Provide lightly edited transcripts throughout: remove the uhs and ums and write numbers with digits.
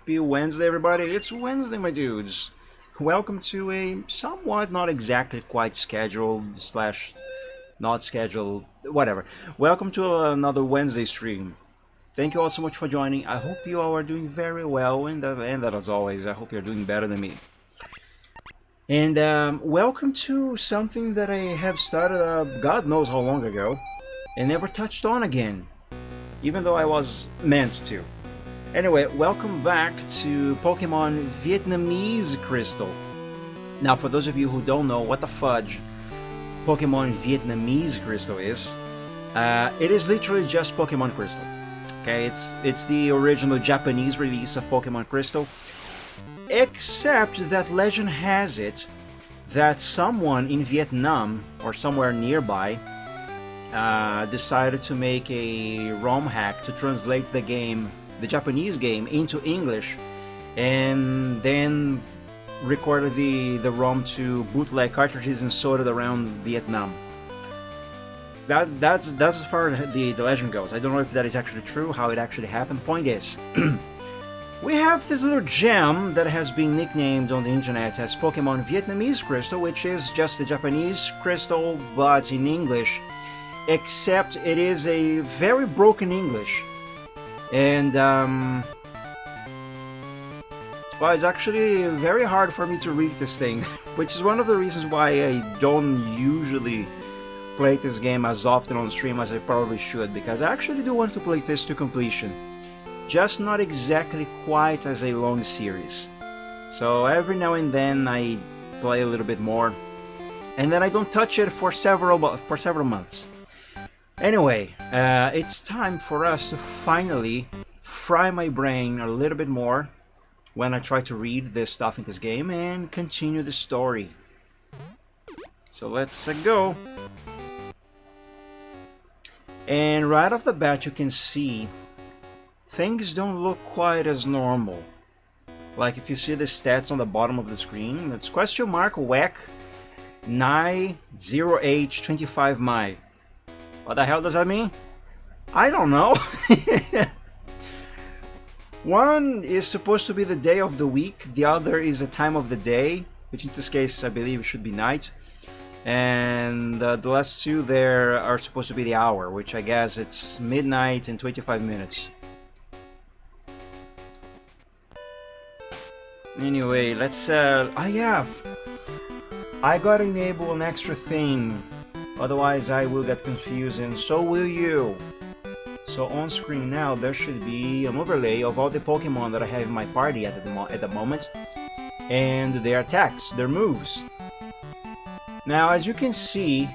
Happy Wednesday, everybody. It's Wednesday, my dudes. Welcome to a somewhat not exactly quite scheduled slash not scheduled, whatever. Welcome to another Wednesday stream. Thank you all so much for joining. I hope you all are doing very well, and that as always, I hope you're doing better than me. And welcome to something that I have started God knows how long ago and never touched on again, even though I was meant to. Anyway, welcome back to Pokemon Vietnamese Crystal. Now, for those of you who don't know what the fudge Pokemon Vietnamese Crystal is, it is literally just Pokemon Crystal. Okay, it's the original Japanese release of Pokemon Crystal, except that legend has it that someone in Vietnam or somewhere nearby decided to make a ROM hack to translate the game, the Japanese game, into English, and then recorded the ROM to bootleg cartridges and sold it around Vietnam. That's as far as the legend goes. I don't know if that is actually true, how it actually happened. Point is, we have this little gem that has been nicknamed on the internet as Pokemon Vietnamese Crystal, which is just the Japanese crystal but in English, except it is a very broken English. And well, it's actually very hard for me to read this thing, which is one of the reasons why I don't usually play this game as often on stream as I probably should, because I actually do want to play this to completion, just not exactly quite as a long series. So every now and then I play a little bit more, and then I don't touch it for several months. Anyway, it's time for us to finally fry my brain a little bit more when I try to read this stuff in this game and continue the story. So let's go. And right off the bat you can see things don't look quite as normal. Like if you see the stats on the bottom of the screen, it's question mark WEC 90H25 Mai. What the hell does that mean? I don't know. One is supposed to be the day of the week, the other is a time of the day, which in this case I believe should be night. And the last two there are supposed to be the hour, which I guess it's midnight and 25 minutes. Anyway, let's yeah, I gotta enable an extra thing, otherwise I will get confused and so will you. So on screen now there should be an overlay of all the Pokemon that I have in my party at the moment, and their attacks, their moves. Now, as you can see,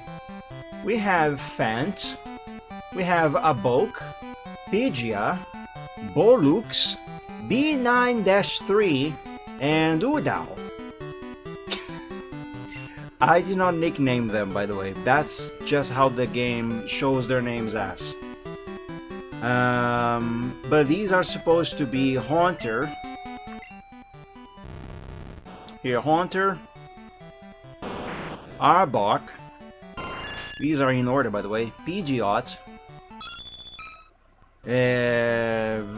we have Fant, we have Abok, Pidgeot, Bolux, B9-3, and Udao. I did not nickname them, by the way. That's just how the game shows their names as. But these are supposed to be Haunter. Here, Haunter, Arbok, these are in order by the way, Pidgeot,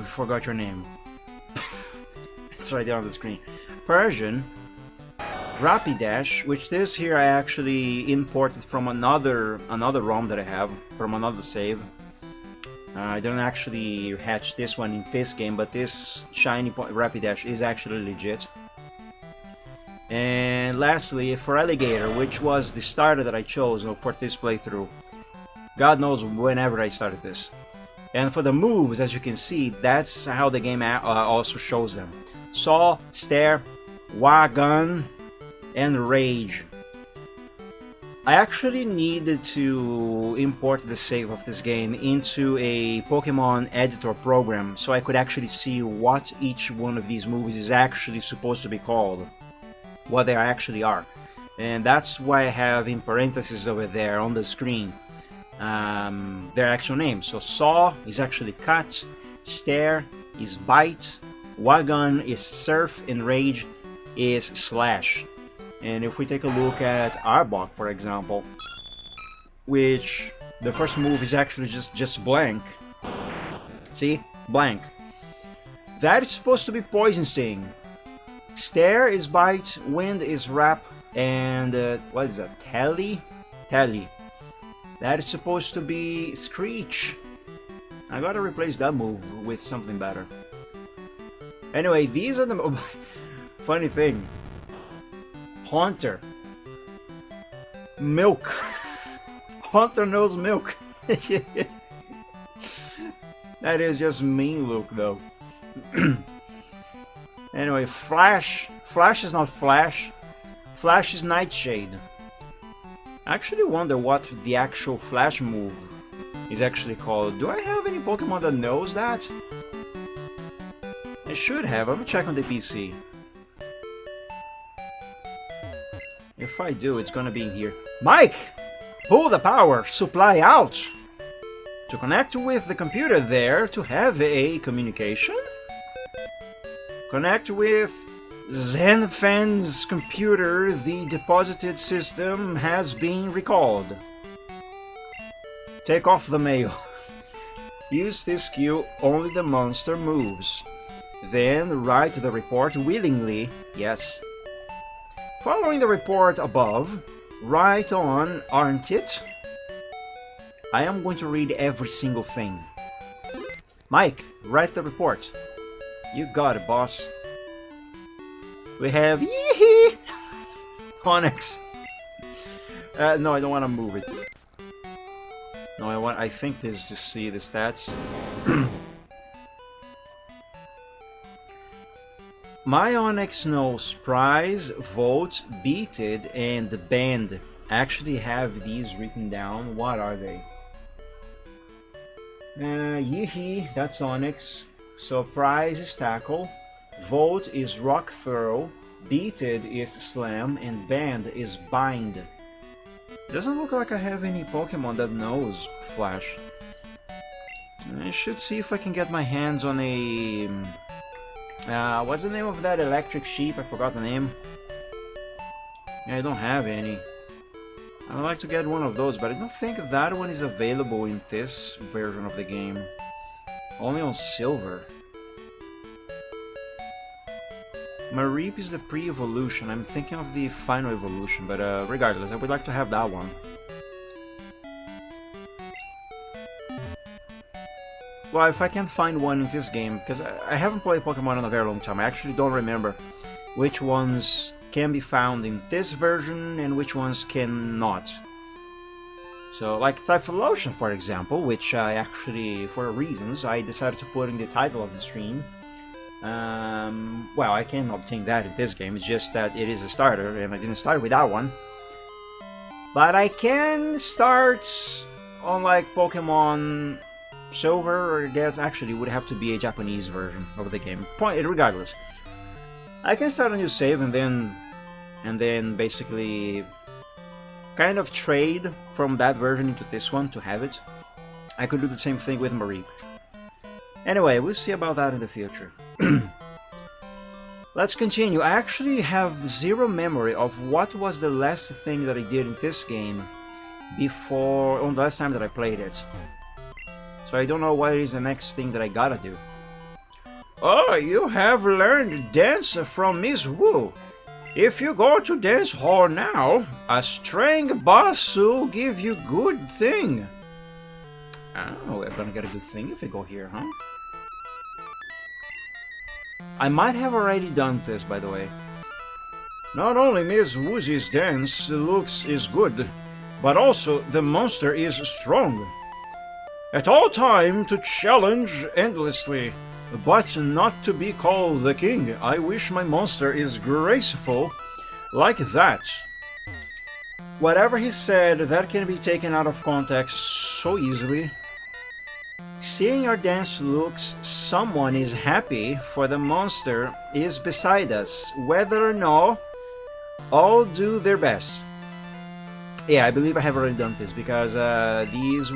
forgot your name, it's right there on the screen, Persian, Rapidash, which this here I actually imported from another ROM that I have, from another save. I don't actually hatch this one in this game, but this shiny Rapidash is actually legit. And lastly, for Alligator, which was the starter that I chose for this playthrough. God knows whenever I started this. And for the moves, as you can see, that's how the game also shows them. Saw, Stare, Wagon, and Rage. I actually needed to import the save of this game into a Pokemon editor program so I could actually see what each one of these moves is actually supposed to be called. What they actually are, and that's why I have in parentheses over there on the screen their actual names. So Saw is actually Cut, Stare is Bite, Wagon is Surf, and Rage is Slash. And if we take a look at Arbok, for example, which the first move is actually just blank. See? Blank. That is supposed to be Poison Sting. Stare is Bite, Wind is Wrap, and what is that? Tally? Tally. That is supposed to be Screech. I gotta replace that move with something better. Anyway, these are the... Funny thing. Haunter. Milk. Haunter knows milk. That is just mean look though. Anyway, Flash. Flash is not Flash. Flash is Nightshade. I actually wonder what the actual Flash move is actually called. Do I have any Pokemon that knows that? I should have. I'm gonna check on the PC. If I do, it's gonna be in here. Mike! Pull the power supply out! To connect with the computer there to have a communication? Connect with Zenfan's computer. The deposited system has been recalled. Take off the mail. Use this skill only the monster moves. Then write the report willingly. Yes. Following the report above, write on, aren't it? I am going to read every single thing. Mike, write the report. You got it, boss. We have Yee-hee! Onyx. No, I don't want to move it. No, I think this is just see the stats. My Onyx knows prize, vote, beated, and banned. Actually have these written down. What are they? Yee-hee, that's Onyx. So prize is tackle, vote is rock throw, beated is slam, and banned is bind. Doesn't look like I have any Pokemon that knows Flash. I should see if I can get my hands on a... what's the name of that electric sheep? I forgot the name. Yeah, I don't have any. I would like to get one of those, but I don't think that one is available in this version of the game. Only on Silver. Mareep is the pre-evolution. I'm thinking of the final evolution, but regardless, I would like to have that one. Well, if I can find one in this game, because I haven't played Pokemon in a very long time, I actually don't remember which ones can be found in this version and which ones cannot. So, like Typhlosion, for example, which I actually, for reasons, I decided to put in the title of the stream. Well, I can obtain that in this game, it's just that it is a starter, and I didn't start with that one. But I can start on, like, Pokemon Silver, or I guess actually it would have to be a Japanese version of the game. Regardless, I can start a new save and then basically kind of trade from that version into this one to have it. I could do the same thing with Mareep. Anyway, we'll see about that in the future. Let's continue. I actually have zero memory of what was the last thing that I did in this game before, on the last time that I played it. So I don't know what is the next thing that I gotta do. Oh, you have learned dance from Miss Wu. If you go to dance hall now, a string boss will give you good thing. Oh, we're gonna get a good thing if I go here, huh? I might have already done this, by the way. Not only Miss Wu's dance looks is good, but also the monster is strong. At all time to challenge endlessly, but not to be called the king. I wish my monster is graceful like that. Whatever he said, that can be taken out of context so easily. Seeing our dance looks, someone is happy, for the monster is beside us. Whether or not, all do their best. Yeah, I believe I have already done this, because these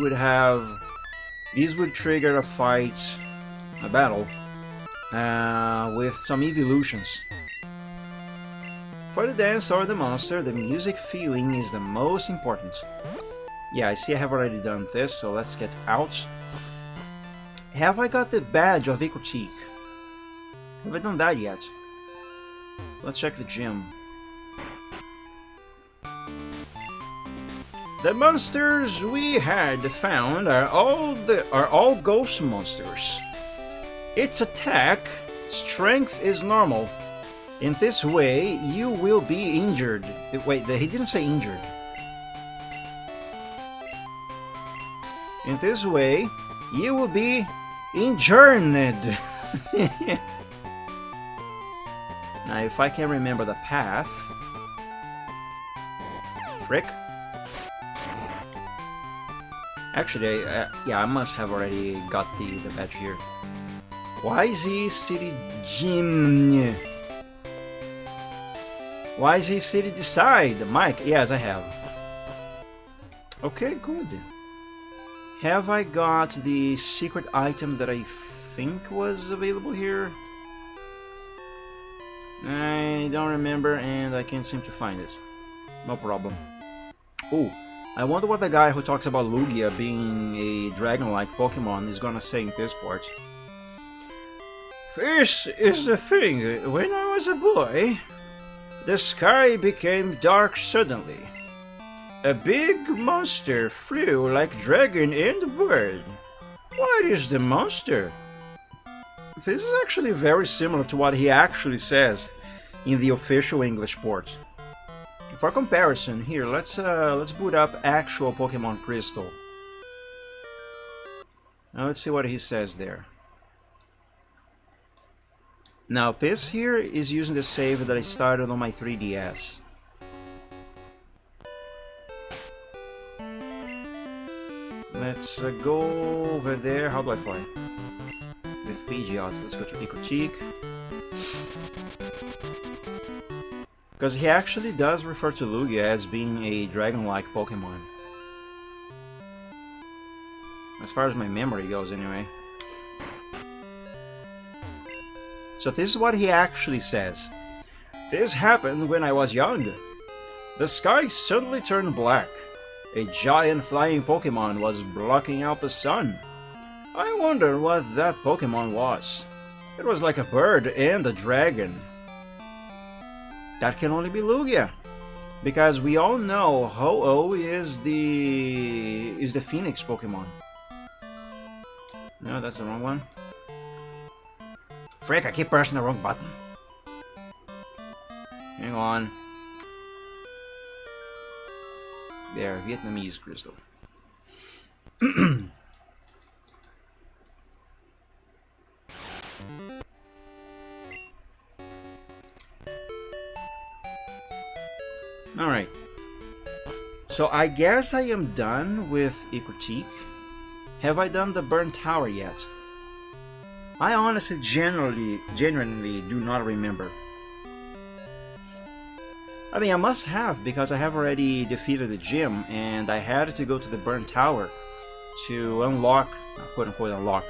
would trigger a fight, a battle, with some evolutions. For the dance or the monster, the music feeling is the most important. Yeah, I see I have already done this, so let's get out. Have I got the badge of Ecotique? Have I done that yet? Let's check the gym. The monsters we had found are all ghost monsters. Its attack strength is normal. In this way, you will be injured. Wait, he didn't say injured. In this way, you will be injured. Now, if I can remember the path... Frick. Actually, yeah, I must have already got the badge here. YZ City Gym. YZ City Decide. Mike, yes, I have. Okay, good. Have I got the secret item that I think was available here? I don't remember and I can't seem to find it. No problem. Oh, I wonder what the guy who talks about Lugia being a dragon-like Pokemon is gonna say in this part. This is the thing. When I was a boy, the sky became dark suddenly. A big monster flew like dragon and bird. What is the monster? This is actually very similar to what he actually says in the official English port. For comparison, here let's boot up actual Pokemon Crystal. Now let's see what he says there. Now this here is using the save that I started on my 3DS. Let's go over there. How do I fly? With Pidgeot. Let's go to Ikotik. Because he actually does refer to Lugia as being a dragon-like Pokemon. As far as my memory goes, anyway. So this is what he actually says. This happened when I was young. The sky suddenly turned black. A giant flying Pokemon was blocking out the sun. I wonder what that Pokemon was. It was like a bird and a dragon. That can only be Lugia, because we all know Ho-Oh is the Phoenix Pokemon. No, that's the wrong one. Frick, I keep pressing the wrong button. Hang on. There, Vietnamese crystal. Alright. So I guess I am done with Ikotik. Have I done the Burn Tower yet? I honestly genuinely do not remember. I mean, I must have, because I have already defeated the gym, and I had to go to the Burn Tower to unlock, quote-unquote unlock,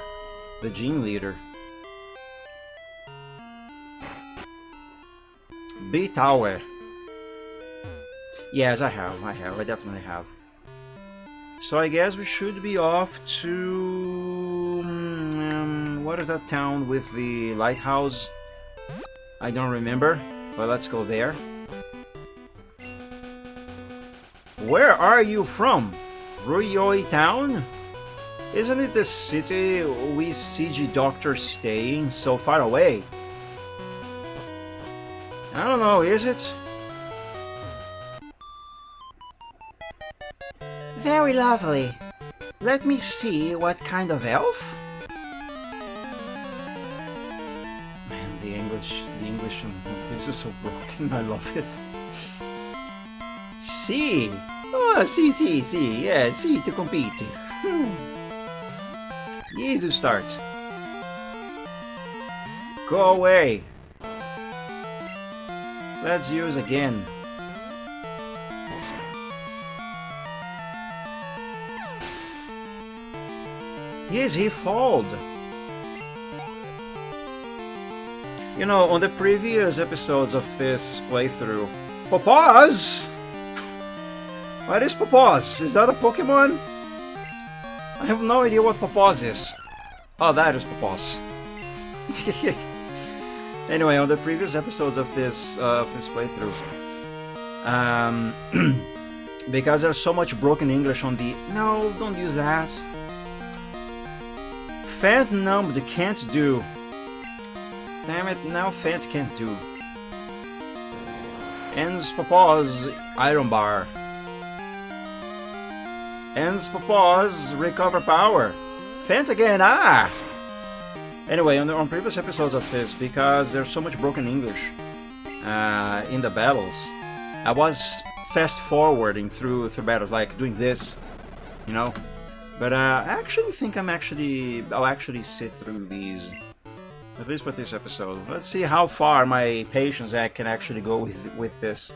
the gym leader. B-Tower. Yes, I definitely have. So I guess we should be off to... what is that town with the lighthouse? I don't remember, but let's go there. Where are you from? Ruyoi Town? Isn't it the city we CG Doctor staying so far away? I don't know, is it? Very lovely. Let me see what kind of elf? Man, the English, this is so broken. I love it. Sì. Oh, sì. Yeah, sì, to compete. Easy to start. Go away. Let's use again. Yes, he followed. You know, on the previous episodes of this playthrough... Popos! What is Popos? Is that a Pokemon? I have no idea what Popos is. Oh, that is Popos. Anyway, on the previous episodes of this playthrough, because there's so much broken English on the... No, don't use that. Fant numbed can't do. Damn it, now Fant can't do. Ends Papa's Iron Bar. Ends Papa's Recover Power. Fant again, ah! Anyway, on previous episodes of this, because there's so much broken English in the battles, I was fast forwarding through battles, like doing this, you know. But I actually think I'll actually sit through these, at least with this episode. Let's see how far my patience can actually go with this.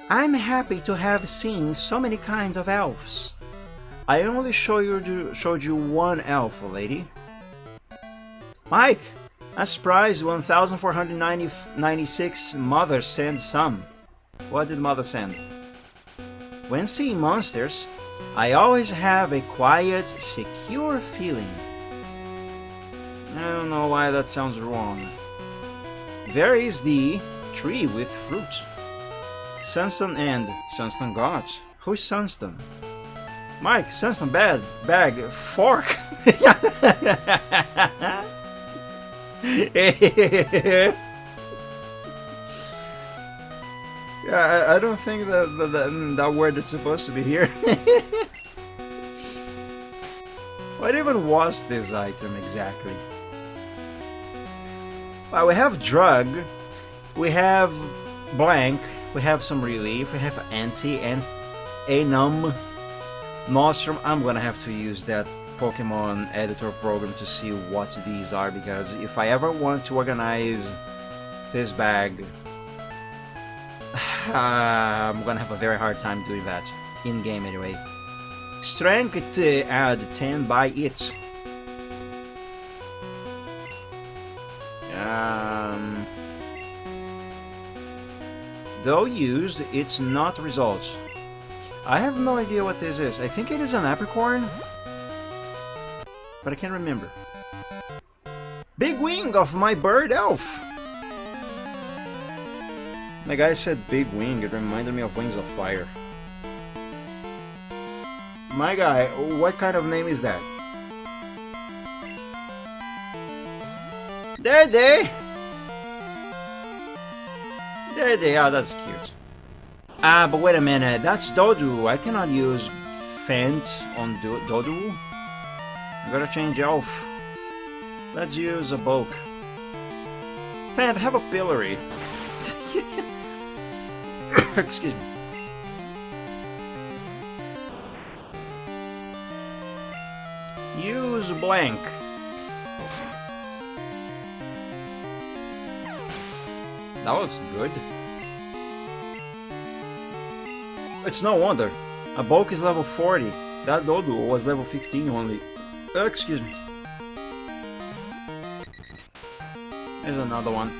I'm happy to have seen so many kinds of elves. I only showed you one elf, lady. Mike, a surprise 1496 Mother sent some. What did Mother send? When seeing monsters, I always have a quiet, secure feeling. I don't know why that sounds wrong. There is the tree with fruit. Sunston and Sunston got. Who's Sunston? Mike, Sunston bag, fork. Yeah, I don't think that word is supposed to be here. What even was this item exactly? Well, we have drug, we have blank, we have some relief, we have anti and enum, nostrum. I'm gonna have to use that Pokemon editor program to see what these are, because if I ever want to organize this bag, I'm gonna have a very hard time doing that in game anyway. Strength add 10 by it. Though used, it's not results. I have no idea what this is. I think it is an apricorn, but I can't remember. Big wing of my bird elf. The guy said big wing, it reminded me of Wings of Fire. My guy, what kind of name is that? Dede! Dede, oh that's cute. Ah, but wait a minute, that's Dodu. I cannot use Fent on Dodu. I gotta change elf. Let's use a Bulk. Fent, have a pillory. Excuse me. Use blank. That was good. It's no wonder. A bulk is level 40. That Dodu was level 15 only. Excuse me. There's another one.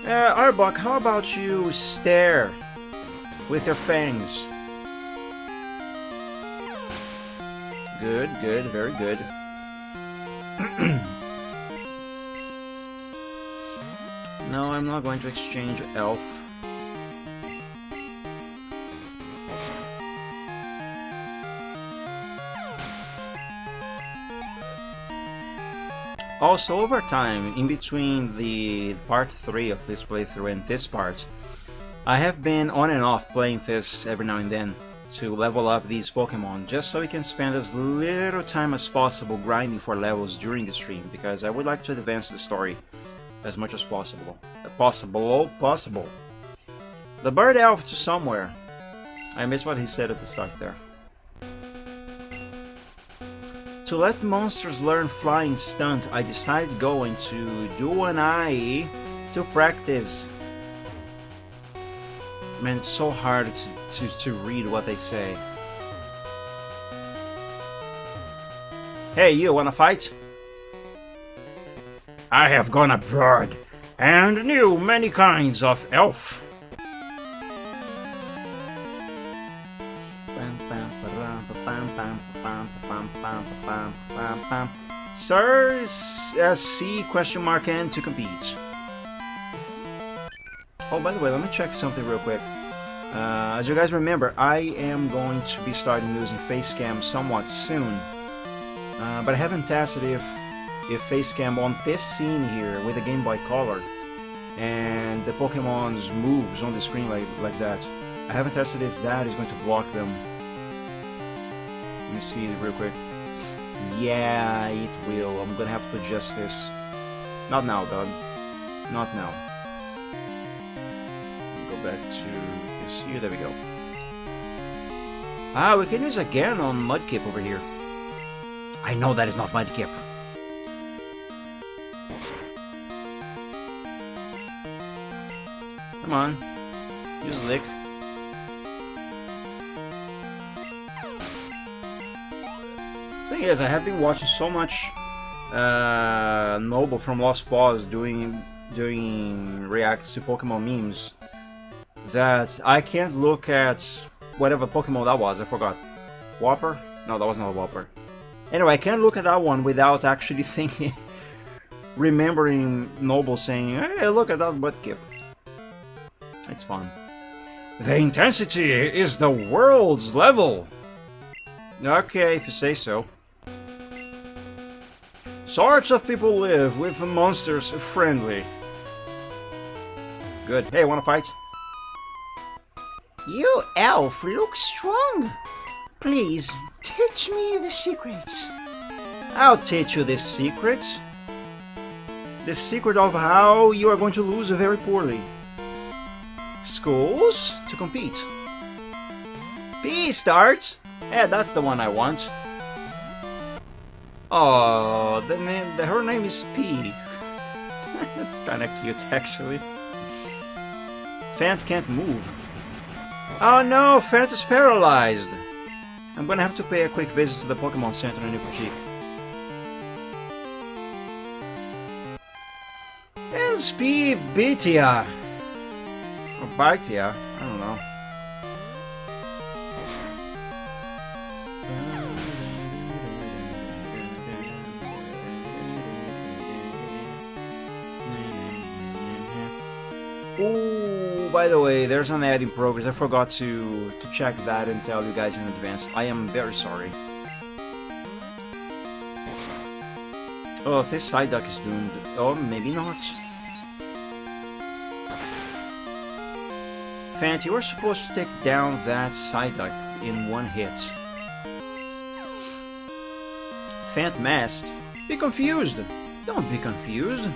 Arbok, how about you stare with your fangs? Good, good, very good. No, I'm not going to exchange elf. Also, over time, in between the part 3 of this playthrough and this part, I have been on and off playing this every now and then to level up these Pokemon, just so we can spend as little time as possible grinding for levels during the stream, because I would like to advance the story as much as possible. Possible. The bird elf to somewhere. I missed what he said at the start there. To let monsters learn flying stunt, I decided going to do an eye to practice. Man, it's so hard to read what they say. Hey, you wanna fight? I have gone abroad and knew many kinds of elf. Sir, C question mark N to compete. Oh, by the way, let me check something real quick. As you guys remember, I am going to be starting using Facecam somewhat soon. But I haven't tested if Facecam on this scene here with the Game Boy Color and the Pokemon's moves on the screen like that. I haven't tested if that is going to block them. Let me see it real quick. Yeah, it will. I'm gonna have to adjust this. Not now, dog. Not now. Go back to this here. There we go. Ah, we can use again on Mudkip over here. I know that is not Mudkip. Come on. Use Lick. Thing is, I have been watching so much Noble from Lost Paws doing reacts to Pokemon memes that I can't look at whatever Pokemon that was. I forgot. Whopper? No, that was not a Whopper. Anyway, I can't look at that one without actually thinking, remembering Noble saying, "Hey, look at that Mudkip." It's fun. The intensity is the world's level. Okay, if you say so. Sorts of people live with the monsters friendly. Good. Hey, wanna fight? You elf look strong. Please, teach me the secrets. I'll teach you this secret. The secret of how you are going to lose very poorly. Schools to compete. P starts. Yeah, that's the one I want. Oh, her name is P. That's kind of cute, actually. Fant can't move. Oh no, Fant is paralyzed. I'm gonna have to pay a quick visit to the Pokemon Center in Nipperchick. And Spee Bitia. Or Bitia, I don't know. Oh, by the way, there's an ad in progress. I forgot to check that and tell you guys in advance. I am very sorry. Oh, this Psyduck is doomed. Oh, maybe not. Fant, you are supposed to take down that Psyduck in one hit. Fant masked. Be confused. Don't be confused.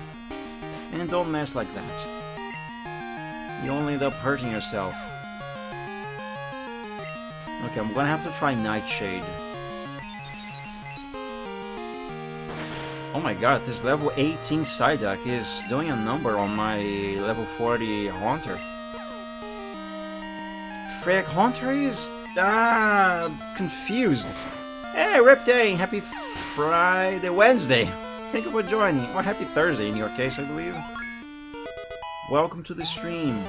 And don't mess like that. You only end up hurting yourself. Okay, I'm gonna have to try Nightshade. Oh my god, this level 18 Psyduck is doing a number on my level 40 Haunter. Frick, Haunter is confused. Hey, Riptane, happy Wednesday. Thank you for joining. Or happy Thursday in your case, I believe. Welcome to the stream.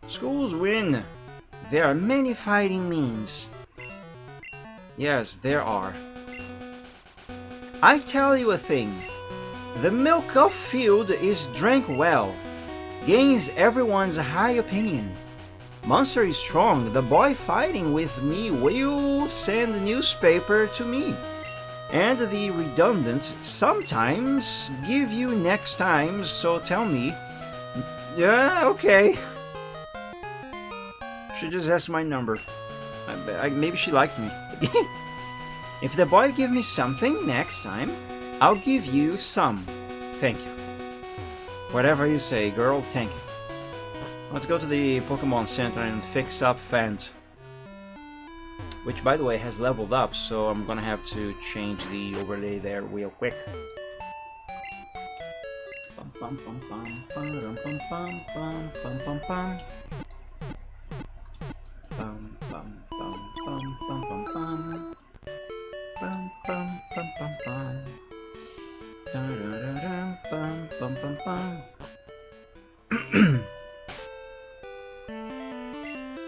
Schools win. There are many fighting means. Yes, there are. I tell you a thing. The milk of field is drank well. Gains everyone's high opinion. Monster is strong. The boy fighting with me will send newspaper to me. And the redundant sometimes give you next time, so tell me. Yeah, okay. She just asked my number. Maybe she liked me. If the boy give me something next time, I'll give you some. Thank you. Whatever you say, girl, thank you. Let's go to the Pokemon Center and fix up Fant. Which, by the way, has leveled up, so I'm gonna have to change the overlay there real quick.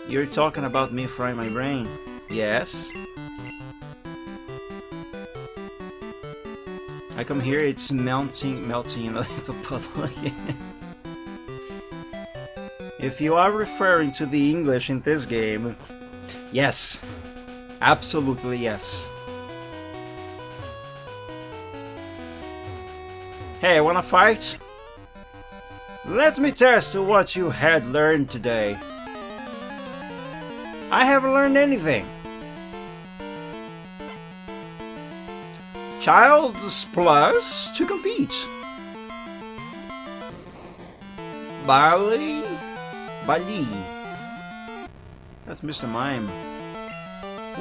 You're talking about me frying my brain. Yes. I come here, it's melting in a little puddle again. If you are referring to the English in this game, yes. Absolutely yes. Hey, wanna fight? Let me test what you had learned today. I haven't learned anything. Child's plus to compete. Bali. That's Mr. Mime.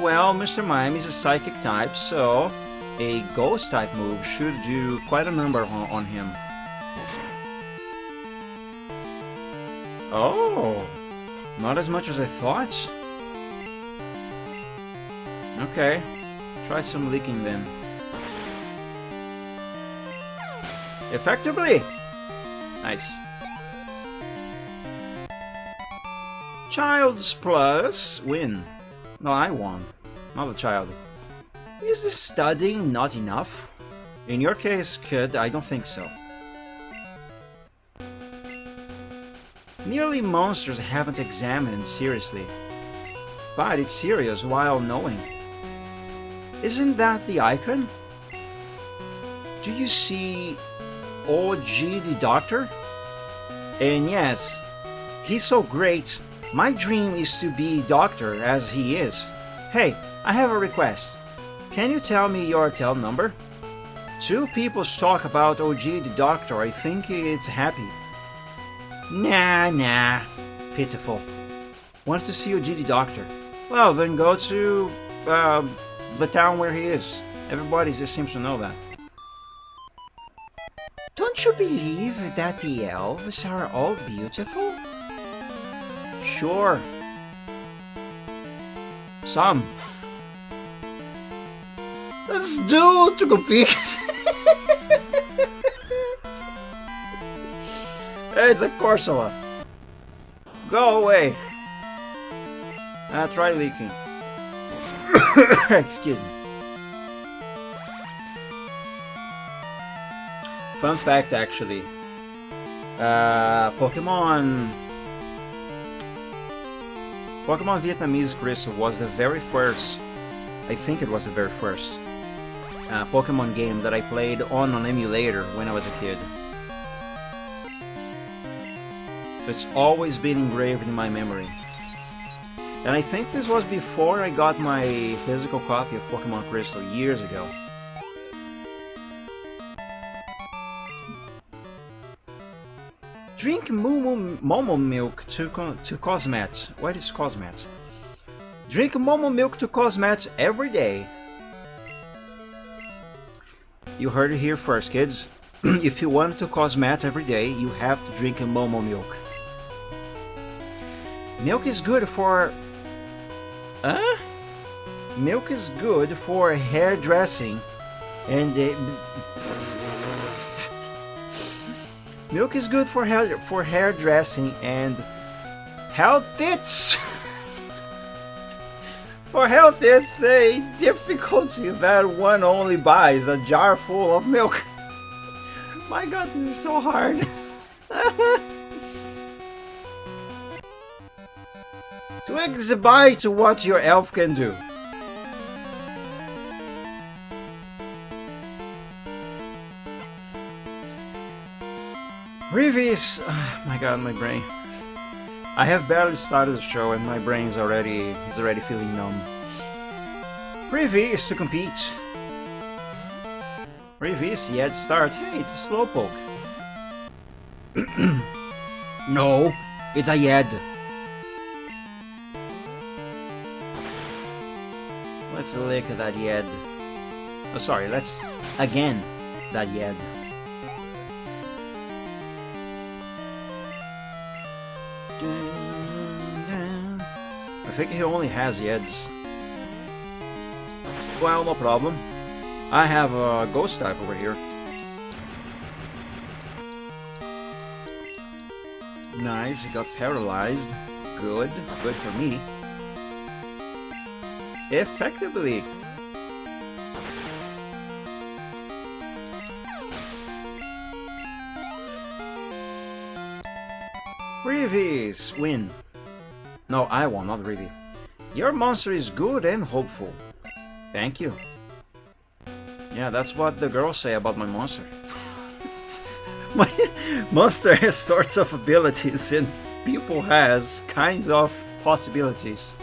Well, Mr. Mime is a psychic type, so a ghost type move should do quite a number on him. Oh, not as much as I thought. Okay, try some leaking then. Effectively! Nice. Child's plus win. No, I won, not the child. Is this studying not enough? In your case, kid, I don't think so. Nearly monsters haven't examined seriously. But it's serious while knowing. Isn't that the icon? Do you see OG the Doctor? And yes, he's so great. My dream is to be doctor as he is. Hey, I have a request. Can you tell me your tel number? 2 people talk about OG the Doctor. I think it's happy. Nah. Pitiful. Want to see OG the Doctor? Well, then go to the town where he is. Everybody just seems to know that. Don't you believe that the elves are all beautiful? Sure. Some. Let's do to compete. It's a Corsola. Go away. Try leaking. Excuse me. Fun fact, actually. Pokémon Vietnamese Crystal was the very first, I think it was the very first, Pokemon game that I played on an emulator when I was a kid. So it's always been engraved in my memory. And I think this was before I got my physical copy of Pokemon Crystal years ago. Drink Momo milk to Cosmet. What is Cosmet? Drink Momo milk to Cosmet every day. You heard it here first, kids. If you want to Cosmet every day, you have to drink a Momo milk. Milk is good for... Milk is good for hairdressing and... Milk is good for hairdressing and health. It's for health. It's a difficulty that one only buys a jar full of milk. My God, this is so hard. To exhibit what your elf can do. Previous... my God, my brain. I have barely started the show and my brain is already feeling numb. Previous to compete. Previous yet start. Hey, it's a slowpoke. No, it's a Yed. Let's lick that Yed. Oh, sorry, let's again that Yed. I think he only has Yeds. Well, no problem. I have a ghost type over here. Nice, he got paralyzed. Good for me. Effectively. Reeves, win. No, I won, not Reevie. Your monster is good and hopeful. Thank you. Yeah, that's what the girls say about my monster. My monster has sorts of abilities and people has kinds of possibilities.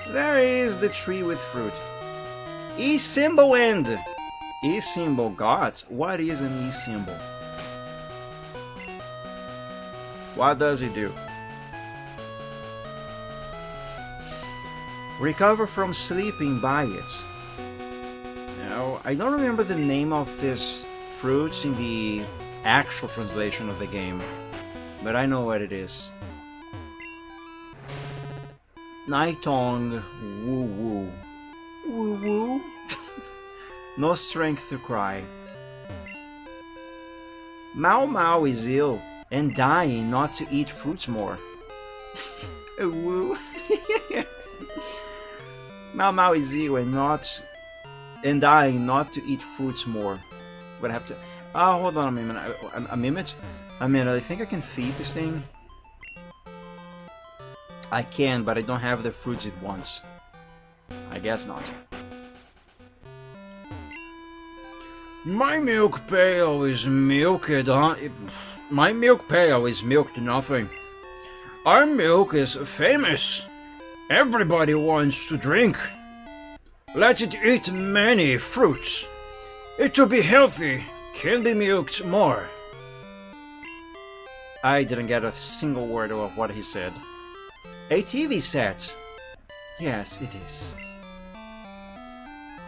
There is the tree with fruit. E symbol end. E symbol, God, what is an E symbol? What does it do? Recover from sleeping by it. Now, I don't remember the name of this fruit in the actual translation of the game, but I know what it is. Nightong woo woo. Woo woo. No strength to cry. Mau Mau is ill and dying not to eat fruits more. Woo. Mau Mau is ill and dying not to eat fruits more. But I have to. Oh, hold on a minute. A minute. I think I can feed this thing. I can, but I don't have the fruits it wants. I guess not. My milk pail is milked. My milk pail is milked nothing. Our milk is famous. Everybody wants to drink. Let it eat many fruits. It will be healthy, can be milked more. I didn't get a single word of what he said. A TV set. Yes, it is.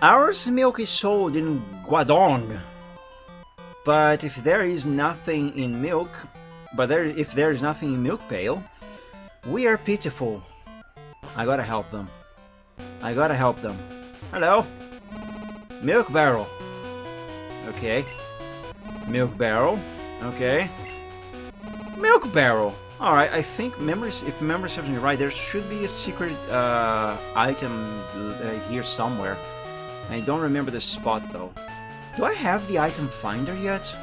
Ours milk is sold in Guangdong. But if there is nothing in milk, if there is nothing in milk pail, we are pitiful. I gotta help them. Hello? Milk barrel. Okay. Milk barrel. Okay. Milk barrel. Alright, I think if memory serves me right, there should be a secret item here somewhere. I don't remember the spot though. Do I have the item finder yet?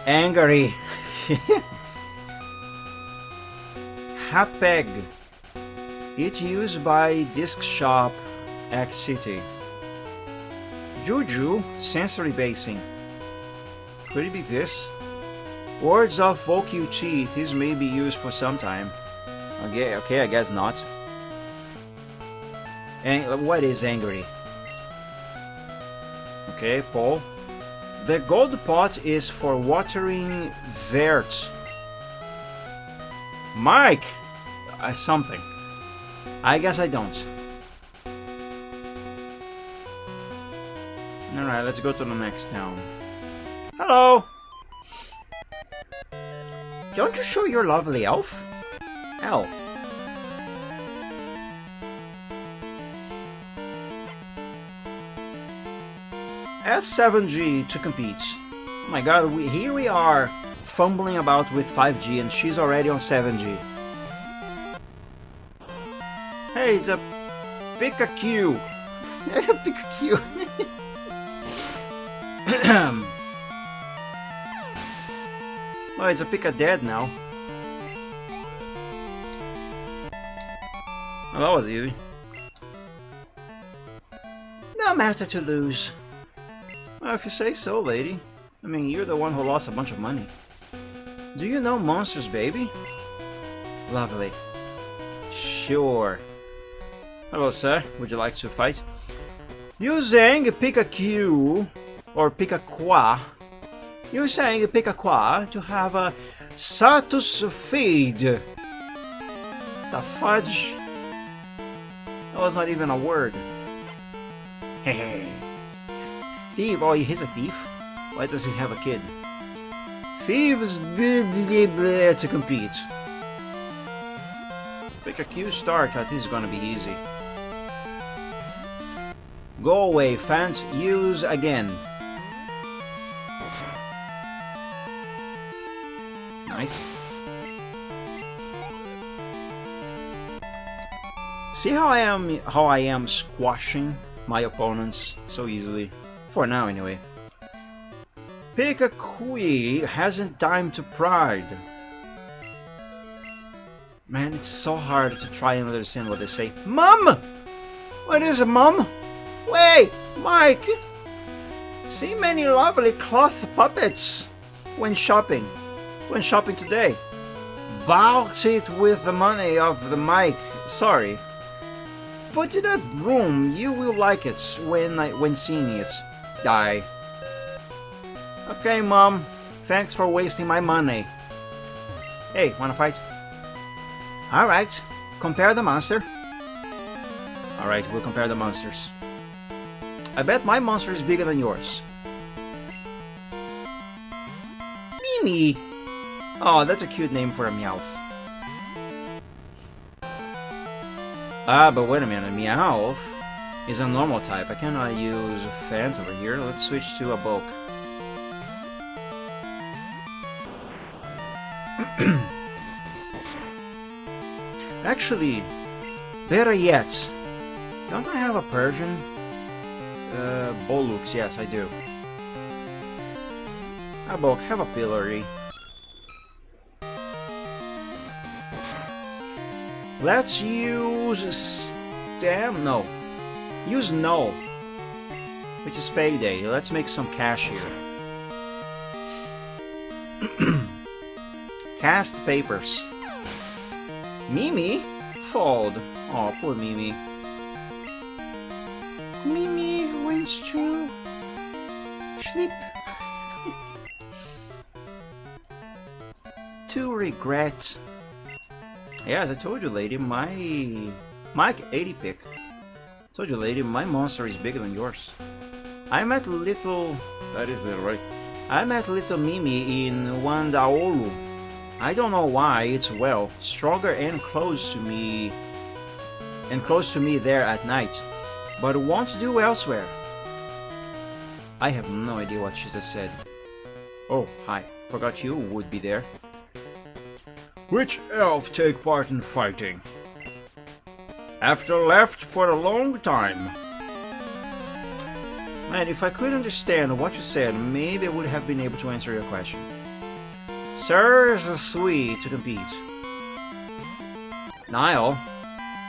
Angry. Hapeg. It's used by Disc Shop X City. Juju, sensory basing. Could it be this? Words of vocal teeth. This may be used for some time. Okay, I guess not. What is angry? Okay, Paul. The gold pot is for watering vert. Mike! Something. I guess I don't. Alright, let's go to the next town. Hello! Don't you show your lovely elf? Hell. S7G to compete. Oh my god, here we are fumbling about with 5G and she's already on 7G. Hey, it's a Pikachu. Pikachu. Oh, it's a Pika-dead now. Well, that was easy. No matter to lose. Well, if you say so, lady. I mean, you're the one who lost a bunch of money. Do you know Monsters, baby? Lovely. Sure. Hello, sir. Would you like to fight? Using Pikachu or Pikaqua. Using Pikaqua to have a status feed. The fudge? That was not even a word. Hehe. Thief? Oh, he's a thief? Why does he have a kid? Thieves to compete. Pikachu start. That is gonna be easy. Go away, fans. Use again. Nice. See how I am squashing my opponents so easily? For now, anyway. Pikakui hasn't time to pride. Man, it's so hard to try and understand what they say. Mom! What is it, Mom? Wait, Mike! See many lovely cloth puppets when shopping. When shopping today. Bought it with the money of the Mike. Sorry. But in that room, you will like it when seeing it. Die. Okay, Mom. Thanks for wasting my money. Hey, wanna fight? Alright. Compare the monster. Alright, we'll compare the monsters. I bet my monster is bigger than yours. Mimi! Oh, that's a cute name for a Meowth. Ah, but wait a minute. Meowth is a normal type. I cannot use Fant over here. Let's switch to a bulk. Actually, better yet, don't I have a Persian? Bolux, yes I do. A bulk, have a pillory. Let's use Stem? No. Use No, which is payday. Let's make some cash here. Cast papers. Mimi? Fold. Oh, poor Mimi. Mimi wants to sleep. To regret. Yeah, as I told you, lady, my 80 pick. Told you, lady, my monster is bigger than yours. I met little. That is the right. I met little Mimi in Wandaolu. I don't know why. It's well stronger and close to me. And close to me there at night, but won't do elsewhere. I have no idea what she just said. Oh, hi. Forgot you would be there. Which elf take part in fighting? After left for a long time. Man, if I could understand what you said, maybe I would have been able to answer your question. Sir is sweet to compete. Nile?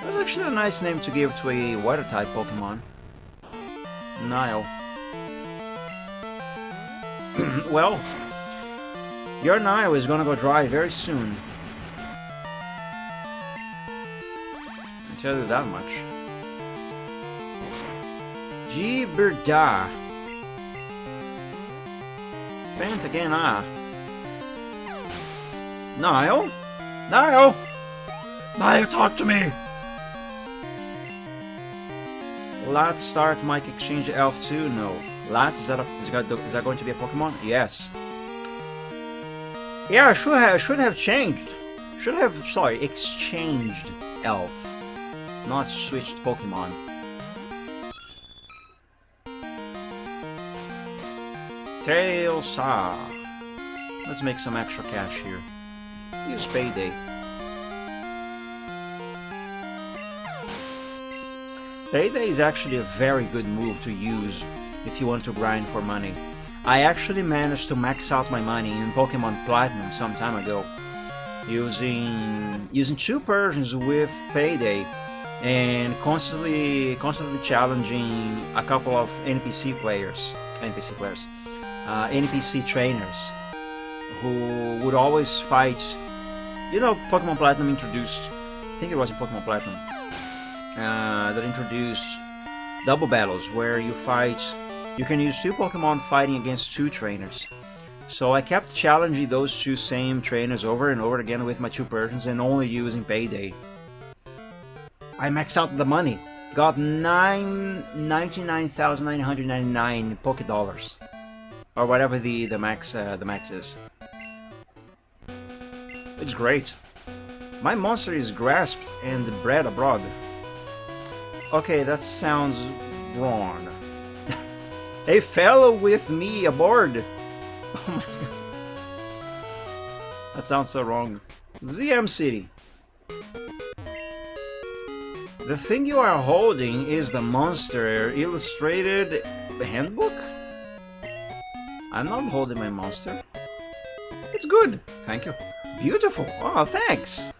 That's actually a nice name to give to a water-type Pokemon. Nile. Well, your Nile is gonna go dry very soon. I'll tell you that much. Giberda. Fant again, ah. Nile? Nile! Nile, talk to me! Let's start Mike Exchange Elf 2? No. Lat, is that going to be a Pokemon? Yes. Yeah, should have changed. Should have, sorry, exchanged Elf. Not switched Pokemon. Tailsaw. Let's make some extra cash here. Use payday. Payday is actually a very good move to use if you want to grind for money. I actually managed to max out my money in Pokemon Platinum some time ago, using 2 Persians with Payday and constantly challenging a couple of NPC trainers who would always fight. You know, Pokemon Platinum introduced, I think it was in Pokemon Platinum, that introduced double battles where you can use 2 Pokemon fighting against 2 trainers. So I kept challenging those 2 same trainers over and over again with my 2 Persians and only using Payday. I maxed out the money, got 99,999 Pokédollars, or whatever the max is. It's great. My monster is grasped and bred abroad. Okay, that sounds wrong. A fellow with me aboard. Oh my god. That sounds so wrong. ZM City. The thing you are holding is the Monster Illustrated Handbook? I'm not holding my monster. It's good, thank you. Beautiful, oh thanks.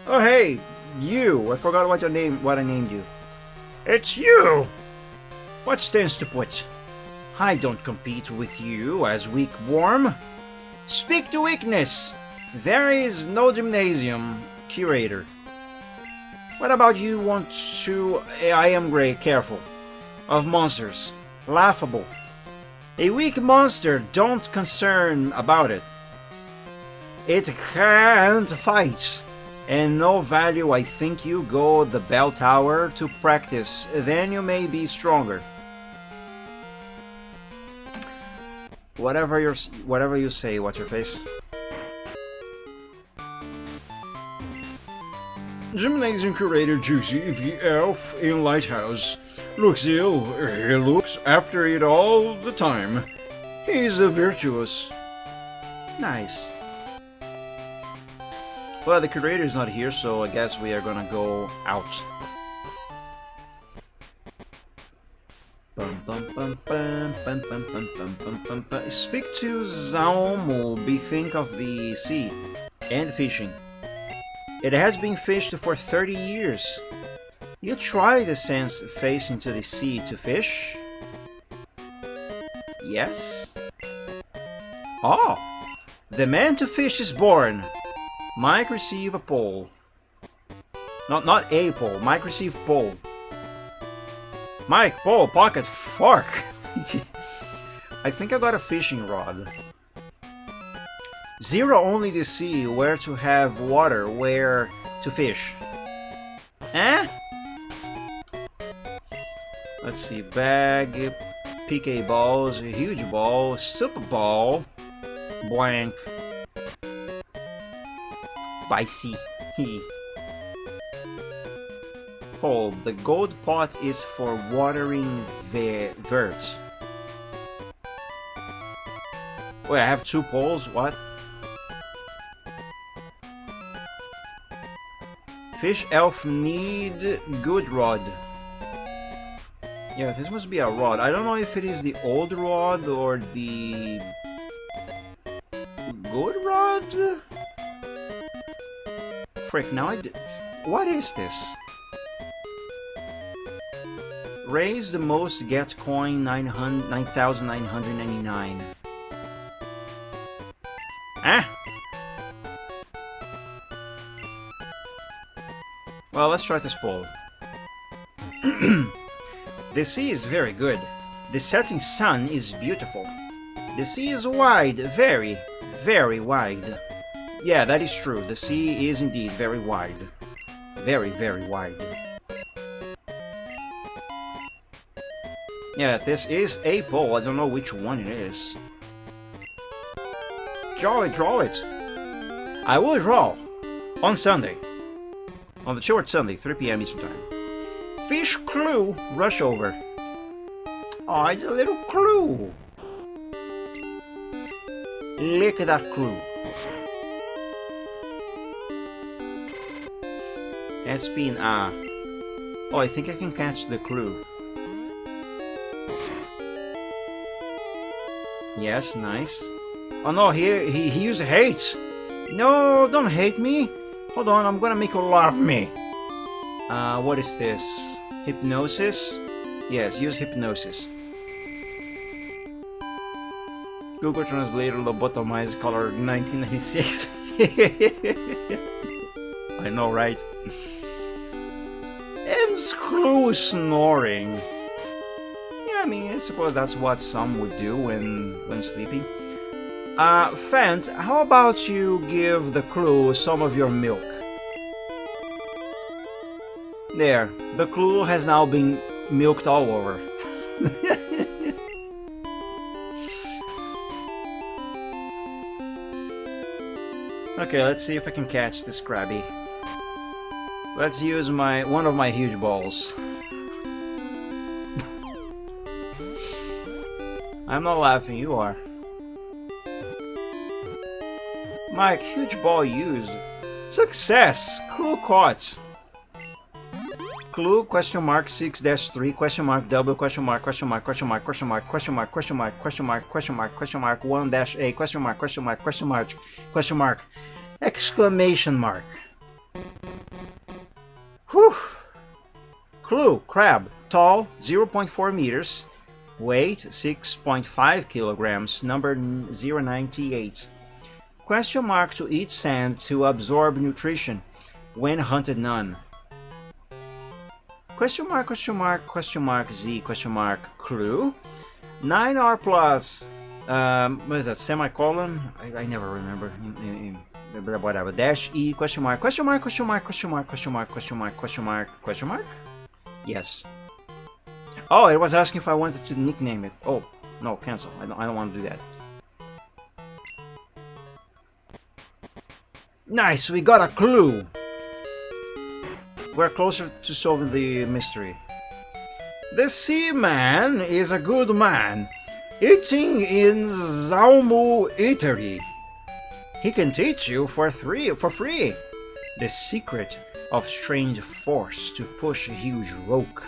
Oh hey, you, I forgot what I named you. It's you! What stands to put? I don't compete with you as weak worm. Speak to weakness! There is no gymnasium, curator. What about you want to... I am Grey, careful. Of monsters. Laughable. A weak monster, don't concern about it. It can't fight. And no value, I think you go the bell tower to practice, then you may be stronger. Whatever you say, what's your face? Gymnasium curator Juicy, the elf in Lighthouse. Looks ill. He looks after it all the time. He's a virtuous. Nice. Well, the curator's not here, so I guess we are gonna go out. Speak to Zaumo, bethink of the sea and fishing. It has been fished for 30 years. You try the sense face into the sea to fish? Yes? Oh! The man to fish is born! Mike receive a pole. Not a pole, Mike receive pole. Mike, pole, pocket, fork! I think I got a fishing rod. 0 only the sea, where to have water, where to fish. Eh? Let's see, bag, PK balls, a huge ball, super ball, blank. By sea. Hold, the gold pot is for watering the vert. Wait, I have 2 poles? What? Fish elf need good rod. Yeah, this must be a rod. I don't know if it is the old rod or the good rod. Frick, now what is this? Raise the most, get coin 9,999. Ah! Well, let's try this pole. The sea is very good. The setting sun is beautiful. The sea is wide, very, very wide. Yeah, that is true. The sea is indeed very wide. Very, very wide. Yeah, this is a pole. I don't know which one it is. Draw it, draw it. I will draw. On Sunday. On the short Sunday, 3 PM Eastern Time. Fish clue, rush over. Oh, it's a little clue. Look at that clue. SP and A. Oh, I think I can catch the clue. Yes, nice. Oh no, he used hate. No, don't hate me. Hold on, I'm gonna make you love me. What is this? Hypnosis? Yes, use hypnosis. Google Translator lobotomized color 1996. I know, right? And screw snoring. Yeah, I mean, I suppose that's what some would do when sleeping. Fent, how about you give the crew some of your milk? There, the crew has now been milked all over. Okay, let's see if I can catch this Krabby. Let's use one of my huge balls. I'm not laughing, you are. Mike, huge ball used. Success! Clue caught. Clue question mark 6-3 question mark double question mark question mark question mark question mark question mark question mark question mark question mark question mark 1-A question mark question mark question mark question mark exclamation mark. Whew! Clue crab, tall 0.4 meters, weight 6.5 kilograms, number 098. Question mark to eat sand to absorb nutrition. When hunted none. Question mark question mark question mark Z question mark clue. 9R plus what is that, semicolon? I never remember. Whatever. Dash E question mark question mark question mark question mark question mark question mark question mark question mark? Yes. Oh, it was asking if I wanted to nickname it. Oh, no, cancel. I don't want to do that. Nice, we got a clue. We're closer to solving the mystery. The seaman is a good man, eating in Zaumu Eatery. He can teach you for free the secret of strange force to push a huge rock.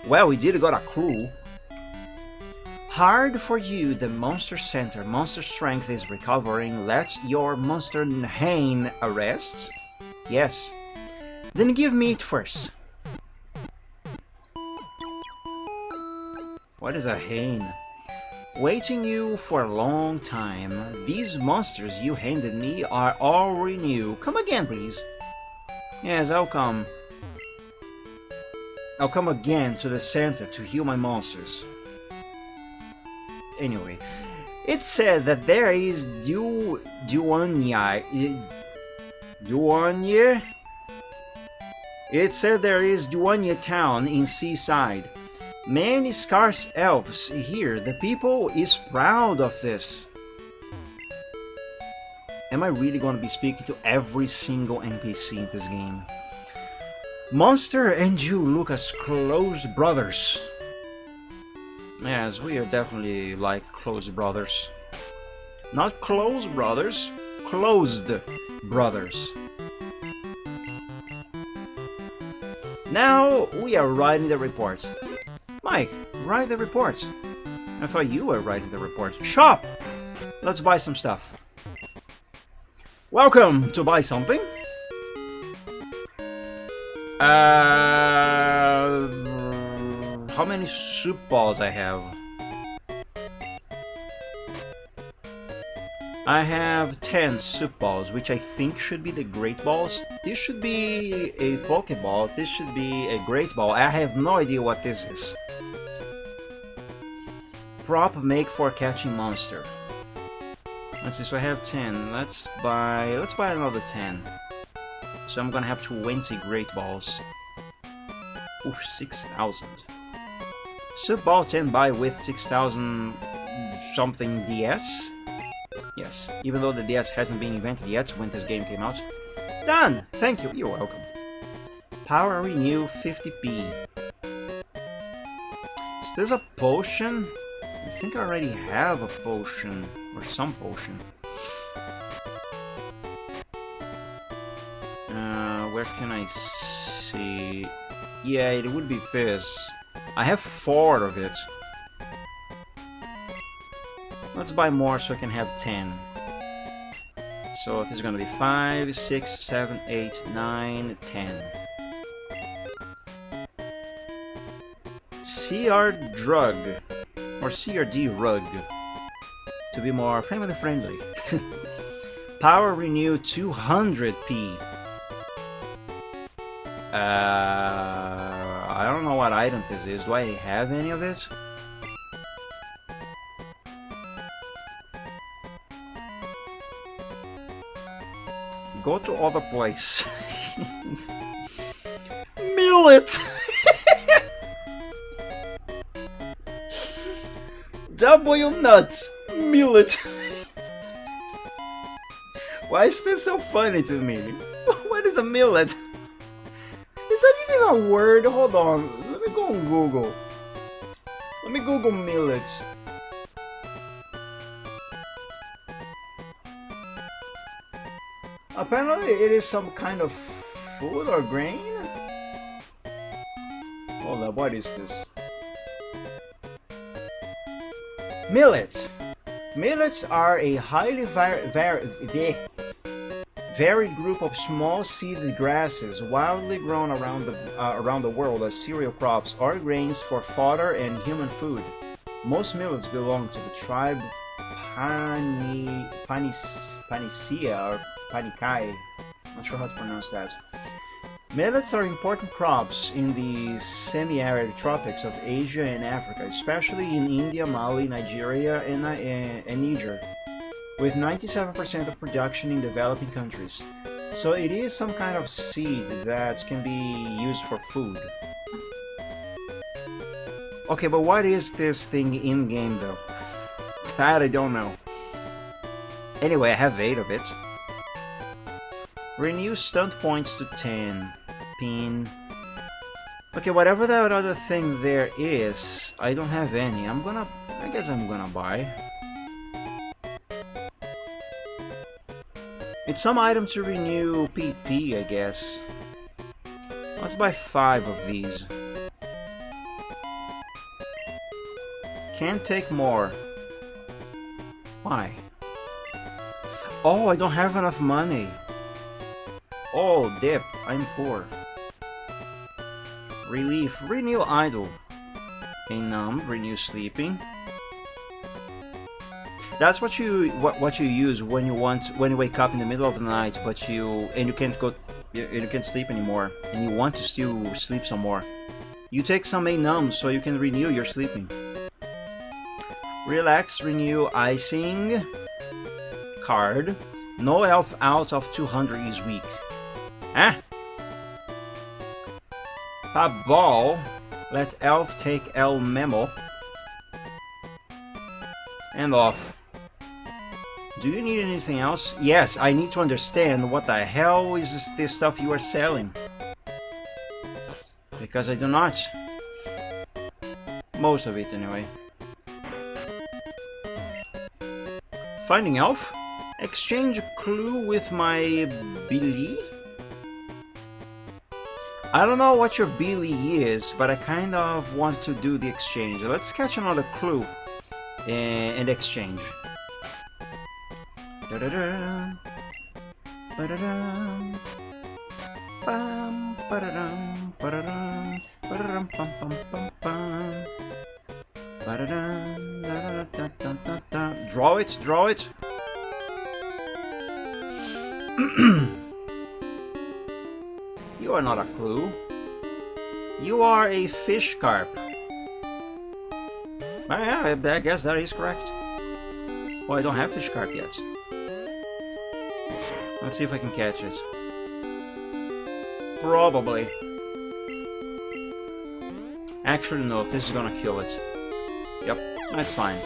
Well, we did got a clue. Hard for you, the monster center. Monster strength is recovering. Let your monster Hane arrest. Yes. Then give me it first. What is a Hane? Waiting you for a long time. These monsters you handed me are all renew. Come again, please. Yes, I'll come. I'll come again to the center to heal my monsters. Anyway, it said that there is Duanya. It said there is Duanya town in seaside. Many scarce elves here. The people is proud of this. Am I really going to be speaking to every single NPC in this game? Monster and you look as close brothers. Yes, we are definitely like close brothers. Not close brothers, closed brothers. Now we are writing the report. Mike, write the report. I thought you were writing the report. Shop! Let's buy some stuff. Welcome to buy something. How many soup balls I have? I have 10 soup balls, which I think should be the great balls. This should be a Pokeball. This should be a great ball. I have no idea what this is. Prop make for catching monster. Let's see, so I have 10. Let's buy another 10. So I'm gonna have 20 great balls. Oof, 6,000. Soup ball 10 buy with 6,000 something DS. Yes, even though the DS hasn't been invented yet when this game came out. Done! Thank you, you're welcome. Power renew 50p. Is this a potion? I think I already have a potion, or some potion. Where can I see? Yeah, it would be this. I have 4 of it. Let's buy more so I can have 10. So this is gonna be 5, 6, 7, 8, 9, 10. CR drug. Or CRD rug. To be more family friendly. Power renew 200p. I don't know what item this is. Do I have any of it? Go to other place. Millet! W nuts! Millet! Why is this so funny to me? What is a millet? Is that even a word? Hold on. Let me go on Google. Let me Google millet. Apparently it is some kind of food or grain? Hold up, what is this? Millet! Millets are a highly varied group of small seeded grasses widely grown around the world as cereal crops or grains for fodder and human food. Most millets belong to the tribe Panicea or Panicae. Not sure how to pronounce that. Millets are important crops in the semi-arid tropics of Asia and Africa, especially in India, Mali, Nigeria, and Niger, with 97% of production in developing countries. So it is some kind of seed that can be used for food. Okay, but what is this thing in-game though? That I don't know. Anyway, I have 8 of it. Renew stunt points to 10. Pin. Okay, whatever that other thing there is, I don't have any. I guess I'm gonna buy. It's some item to renew PP, I guess. Let's buy 5 of these. Can't take more. Why? Oh, I don't have enough money. Oh, dip. I'm poor. Relief. Renew idle. A numb. Renew sleeping. That's what you use when you wake up in the middle of the night, but you can't sleep anymore, and you want to still sleep some more. You take some A numb so you can renew your sleeping. Relax. Renew icing. Card. No elf out of 200 is weak. Ah. Pop ball. Let elf take L memo. And off. Do you need anything else? Yes, I need to understand what the hell is this stuff you are selling. Because I do not. Most of it anyway. Finding elf. Exchange a clue with my Billy. I don't know what your Billy is, but I kind of want to do the exchange. Let's catch another clue and exchange. Da-da-da. Ba-da-da. Bam, ba-da-dum, ba-da-dum, ba-da-dum, bum, bum, bum, bum. Ba-da-dum, da-da-da-da-da-da. Draw it, draw it. You are not a clue. You are a fish carp. Yeah, I guess that is correct. Well, I don't have fish carp yet. Let's see if I can catch it. Probably. Actually, no, this is gonna kill it. Yep, that's fine.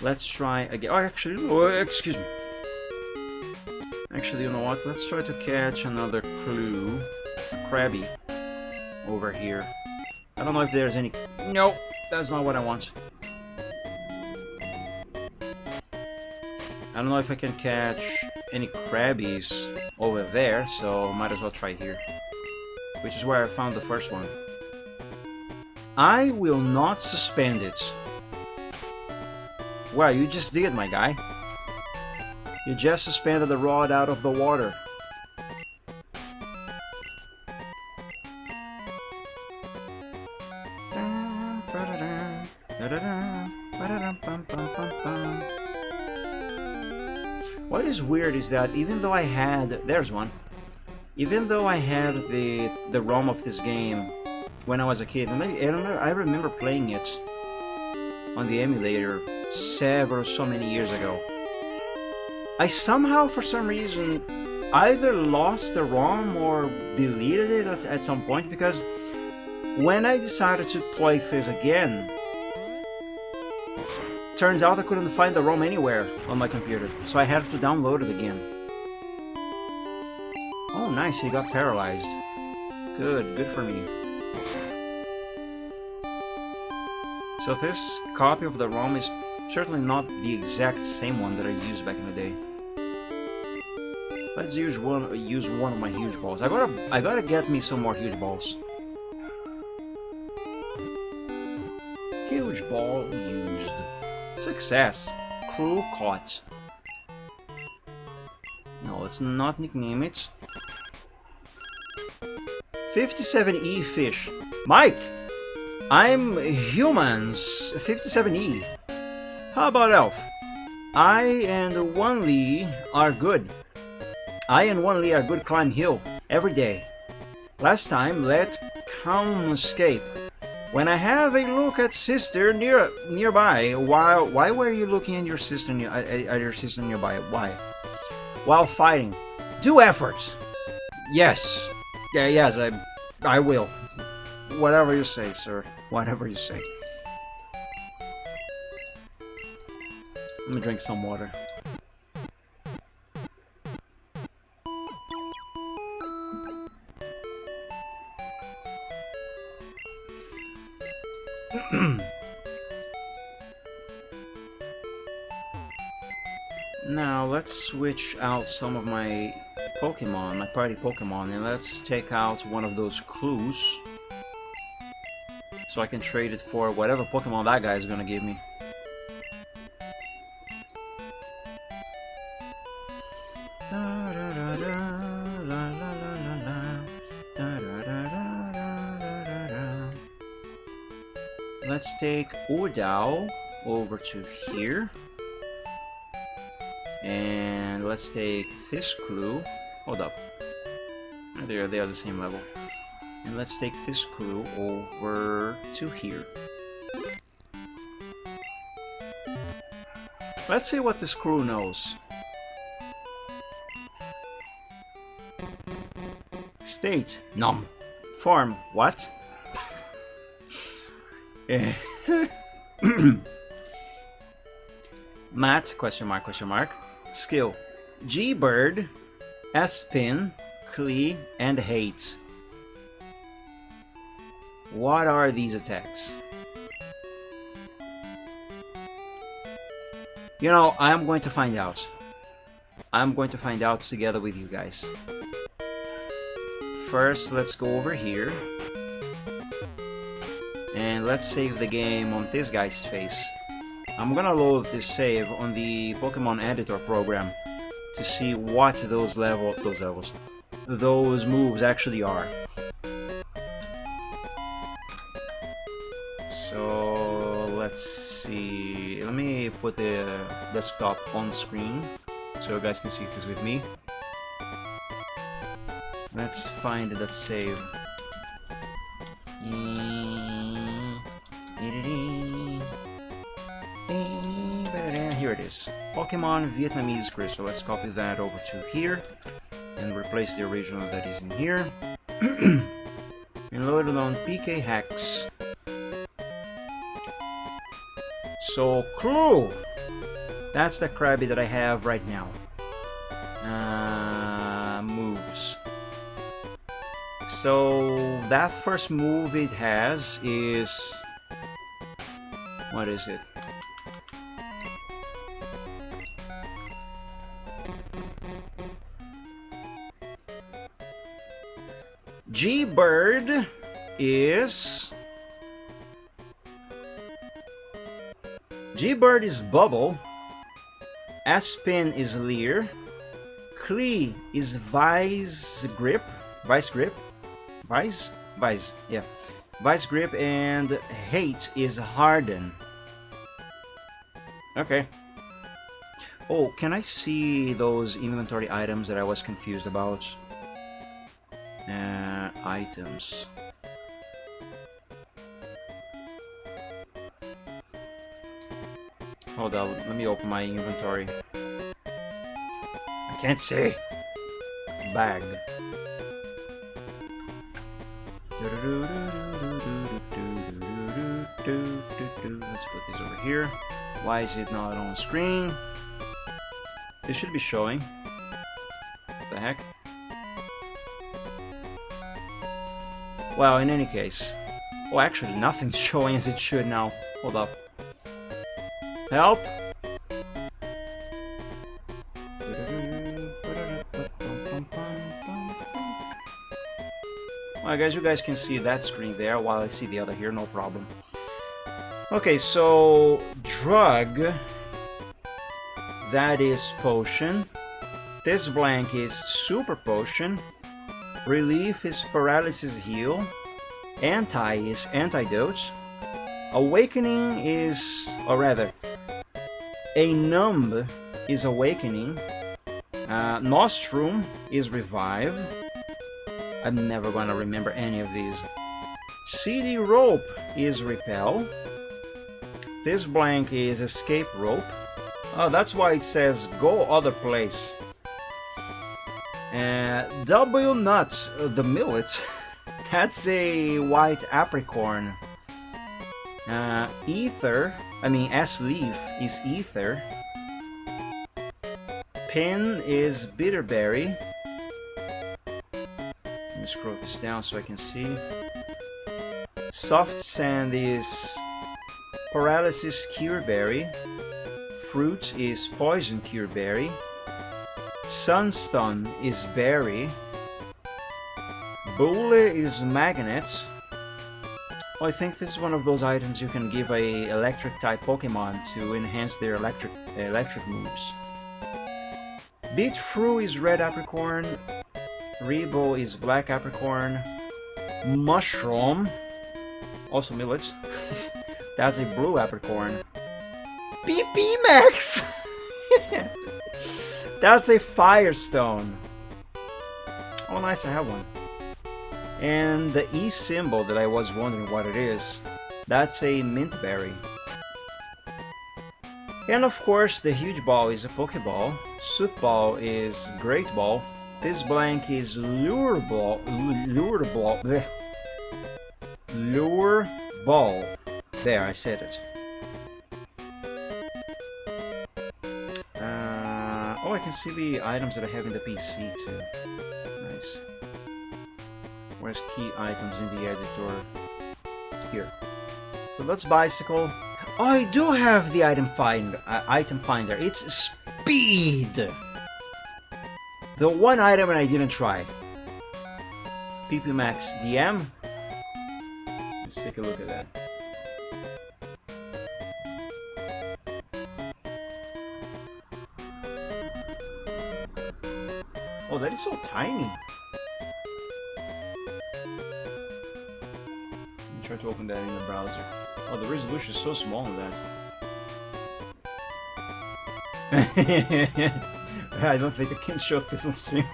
Let's try again. Oh, actually, oh, excuse me. Actually, you know what? Let's try to catch another clue. A crabby. Over here. I don't know if there's any... No! That's not what I want. I don't know if I can catch any crabbies over there, so might as well try here. Which is where I found the first one. I will not suspend it. Well, you just did, my guy. You just suspended the rod out of the water. What is weird is that even though I had... There's one. Even though I had the ROM of this game when I was a kid, and I remember playing it on the emulator so many years ago. I somehow, for some reason, either lost the ROM or deleted it at some point, because when I decided to play this again, turns out I couldn't find the ROM anywhere on my computer, so I had to download it again. Oh nice, he got paralyzed. Good for me. So this copy of the ROM is Certainly not the exact same one that I used back in the day. Let's use one of my huge balls. I gotta get me some more huge balls. Huge ball used. Success. Crew caught. No, let's not nickname it. 57E fish. Mike! I'm humans. 57E. How about Elf? I and 1Lee are good. I and 1Lee are good climb hill every day. Last time let calm escape. When I have a look at sister nearby, why were you looking at your sister nearby? Why? While fighting. Do efforts. Yes. Yeah, yes, I will. Whatever you say, sir. Whatever you say. Let me drink some water. Now let's switch out some of my Pokemon, my party Pokemon, and let's take out one of those clues so I can trade it for whatever Pokemon that guy is gonna give me. Let's take Ordao over to here. And let's take this clue. Hold up. They are the same level. And let's take this clue over to here. Let's see what this crew knows. State. Nom. Farm. What? Matt, question mark, question mark. Skill. G-Bird, S-Pin, Klee, and Hate. What are these attacks? You know, I'm going to find out. I'm going to find out together with you guys. First, let's go over here. And let's save the game on this guy's face. I'm gonna load this save on the Pokemon Editor program to see what those moves actually are. So let's see. Let me put the desktop on screen so you guys can see this with me. Let's find that save. Here it is. Pokemon Vietnamese Crystal. Let's copy that over to here and replace the original that is in here. And load it on PK Hex. So, Clue! That's the Krabby that I have right now. Moves. So, that first move it has is... What is it? G-Bird is... G-Bird is Bubble. S-Pin is Leer. Klee is Vice Grip. Vice Grip? Vice? Vice, yeah. Vice Grip, and Hate is Harden. Okay. Oh, can I see those inventory items that I was confused about? Items. Hold on, let me open my inventory. I can't see. Bag. Let's put this over here. Why is it not on screen? It should be showing. What the heck? Well, in any case. Oh, actually, nothing's showing as it should now. Hold up. Help! Well, guys, you guys can see that screen there while I see the other here, no problem. Okay, so drug, that is potion. This blank is super potion. Relief is paralysis heal. Anti is antidote. Awakening is, or rather, a numb is awakening. Nostrum is revive. I'm never gonna remember any of these. CD rope is repel. This blank is escape rope. Oh, that's why it says go other place. W nut, the millet. That's a white apricorn. Ether, I mean S-leaf is ether. Pin is bitterberry. Let me scroll this down so I can see. Soft sand is paralysis cureberry. Fruit is poison cureberry. Sunstone is berry. Bull is magnet. Oh, I think this is one of those items you can give a electric type Pokemon to enhance their electric moves. Beetroot is red apricorn. Rebo is black apricorn. Mushroom, also millet. That's a blue apricorn. PP Max. That's a firestone. Oh, nice, I have one. And the E symbol that I was wondering what it is, that's a mint berry. And of course, the huge ball is a Pokeball. Soup ball is Great Ball. This blank is Lure Ball. Lure Ball. Bleh. Lure Ball. There, I said it. Oh, I can see the items that I have in the PC too. Nice. Where's key items in the editor? Here. So that's bicycle. Oh, I do have the item finder. It's speed. The one item and I didn't try. PP Max DM. Let's take a look at that. Oh, that is so tiny. Try to open that in the browser. Oh, the resolution is so small on that. I don't think I can show this on stream.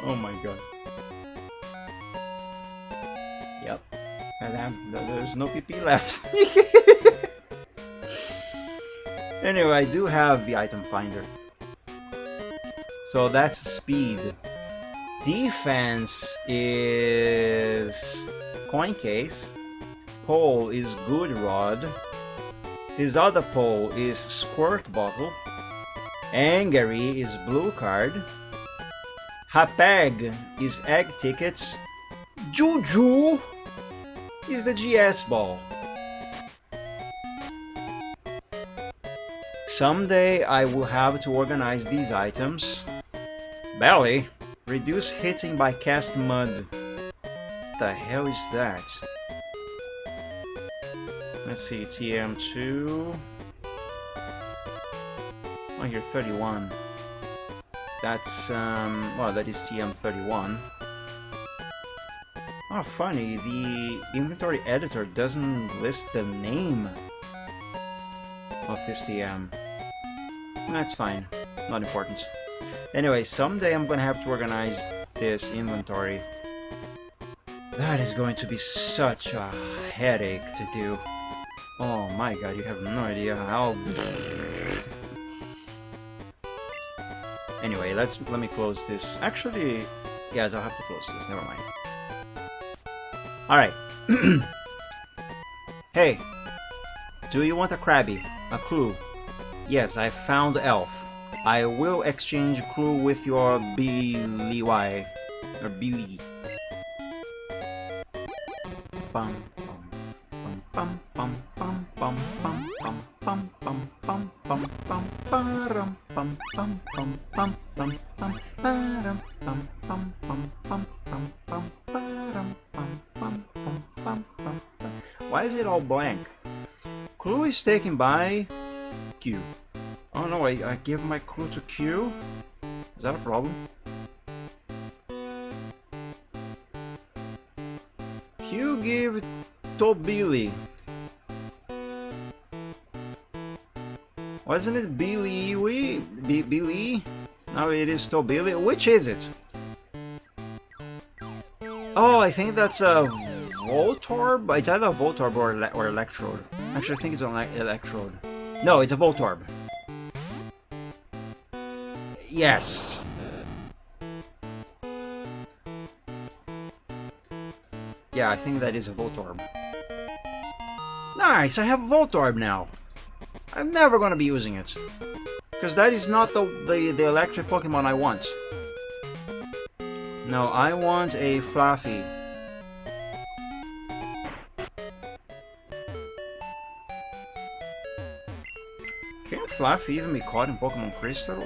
Oh my god. Yep. And there's no PP left. Anyway, I do have the item finder. So that's speed. Defense is coin case. Pole is good rod. This other pole is squirt bottle. Angry is blue card. Hapag is egg tickets. Juju is the GS ball. Someday I will have to organize these items. Belly. Reduce hitting by cast mud. What the hell is that? Let's see, TM2. Oh, here 31. That's well, that is TM31. Oh, funny, the inventory editor doesn't list the name of this TM. That's fine, not important. Anyway, someday I'm gonna have to organize this inventory. That is going to be such a headache to do. Oh my god, you have no idea how... Anyway, let me close this. Actually, yes, I'll have to close this, never mind. Alright. Hey, do you want a Krabby? A clue? Yes, I found Elf. I will exchange clue with your Billy Y. Or Billy. Bum, bum, bum, bum, bum, bum. Why is it all blank? Clue is taken by Q. Oh no, I give my clue to Q? Is that a problem? Q give to Billy. Wasn't it Billy? Billy? No, it is to Billy. Which is it? Oh, I think that's a Voltorb? It's either a Voltorb or Electrode. Actually, I think it's an Electrode. No, it's a Voltorb. Yes! Yeah, I think that is a Voltorb. Nice, I have a Voltorb now. I'm never gonna be using it. Because that is not the electric Pokemon I want. No, I want a Fluffy. Can Fluffy even be caught in Pokemon Crystal?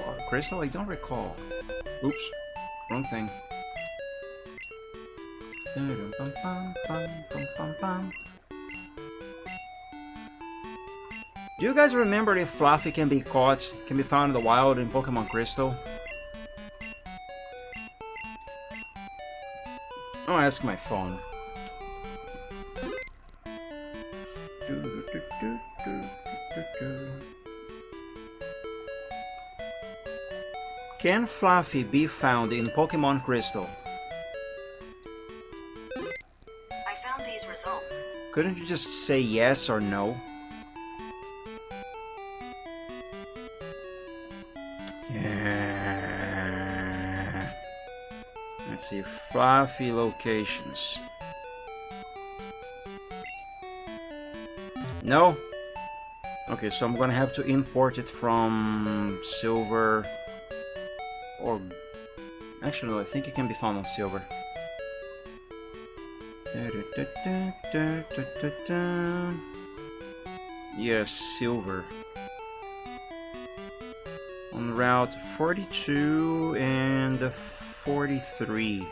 I don't recall. Oops, wrong thing. Do you guys remember if Fluffy can be caught, can be found in the wild in Pokemon Crystal? I'll ask my phone. Can Fluffy be found in Pokemon Crystal? I found these results. Couldn't you just say yes or no? Let's see, Fluffy locations. No? Okay, so I'm gonna have to import it from Silver. Or actually, no, I think it can be found on Silver. Yes, Silver. On Route 42 and 43.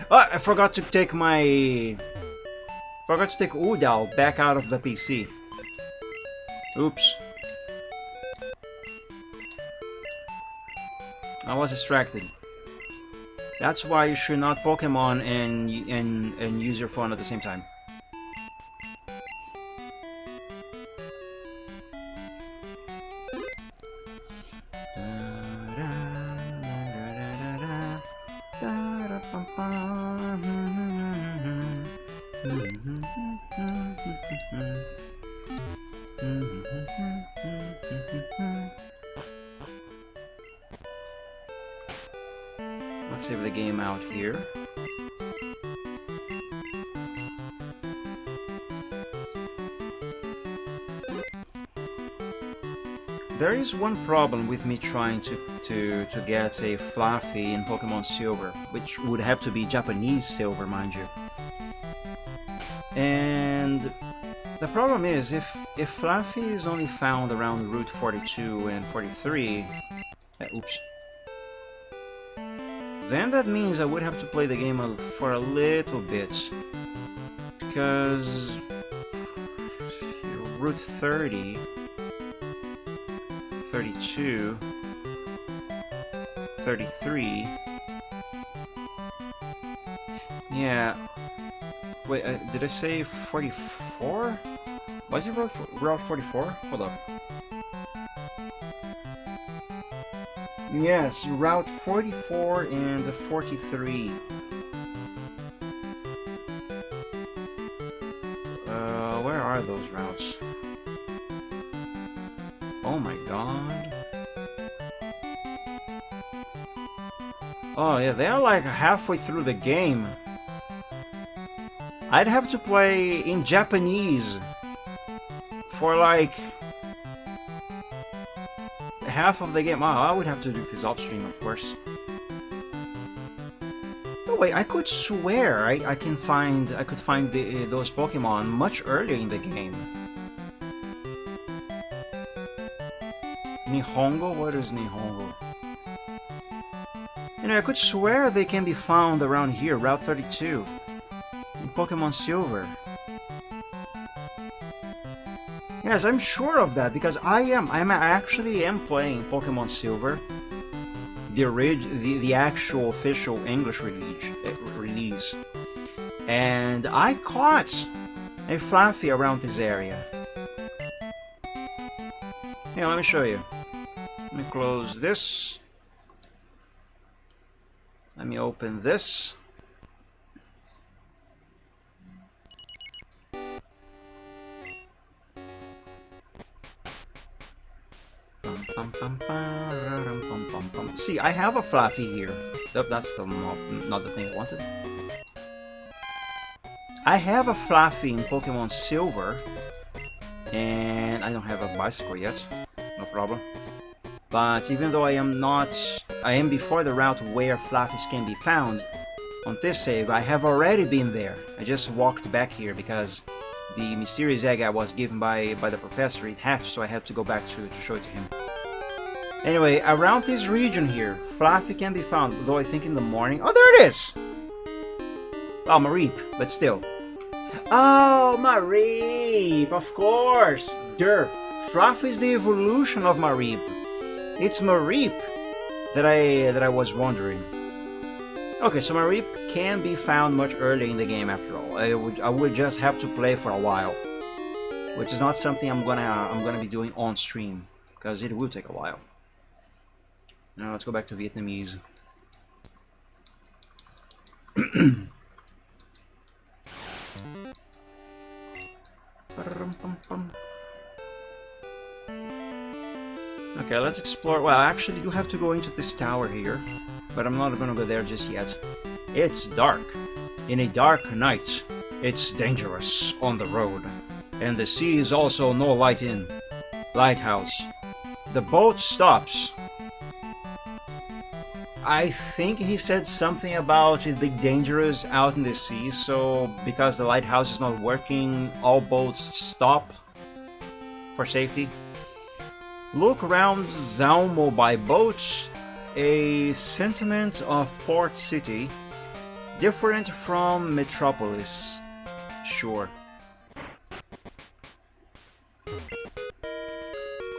Oh, I forgot to take my... Forgot to take Udal back out of the PC. Oops. I was distracted. That's why you should not Pokemon and use your phone at the same time. Let's save the game out here. There is one problem with me trying to get a Fluffy in Pokemon Silver, which would have to be Japanese Silver, mind you. And the problem is, if Fluffy is only found around Route 42 and 43... oops. Then that means I would have to play the game for a little bit. Because... Route 30... 32... 33... Yeah... Wait, did I say 44? Was it Route 44? Hold up. Yes, Route 44 and 43. Where are those routes? Oh my god. Oh yeah, they're like halfway through the game. I'd have to play in Japanese for like half of the game. Oh, I would have to do this off stream, of course. the way, I could swear I could find those Pokemon much earlier in the game. Nihongo? What is Nihongo? You know, I could swear they can be found around here, Route 32, in Pokemon Silver. Yes, I'm sure of that because I actually am playing Pokemon Silver, the actual official English release, and I caught a Fluffy around this area. Here, let me show you. Let me close this. Let me open this. See, I have a Fluffy here. That's not the thing I wanted. I have a Fluffy in Pokemon Silver, and I don't have a bicycle yet. No problem. But even though I am before the route where Fluffies can be found, on this save I have already been there. I just walked back here because the mysterious egg I was given by the professor, it hatched, so I had to go back to show it to him. Anyway, around this region here, Fluffy can be found, though I think in the morning. Oh, there it is! Oh, Mareep, but still. Oh, Mareep, of course! Durr, Fluffy is the evolution of Mareep. It's Mareep that I was wondering. Okay, so Mareep can be found much earlier in the game after all. I would just have to play for a while, which is not something I'm gonna be doing on stream because it will take a while. Now let's go back to Vietnamese. Okay, let's explore. Well, actually, you have to go into this tower here, but I'm not gonna go there just yet. It's dark. In a dark night, it's dangerous on the road, and the sea is also no lighthouse. The boat stops. I think he said something about it being dangerous out in the sea, so because the lighthouse is not working, all boats stop for safety. Look around Zalmo by boat, a sentiment of port city, different from metropolis. Sure.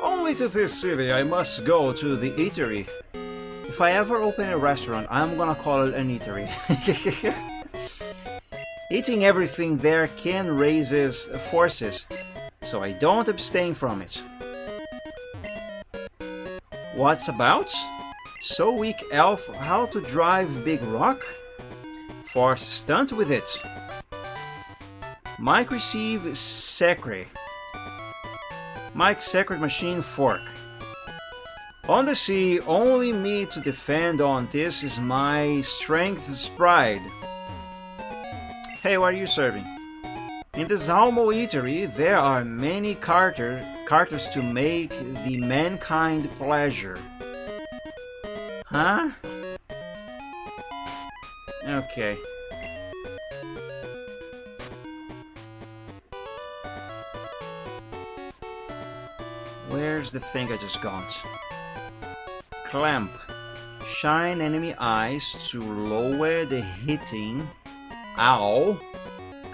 Only to this city I must go to the eatery. If I ever open a restaurant, I'm gonna call it an eatery. Eating everything there can raises forces, so I don't abstain from it. What's about? So weak elf, how to drive big rock? Force stunt with it. Mike receive Secret. Mike's secret machine fork. On the sea, only me to defend on this is my strength's pride. Hey, what are you serving? In the Zalmo eatery, there are many carters to make the mankind pleasure. Huh? Okay. Where's the thing I just got? Clamp. Shine enemy eyes to lower the hitting. Ow.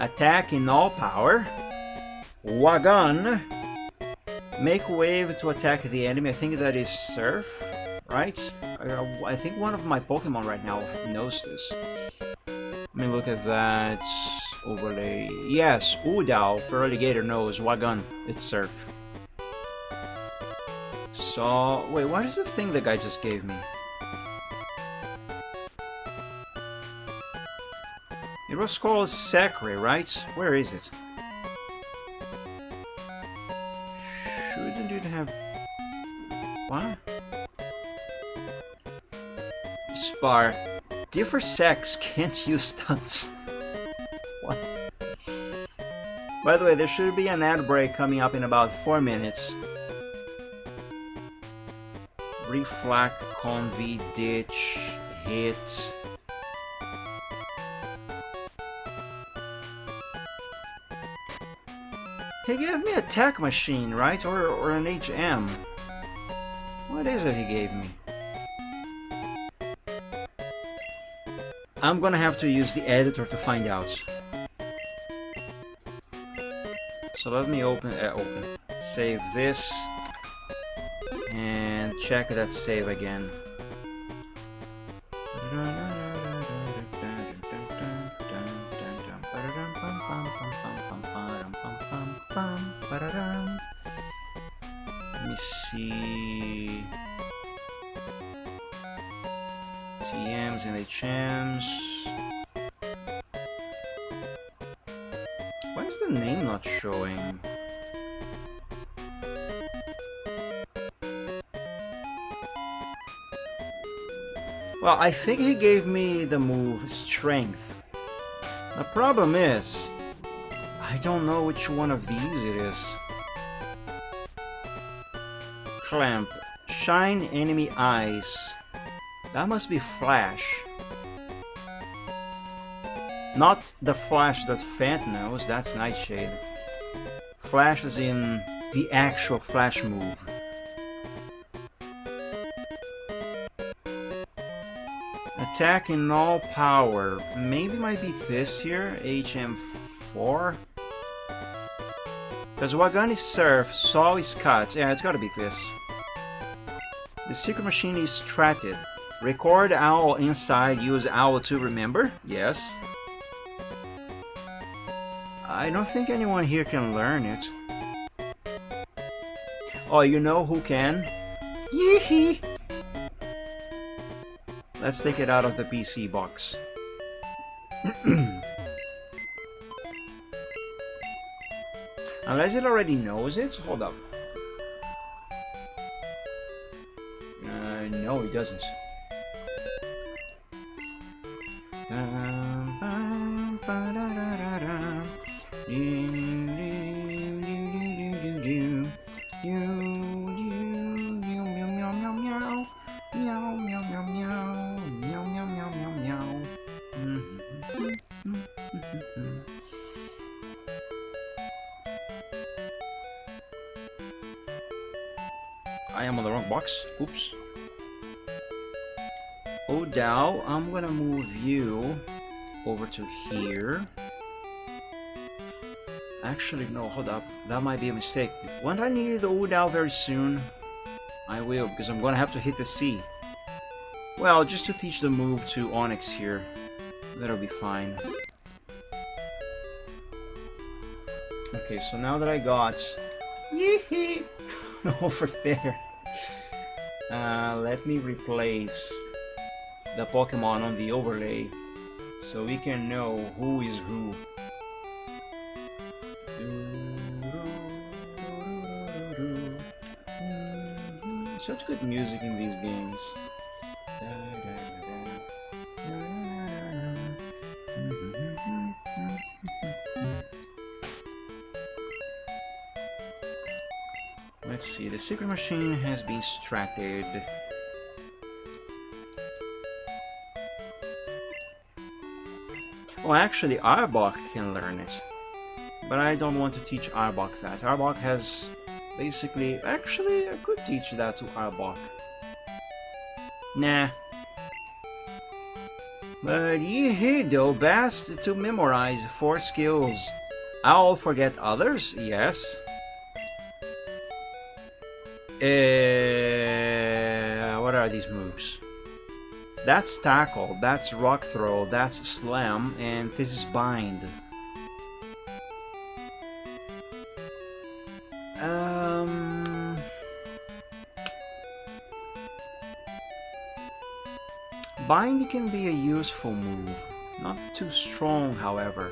Attack in all power. Wagon. Make wave to attack the enemy. I think that is Surf, right? I think one of my Pokemon right now knows this. Let me look at that overlay. Yes, Udao, Feraligatr knows. Wagon, it's Surf. So, wait, what is the thing the guy just gave me? It was called Sacre, right? Where is it? Shouldn't it have... What? Spar. Differ sex can't use stunts. What? By the way, there should be an ad break coming up in about 4 minutes. Reflect, Convi, Ditch, Hit. He gave me a tech machine, right? Or an HM. What is it he gave me? I'm gonna have to use the editor to find out. So let me save this and check that save again. Let me see. TMs and HMs. Why is the name not showing? Well, I think he gave me the move Strength. The problem is, I don't know which one of these it is. Clamp. Shine enemy eyes. That must be Flash. Not the Flash that Fant knows, that's Nightshade. Flash is in the actual Flash move. Attack in all power. Maybe might be this here, HM4. Because Wagani Surf, Saw is cut. Yeah, it's gotta be this. The secret machine is stratted. Record owl inside, use owl to remember. Yes. I don't think anyone here can learn it. Oh, you know who can? Yee-hee! Let's take it out of the PC box. Unless it already knows it? Hold up. No, it doesn't. I am on the wrong box. Oops. Odao, I'm gonna move you over to here. Actually, no, hold up. That might be a mistake. When I need the Odao very soon, I will, because I'm gonna have to hit the C. Well, just to teach the move to Onyx here. That'll be fine. Okay, so now that I got Yee-hee over there, let me replace the Pokemon on the overlay so we can know who is who. Such good music in these games. Let's see, the secret machine has been stratted. Well, actually, Arbok can learn it. But I don't want to teach Arbok that. Arbok has basically... Actually, I could teach that to Arbok. Nah. But Yee-hee, though, best to memorize 4 skills. I'll forget others, yes. What are these moves? That's Tackle, that's Rock Throw, that's Slam, and this is Bind. Bind can be a useful move, not too strong, however.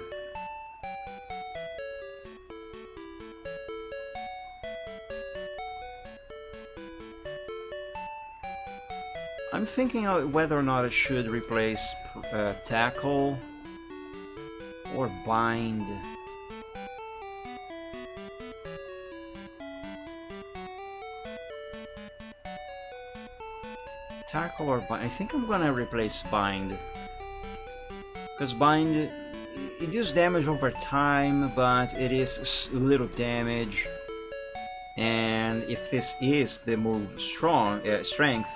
I'm thinking of whether or not it should replace Tackle or Bind. Tackle or Bind. I think I'm gonna replace Bind. Because Bind it deals damage over time, but it is little damage. And if this is the move strength,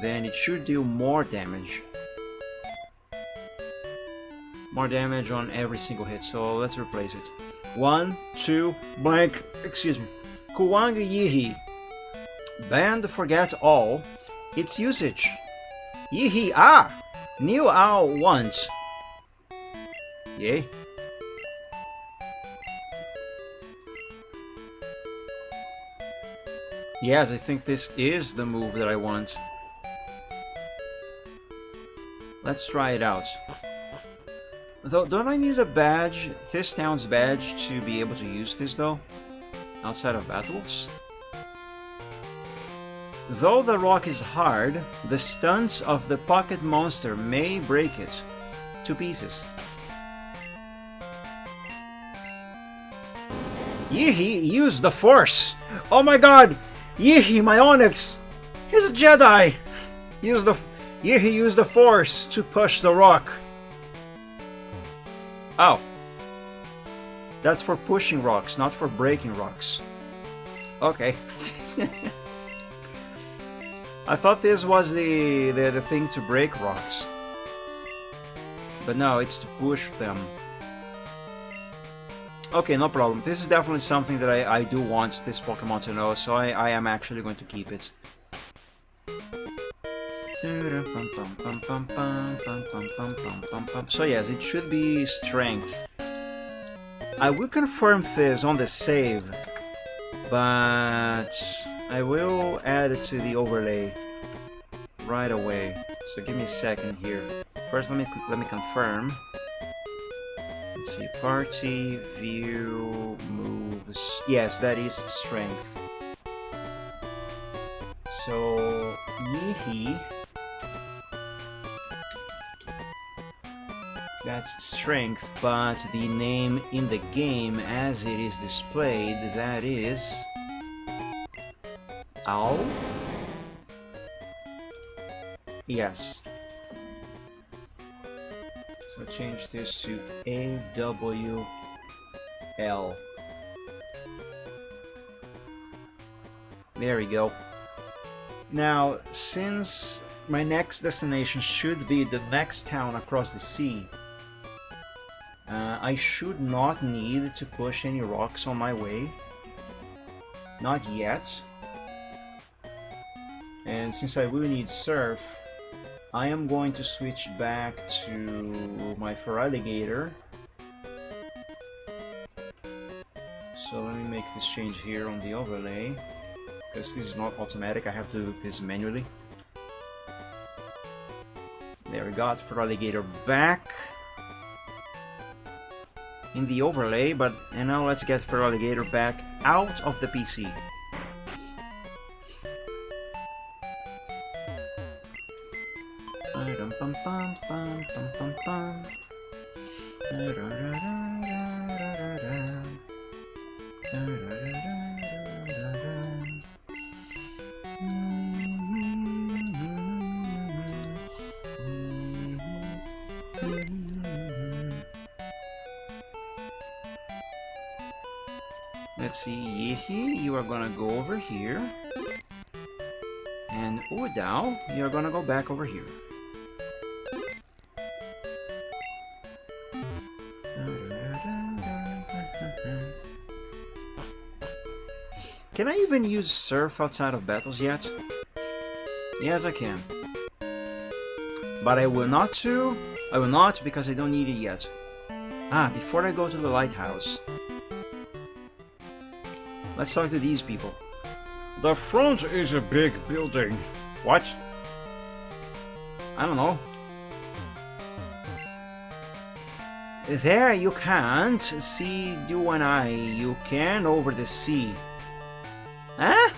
then it should do more damage. More damage on every single hit, so let's replace it. 1, 2, blank, excuse me. Kuwang Yihi. Banned forget all. Its usage. Yihi New Owl once. Yay. Yes, I think this is the move that I want. Let's try it out. Though, don't I need a badge, this town's badge, to be able to use this though? Outside of battles? Though the rock is hard, the stunts of the pocket monster may break it to pieces. Yihi used the force! Oh my god! Yihi, my Onyx! He's a Jedi! Yihi used the force to push the rock. Oh. That's for pushing rocks, not for breaking rocks. Okay. I thought this was the thing to break rocks. But no, it's to push them. Okay, no problem. This is definitely something that I do want this Pokemon to know, so I am actually going to keep it. So yes, it should be strength. I will confirm this on the save, but I will add it to the overlay right away. So give me a second here. First, let me confirm. Let's see, party, view, moves. Yes, that is strength. So Yihi. That's strength, but the name in the game as it is displayed, that is Owl? Yes. So change this to AWL. There we go. Now, since my next destination should be the next town across the sea, I should not need to push any rocks on my way. Not yet. And since I will need surf, I am going to switch back to my Feraligatr. So let me make this change here on the overlay, because this is not automatic, I have to do this manually. There we got Feraligatr back in the overlay, and now let's get Feraligatr back out of the PC. Let's see, Yihi, you are gonna go over here. And Udao, you're gonna go back over here. Can I even use Surf outside of battles yet? Yes, I can. But I will not because I don't need it yet. Before I go to the lighthouse, let's talk to these people. The front is a big building. What? I don't know. There you can't see you and I. You can over the sea. Huh?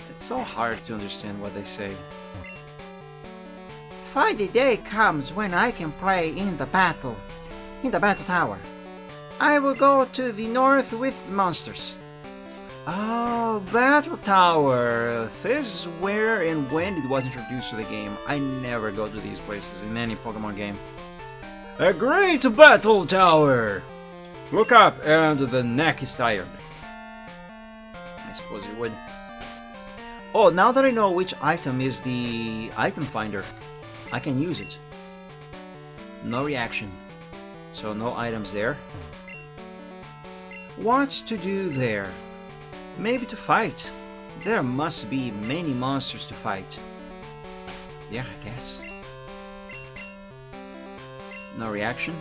It's so hard to understand what they say. Friday day comes when I can play in the battle tower. I will go to the north with monsters. Oh, Battle Tower! This is where and when it was introduced to the game. I never go to these places in any Pokemon game. A great Battle Tower! Look up and the neck is tired. I suppose it would. Oh, now that I know which item is the item finder, I can use it. No reaction. So no items there. What's to do there? Maybe to fight. There must be many monsters to fight. Yeah, I guess. No reaction.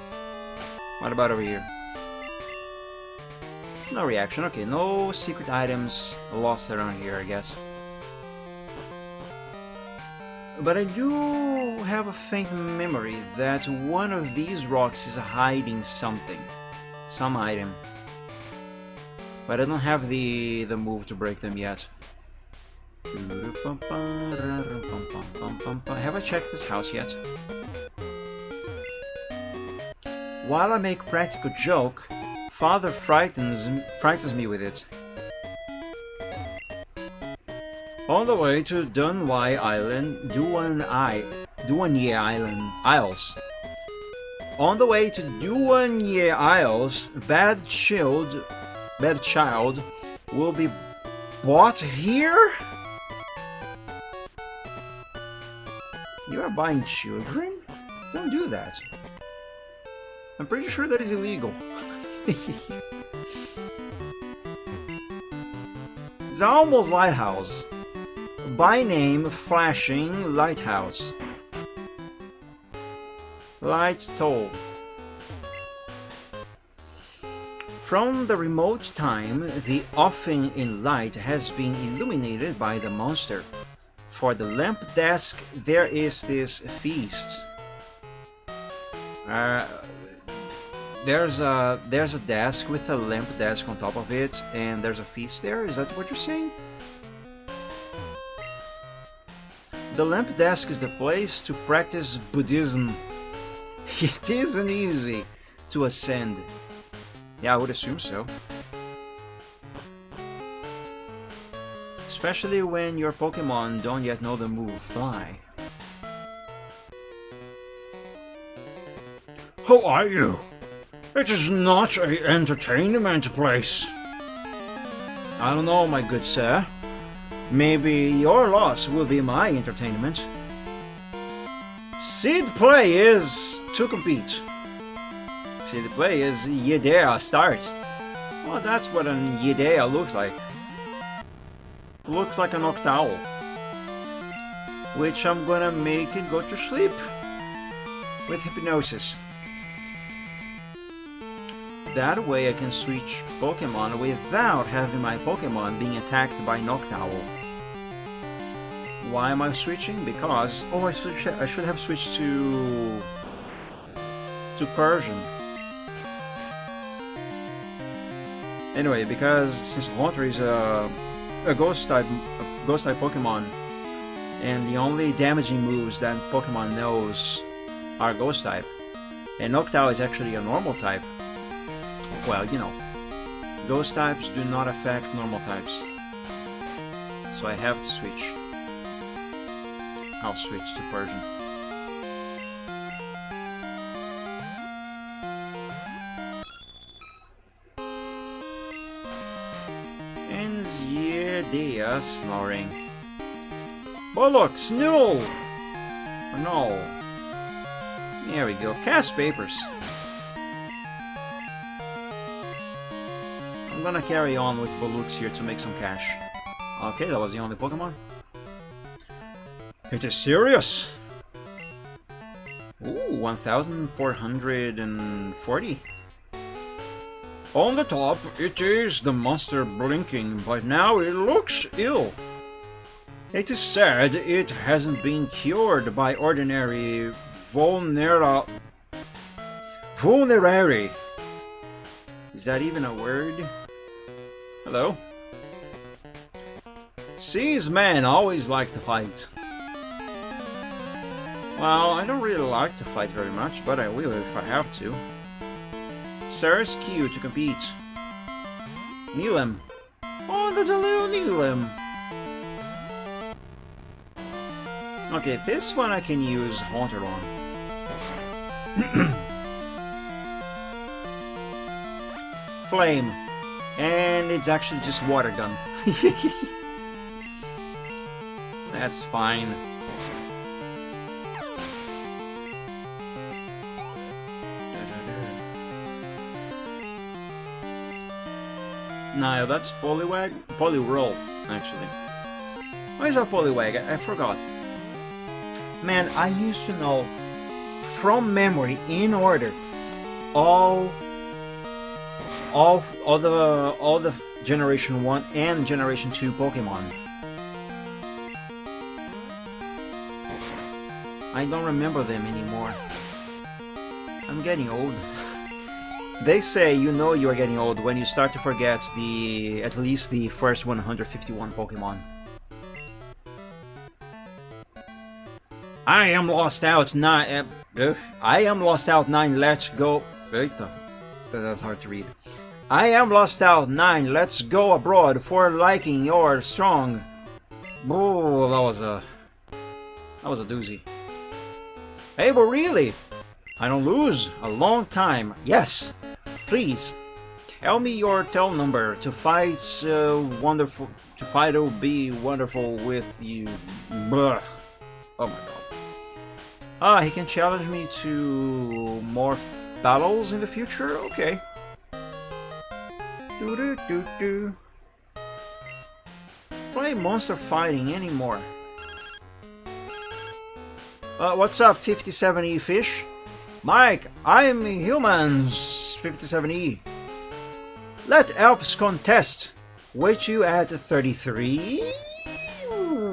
What about over here? No reaction. Okay, no secret items lost around here, I guess. But I do have a faint memory that one of these rocks is hiding something. Some item. But I don't have the move to break them yet. Have I checked this house yet? While I make practical joke, Father frightens me with it. On the way to Dunwye Island, Duanye Isles. On the way to Duanye Isles, Bad Child will be bought here? You are buying children? Don't do that. I'm pretty sure that is illegal. Zalmo's Lighthouse. By name, Flashing Lighthouse. Lights toll. From the remote time, the offing in light has been illuminated by the monster. For the lamp desk, there is this feast. There's a desk with a lamp desk on top of it, and there's a feast there. Is that what you're saying? The lamp desk is the place to practice Buddhism. It isn't easy to ascend. Yeah, I would assume so. Especially when your Pokemon don't yet know the move Fly. Who are you? It is not an entertainment place. I don't know, my good sir. Maybe your loss will be my entertainment. Seed play is to compete. Seed play is Yedea start. Well, that's what an Yedea looks like. Looks like an Octowl. Which I'm gonna make it go to sleep with hypnosis. That way I can switch Pokemon without having my Pokemon being attacked by Noctowl. Why am I switching? Because... oh, I should have switched to Persian. Anyway, because since Haunter is a ghost type Pokemon, and the only damaging moves that Pokemon knows are ghost type, and Noctowl is actually a normal type. Well, you know, ghost types do not affect normal types. So I have to switch. I'll switch to Persian. And yeah, they are snoring. Bollocks, no! No. There we go. Cast papers. I'm gonna carry on with Bollocks here to make some cash. Okay, that was the only Pokemon. It is serious. Ooh, 1,440. On the top, it is the monster blinking, but now it looks ill. It is said it hasn't been cured by ordinary vulnerary. Is that even a word? Hello? These men always like to fight. Well, I don't really like to fight very much, but I will if I have to. Sarah's Q to compete. Milam. Oh, there's a little Needlem. Okay, this one I can use Haunter on. Flame. And it's actually just water gun. That's fine. No, that's Poliwag? Poliwhirl, actually. Why is that Poliwag? I forgot. Man, I used to know from memory, in order, all the Generation 1 and Generation 2 Pokemon. I don't remember them anymore. I'm getting old. They say you know you are getting old when you start to forget at least the first 151 Pokemon. I am lost out 9. I am lost out 9. Let's go. Eita, that's hard to read. I am lost out 9. Let's go abroad for liking your strong. Oh, that was a doozy. Hey, but really, I don't lose a long time. Yes, please tell me your tel number to fight. Wonderful to fight. Will be wonderful with you. Blah. Oh my god. Ah, he can challenge me to more battles in the future? Okay. Do. Play monster fighting anymore. What's up, 57E Fish? Mike, I'm humans, 57E. Let elves contest. Wait you at 33?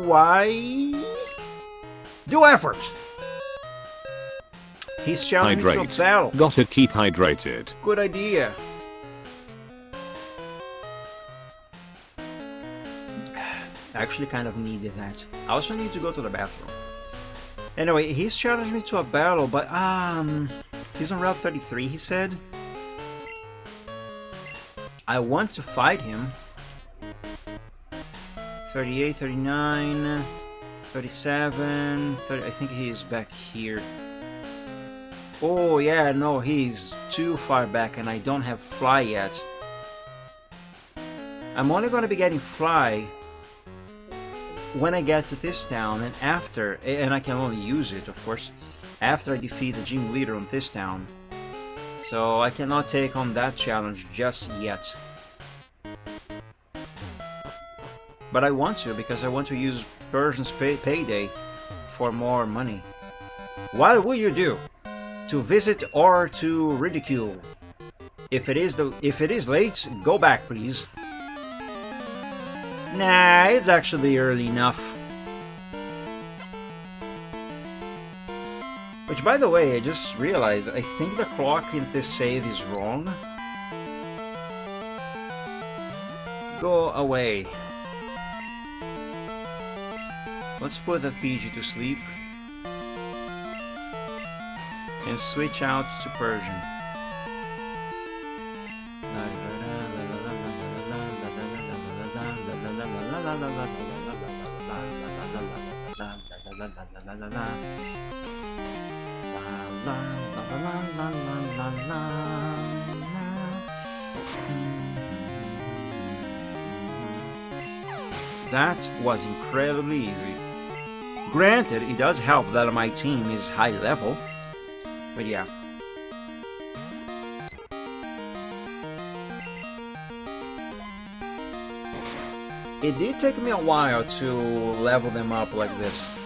Why? Do effort. He's challenging me to a battle. Gotta keep hydrated. Good idea. Actually kind of needed that. I also need to go to the bathroom. Anyway, he's challenged me to a battle, but he's on Route 33, he said. I want to fight him. 38, 39, 37, 30, I think he's back here. Oh yeah, no, he's too far back and I don't have Fly yet. I'm only gonna be getting Fly when I get to this town and after, and I can only use it, of course, after I defeat the gym leader on this town. So I cannot take on that challenge just yet. But I want to, because I want to use Persian's payday for more money. What will you do? To visit or to ridicule? If it is late, go back, please. Nah, it's actually early enough. Which, by the way, I just realized, I think the clock in this save is wrong. Go away. Let's put that PG to sleep. And switch out to Persian. That was incredibly easy. Granted, it does help that my team is high level, but yeah. It did take me a while to level them up like this.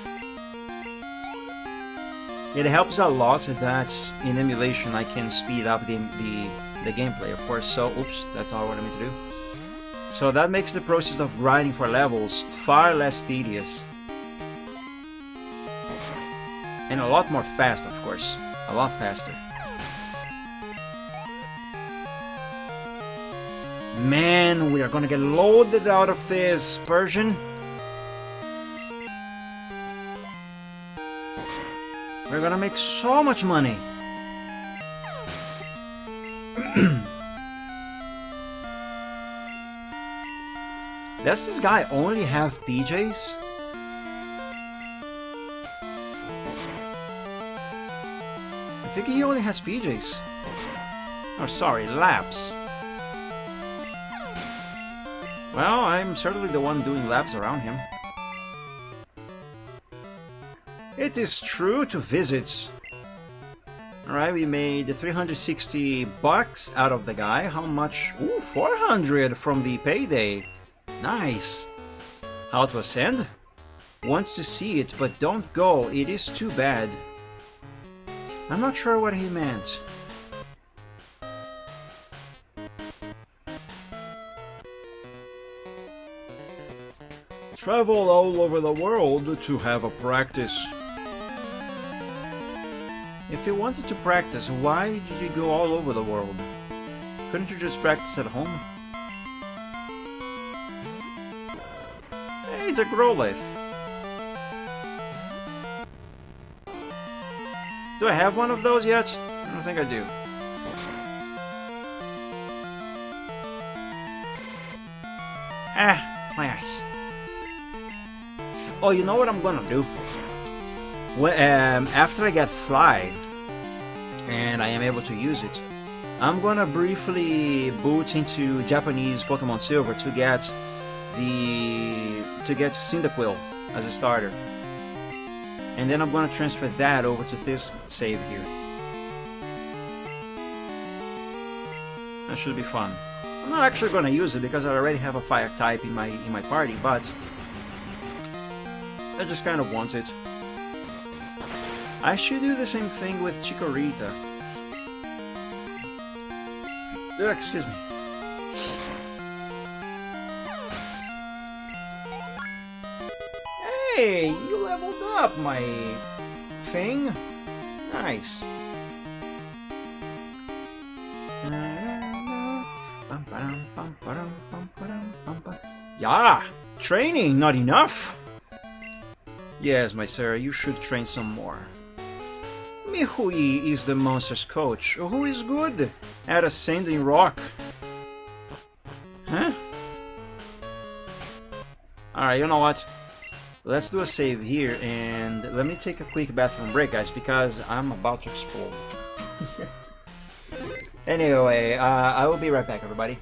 It helps a lot that in emulation I can speed up the gameplay, of course. So, oops, that's not what I meant to do. So that makes the process of grinding for levels far less tedious. And a lot more fast, of course. A lot faster. Man, we are gonna get loaded out of this Persian. We're gonna make so much money. Does this guy only have PJs? I think he only has PJs. Oh, sorry, laps. Well, I'm certainly the one doing laps around him. It is true to visits. Alright, we made 360 bucks out of the guy. How much? Ooh, 400 from the payday. Nice. How to ascend? Want to see it, but don't go. It is too bad. I'm not sure what he meant. Travel all over the world to have a practice. If you wanted to practice, why did you go all over the world? Couldn't you just practice at home? Hey, it's a Growlithe. Do I have one of those yet? I don't think I do. Ah, my eyes. Oh, you know what I'm gonna do? After I get Fly, and I am able to use it, I'm gonna briefly boot into Japanese Pokemon Silver to get Cyndaquil as a starter, and then I'm gonna transfer that over to this save here. That should be fun. I'm not actually gonna use it because I already have a Fire type in my party, but I just kind of want it. I should do the same thing with Chikorita. Excuse me. Hey, you leveled up, my thing. Nice. Yeah, training not enough. Yes, my sir, you should train some more. Mihui is the monster's coach, who is good at ascending rock. Huh? Alright, you know what? Let's do a save here, and let me take a quick bathroom break, guys, because I'm about to explode. Anyway, I will be right back, everybody.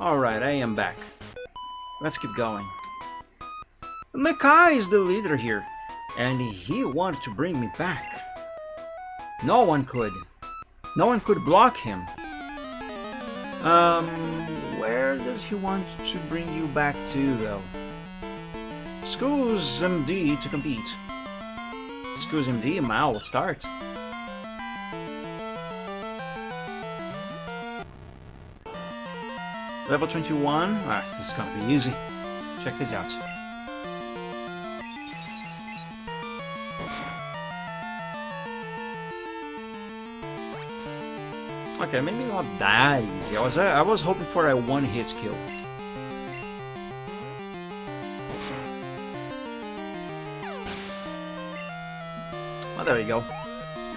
Alright, I am back. Let's keep going. Mecha is the leader here, and he wanted to bring me back. No one could. No one could block him. Where does he want to bring you back to, though? School's MD to compete. School's MD, I'll start. Level 21. This is gonna be easy. Check this out. Okay, maybe not that easy. I was hoping for a one-hit kill. Well, there you go.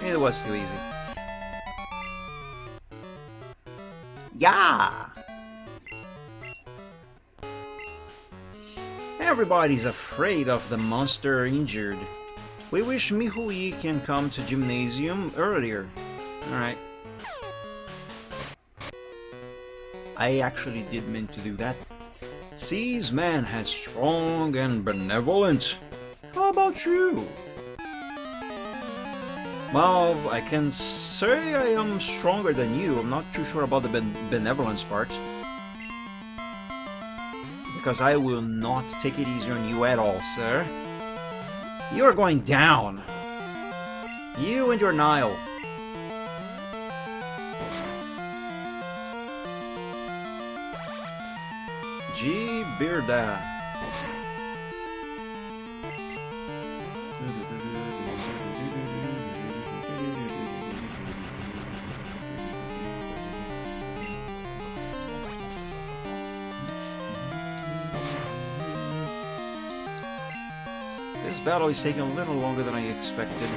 It was still easy. Yeah. Everybody's afraid of the monster injured. We wish Mihui can come to gymnasium earlier. Alright. I actually did mean to do that. Sees man has strong and benevolent. How about you? Well, I can say I am stronger than you. I'm not too sure about the benevolence part. Because I will not take it easy on you at all, sir. You are going down. You and your Nile. G. Bearda. This battle is taking a little longer than I expected.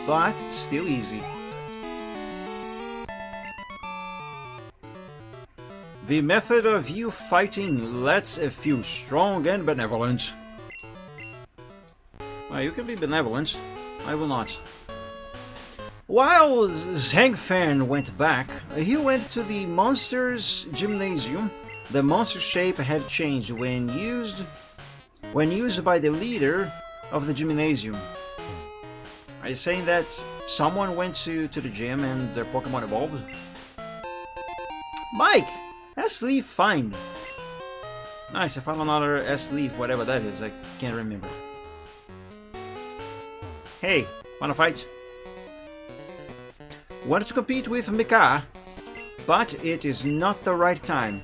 But still easy. The method of you fighting lets it feel strong and benevolent. Well, you can be benevolent. I will not. While Zhangfan went back, he went to the monster's gymnasium. The monster shape had changed when used by the leader of the gymnasium. Are you saying that someone went to the gym and their Pokemon evolved? Mike! S-Leaf find. Nice, I found another S-Leaf, whatever that is, I can't remember. Hey, wanna fight? Wanted to compete with Mecha, but it is not the right time.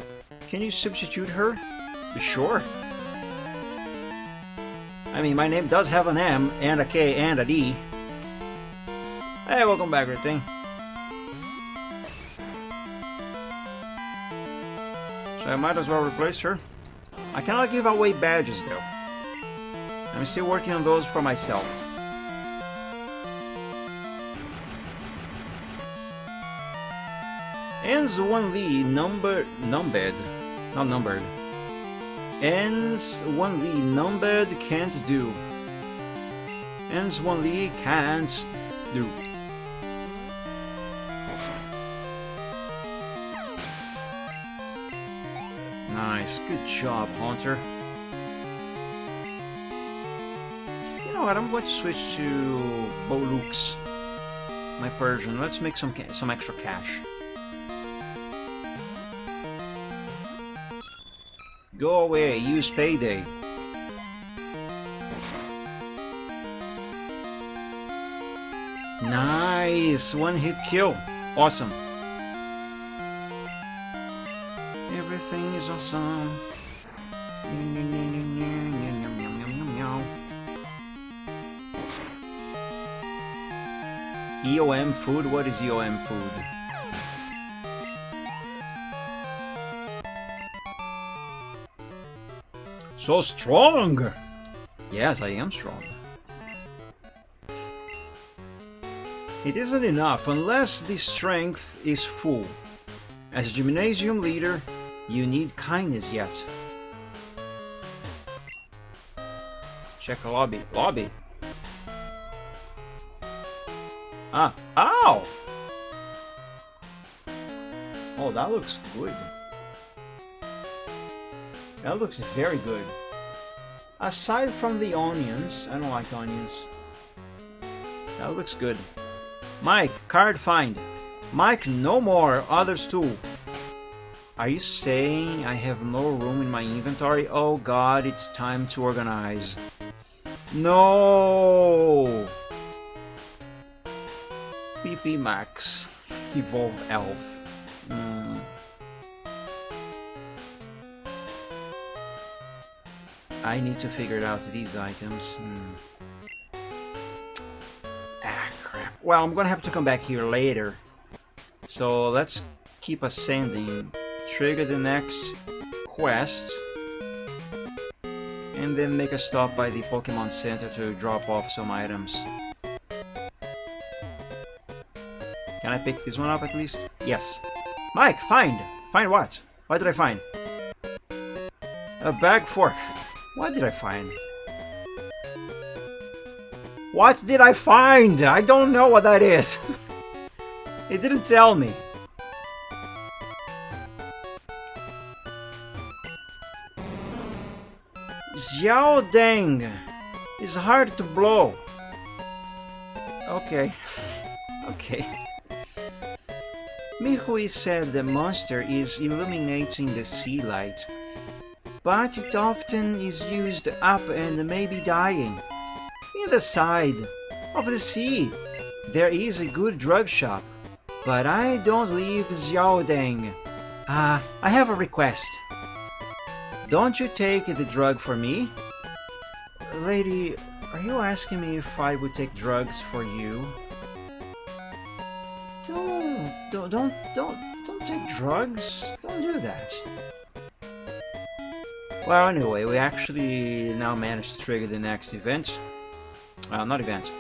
Can you substitute her? Sure. I mean, my name does have an M, and a K, and a D. Hey, welcome back, everything. So I might as well replace her. I cannot give away badges, though. I'm still working on those for myself. Ends 1 Li numbered. Not numbered. Ends 1 Li numbered can't do. Ends 1 Li can't do. Nice, good job, Haunter. You know what? I'm going to switch to Bolux, my Persian. Let's make some extra cash. Go away, use payday. Nice, one-hit kill. Awesome. Everything is awesome. EOM food? What is EOM food? So strong! Yes, I am strong. It isn't enough unless the strength is full. As a gymnasium leader, you need kindness yet. Check the lobby. Lobby? Ah. Ow! Oh, that looks good. That looks very good. Aside from the onions, I don't like onions. That looks good. Mike, card find. Mike, no more. Others too. Are you saying I have no room in my inventory? Oh god, it's time to organize. No! PP Max. Evolved Elf. I need to figure out these items. Ah, crap. Well, I'm gonna have to come back here later. So let's keep ascending. Trigger the next quest. And then make a stop by the Pokemon Center to drop off some items. Can I pick this one up at least? Yes. Mike, find! Find what? What did I find? A bag fork. What did I find? What did I find? I don't know what that is. It didn't tell me. Xiaodang is hard to blow. Okay. Okay. Mihui said the monster is illuminating the sea light, but it often is used up and may be dying. In the side of the sea, there is a good drug shop, but I don't leave Xiaodang. I have a request. Don't you take the drug for me? Lady, are you asking me if I would take drugs for you? Don't take drugs. Don't do that. Well, anyway, we actually now managed to trigger the next event. Not event.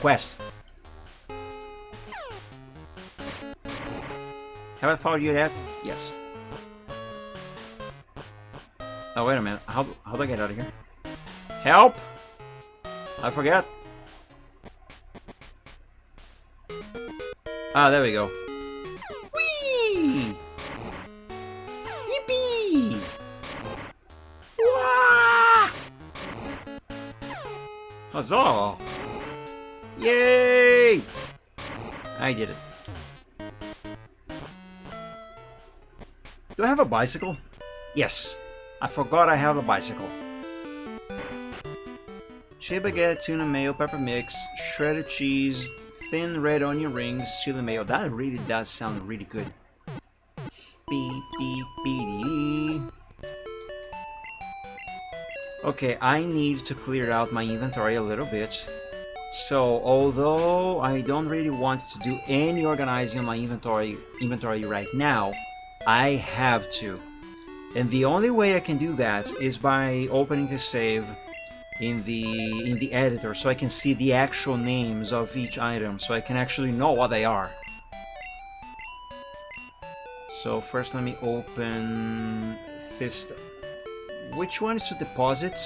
Quest. Have I followed you yet? Yes. Oh, wait a minute. How do I get out of here? Help! I forget. Ah, there we go. Whee! Yippee! Wah! Huzzah! Yay! I did it. Do I have a bicycle? Yes. I forgot I have a bicycle. Shea baguette, tuna mayo, pepper mix, shredded cheese, thin red onion rings, chili mayo. That really does sound really good. Beep, beep, beep. Okay, I need to clear out my inventory a little bit. So, although I don't really want to do any organizing on my inventory right now, I have to. And the only way I can do that is by opening the save in the editor, so I can see the actual names of each item, so I can actually know what they are. So first let me open this. Which one is to deposit?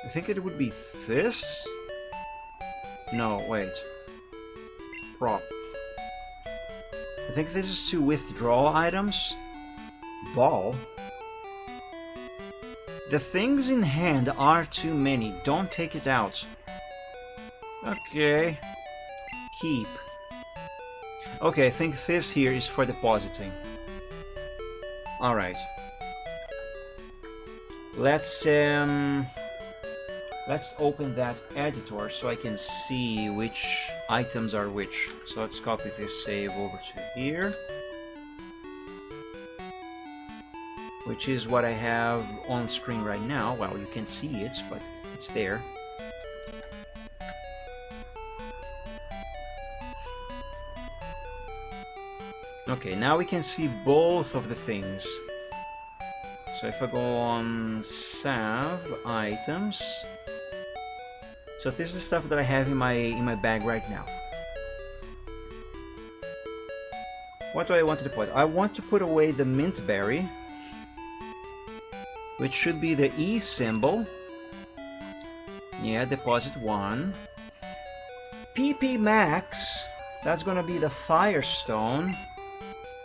I think it would be this? No, wait. Prop. I think this is to withdraw items. Ball. The things in hand are too many. Don't take it out. Okay. Keep. Okay, I think this here is for depositing. Alright. Let's open that editor so I can see which items are which. So let's copy this save over to here, which is what I have on screen right now. Well, you can't see it, but it's there. Okay, now we can see both of the things. So if I go on Save Items, so this is the stuff that I have in my bag right now. What do I want to deposit? I want to put away the mint berry, which should be the E symbol. Yeah, deposit 1. PP Max, that's gonna be the Firestone.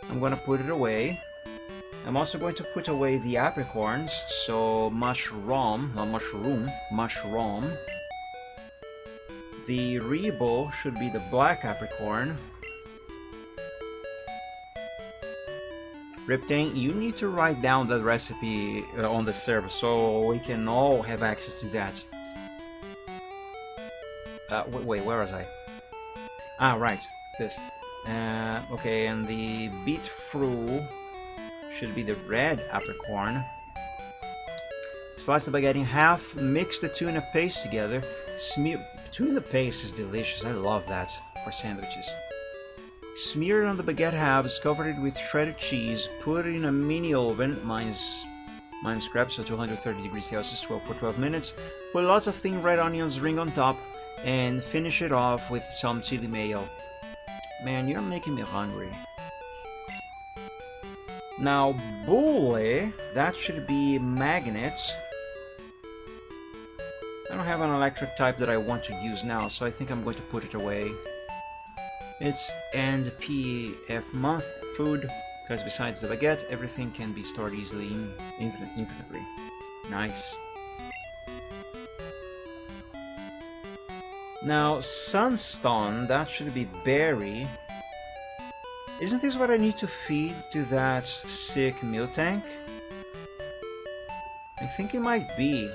I'm gonna put it away. I'm also going to put away the apricorns, so mushroom. The Rebo should be the black apricorn. Riptane, you need to write down that recipe on the server so we can all have access to that. Wait, where was I? Ah, right, this. Okay, and the Beetroot should be the red apricorn. Slice the baguette in half, mix the tuna paste together, smear... Tuna paste is delicious, I love that for sandwiches. Smear it on the baguette halves, cover it with shredded cheese, put it in a mini oven, mine's crab, so 230 degrees Celsius, for 12 minutes. Put lots of thin red onions ring on top, and finish it off with some chili mayo. Man, you're making me hungry. Now, Bully, that should be magnets. I don't have an electric type that I want to use now, so I think I'm going to put it away. It's end PF month food, because besides the baguette, everything can be stored easily infinitely. Nice. Now, Sunstone, that should be berry. Isn't this what I need to feed to that sick Miltank? I think it might be.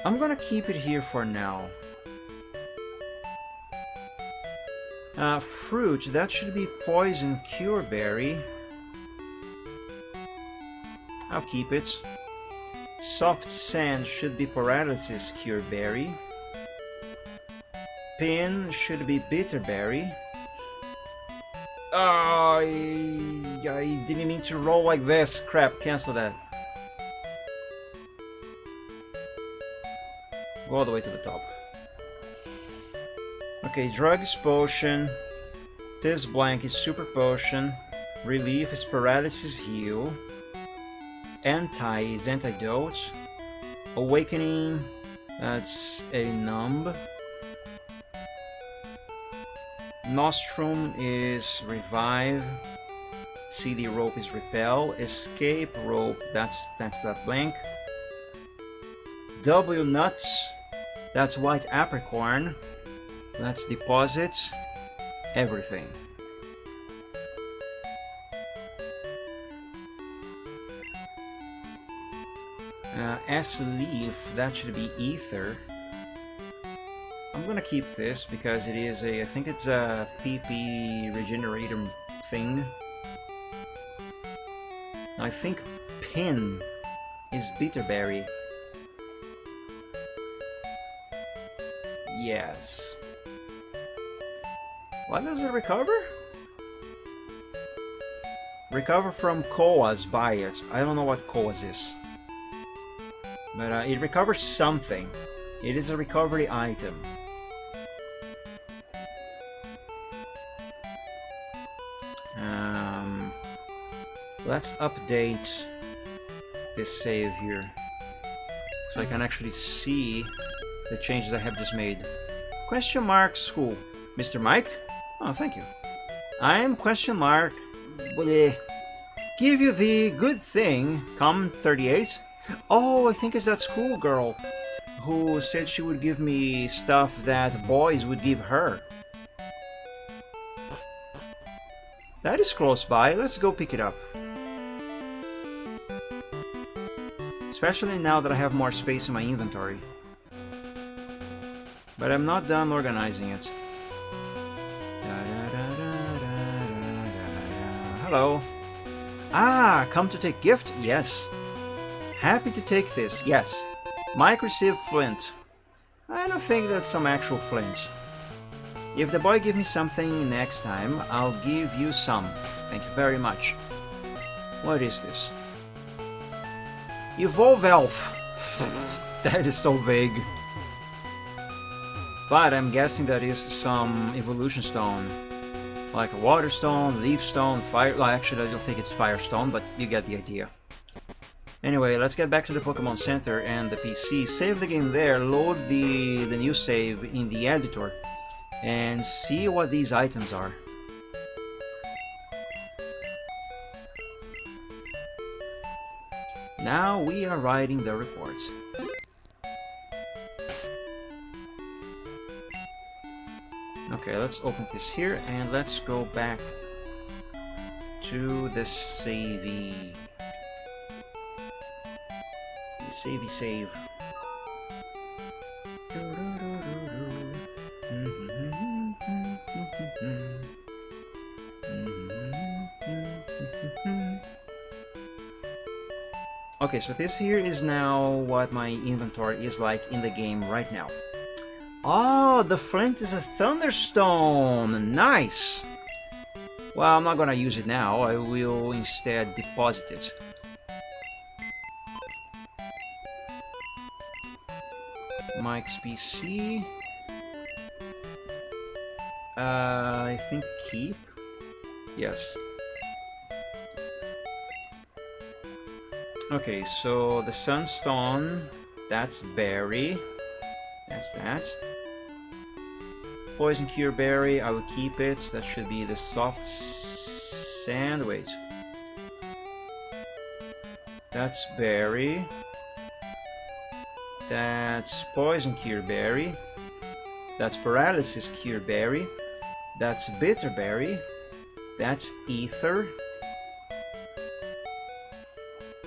I'm gonna keep it here for now. Fruit, that should be poison cure berry. I'll keep it. Soft sand should be paralysis cure berry. Pin should be bitterberry. Oh, I didn't mean to roll like this. Crap, cancel that. Go all the way to the top. Okay, drug is potion. This blank is super potion. Relief is paralysis heal. Anti is antidote. Awakening, that's a numb. Nostrum is revive. CD rope is repel. Escape rope, that's that blank. W nuts, that's white apricorn. That's deposit. Everything. S leaf, that should be ether. I'm gonna keep this because it is a, I think it's a PP regenerator thing. I think pin is bitterberry. Yes. What does it recover? Recover from Koas, buy it. I don't know what Koas is. But it recovers something. It is a recovery item. Let's update this save here. So I can actually see the changes I have just made. Question mark school. Mr. Mike? Oh, thank you. I am question mark. Give you the good thing. Come 38. Oh, I think it's that schoolgirl who said she would give me stuff that boys would give her. That is close by. Let's go pick it up. Especially now that I have more space in my inventory. But I'm not done organizing it. Hello. Ah, come to take gift? Yes. Happy to take this, yes. Mike received flint. I don't think that's some actual flint. If the boy gives me something next time, I'll give you some. Thank you very much. What is this? Evolve Elf. That is so vague. But I'm guessing that is some evolution stone. Like a water stone, leaf stone, fire... Well, actually I don't think it's fire stone, but you get the idea. Anyway, let's get back to the Pokemon Center and the PC. Save the game there, load the new save in the editor, and see what these items are. Now we are writing the report. Okay, let's open this here and let's go back to the savey. The savey save. Okay, so this here is now what my inventory is like in the game right now. Oh, the flint is a thunderstone! Nice! Well, I'm not gonna use it now, I will instead deposit it. Mike's PC. I think keep? Yes. Okay, so the sunstone, that's berry. That's that. Poison cure berry, I will keep it. That should be the soft sand. Wait. That's berry. That's poison cure berry. That's paralysis cure berry. That's bitter berry. That's ether.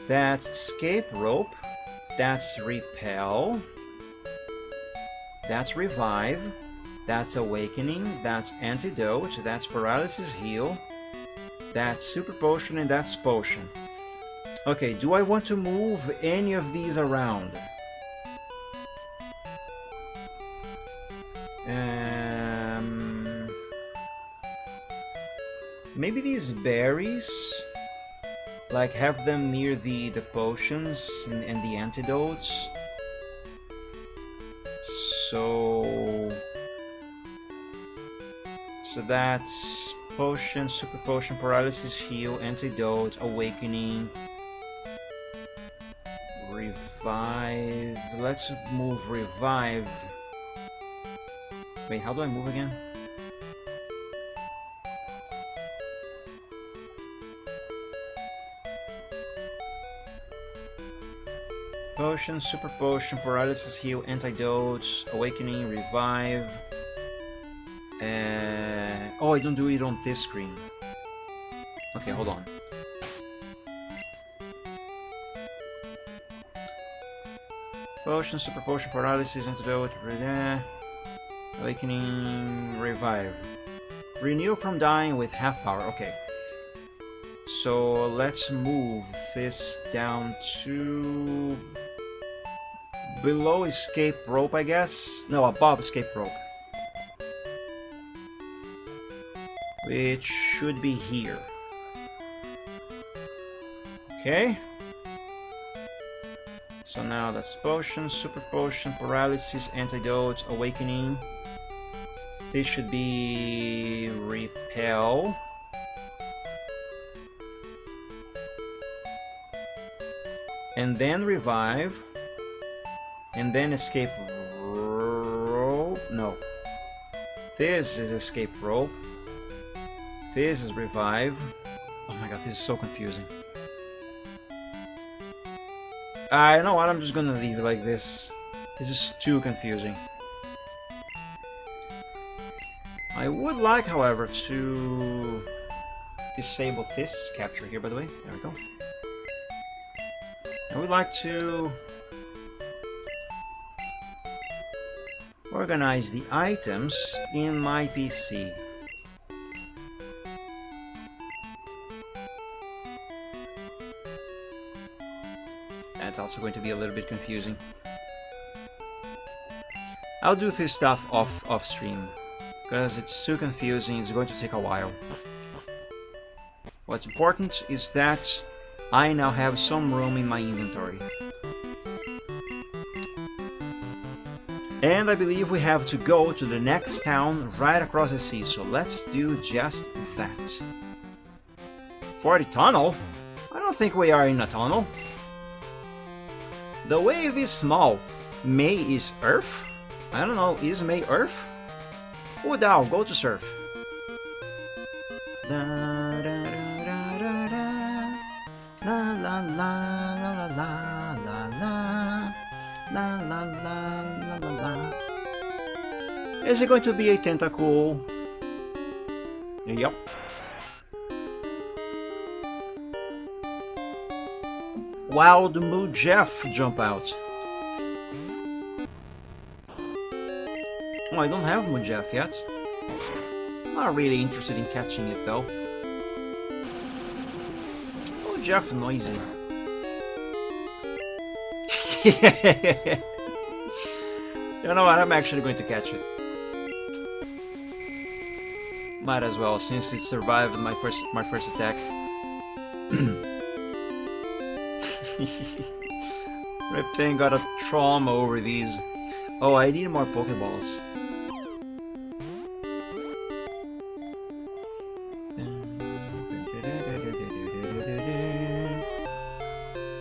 That's escape rope. That's repel. That's revive. That's awakening. That's antidote. That's paralysis heal. That's super potion, and that's potion. Okay, do I want to move any of these around? Maybe these berries, like have them near the potions and the antidotes. So that's potion, super potion, paralysis heal, antidote, awakening, revive. Let's move revive. Wait, how do I move again? Potion, super potion, paralysis heal, antidotes, awakening, revive. Oh, I don't do it on this screen. Okay, hold on. Potion, super potion, paralysis, antidote, awakening, revive. Renew from dying with half power. Okay. So let's move this down to below escape rope, I guess. No, above escape rope. Which should be here. Okay. So now that's potion, super potion, paralysis, antidote, awakening. This should be repel. And then revive. And then escape rope. No. This is escape rope. This is revive. Oh my god, this is so confusing. You know what, I'm just gonna leave it like this. This is too confusing. I would like, however, to disable this capture here, by the way. There we go. I would like to organize the items in my PC. That's also going to be a little bit confusing. I'll do this stuff off stream, because it's too confusing, it's going to take a while. What's important is that I now have some room in my inventory. And I believe we have to go to the next town right across the sea, so let's do just that. For the tunnel? I don't think we are in a tunnel. The wave is small. May is Earth? I don't know, is May Earth? Oh, now, go to surf. Da, da, da, da, da, da. La la la la la la la la la la la la. Is it going to be a tentacle? Yup. Wild Moo Jeff jump out. Oh, I don't have Moo Jeff yet. Not really interested in catching it though. Oh, Jeff noisy. You know what? I'm actually going to catch it. Might as well, since it survived my first attack. Reptane got a trauma over these. Oh, I need more Pokeballs.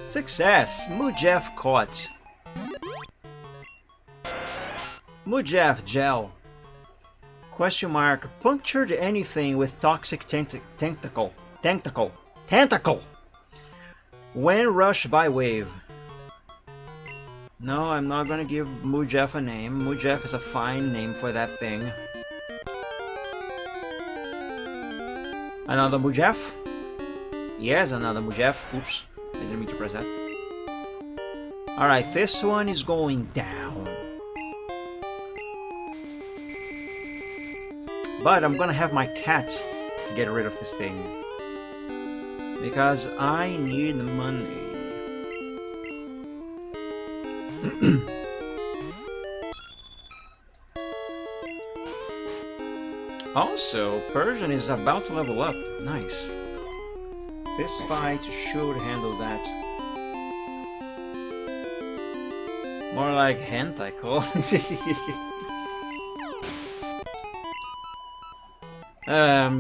Success! Mujef caught. Mujef gel. Question mark. Punctured anything with toxic tentacle. When rushed by wave. No, I'm not gonna give Mujef a name. Mujef is a fine name for that thing. Another Mujef? Yes, another Mujef. Oops, I didn't mean to press that. Alright, this one is going down. But I'm gonna have my cat get rid of this thing. Because I need money. Also, Persian is about to level up. Nice. This fight should handle that. More like hentai call.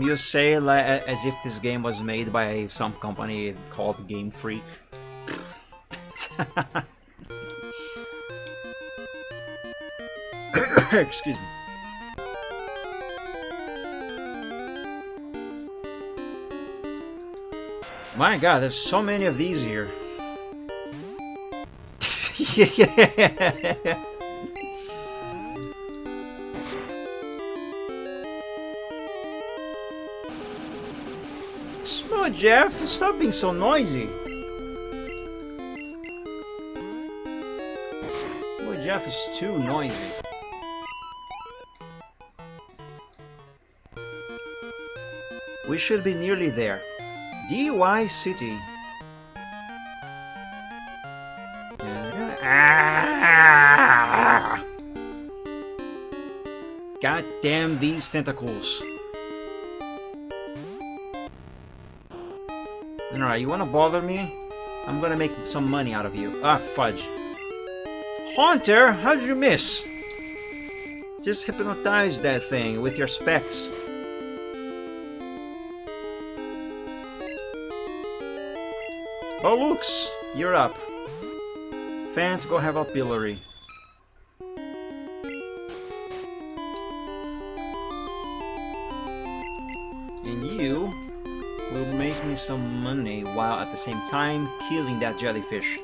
You say like as if this game was made by some company called Game Freak. Excuse me. My god, there's so many of these here. Smooth, Jeff, stop being so noisy. Boy, Jeff is too noisy. We should be nearly there. DY City. God damn these tentacles. Alright, you wanna bother me? I'm gonna make some money out of you. Ah, fudge. Haunter, how did you miss? Just hypnotize that thing with your specs. Oh, Lux, you're up. Fans, go have a pillory. And you will make me some money while at the same time killing that jellyfish.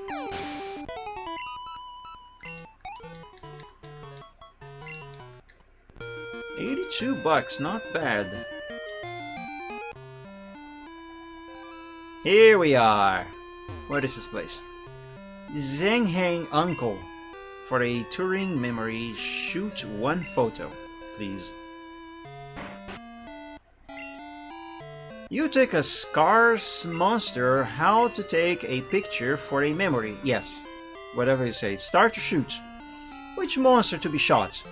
$82, not bad. Here we are. What is this place? Zhengheng Uncle. For a touring memory, shoot one photo, please. You take a scarce monster. How to take a picture for a memory? Yes. Whatever you say. Start to shoot. Which monster to be shot?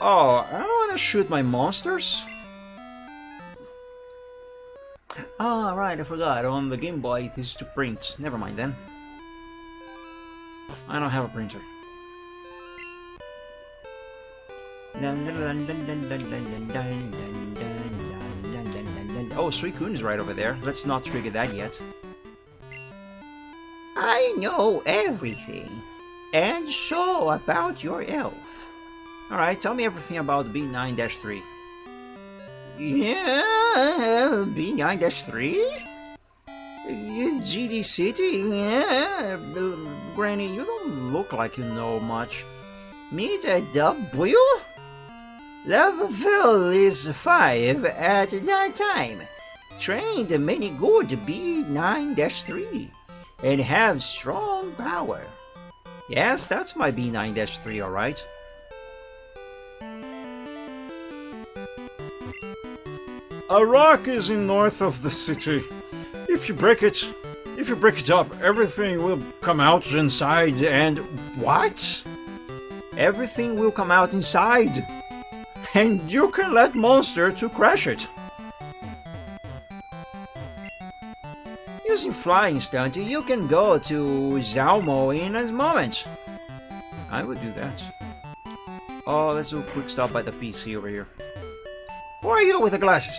Oh, I don't want to shoot my monsters. Ah, right, I forgot. On the Game Boy, it is to print. Never mind then. I don't have a printer. Oh, Suicune is right over there. Let's not trigger that yet. I know everything. And so about your elf. Alright, tell me everything about B9-3. Yeah, B9-3? GD City? Yeah. Granny, you don't look like you know much. Meet a W? Level is 5 at that time. Trained many good B9-3 and have strong power. Yes, that's my B9-3, alright. A rock is in north of the city. If you break it up, everything will come out inside and... What? Everything will come out inside. And you can let monster to crash it. Using flying stunt, you can go to Zalmo in a moment. I would do that. Oh, let's do a quick stop by the PC over here. Who are you with the glasses?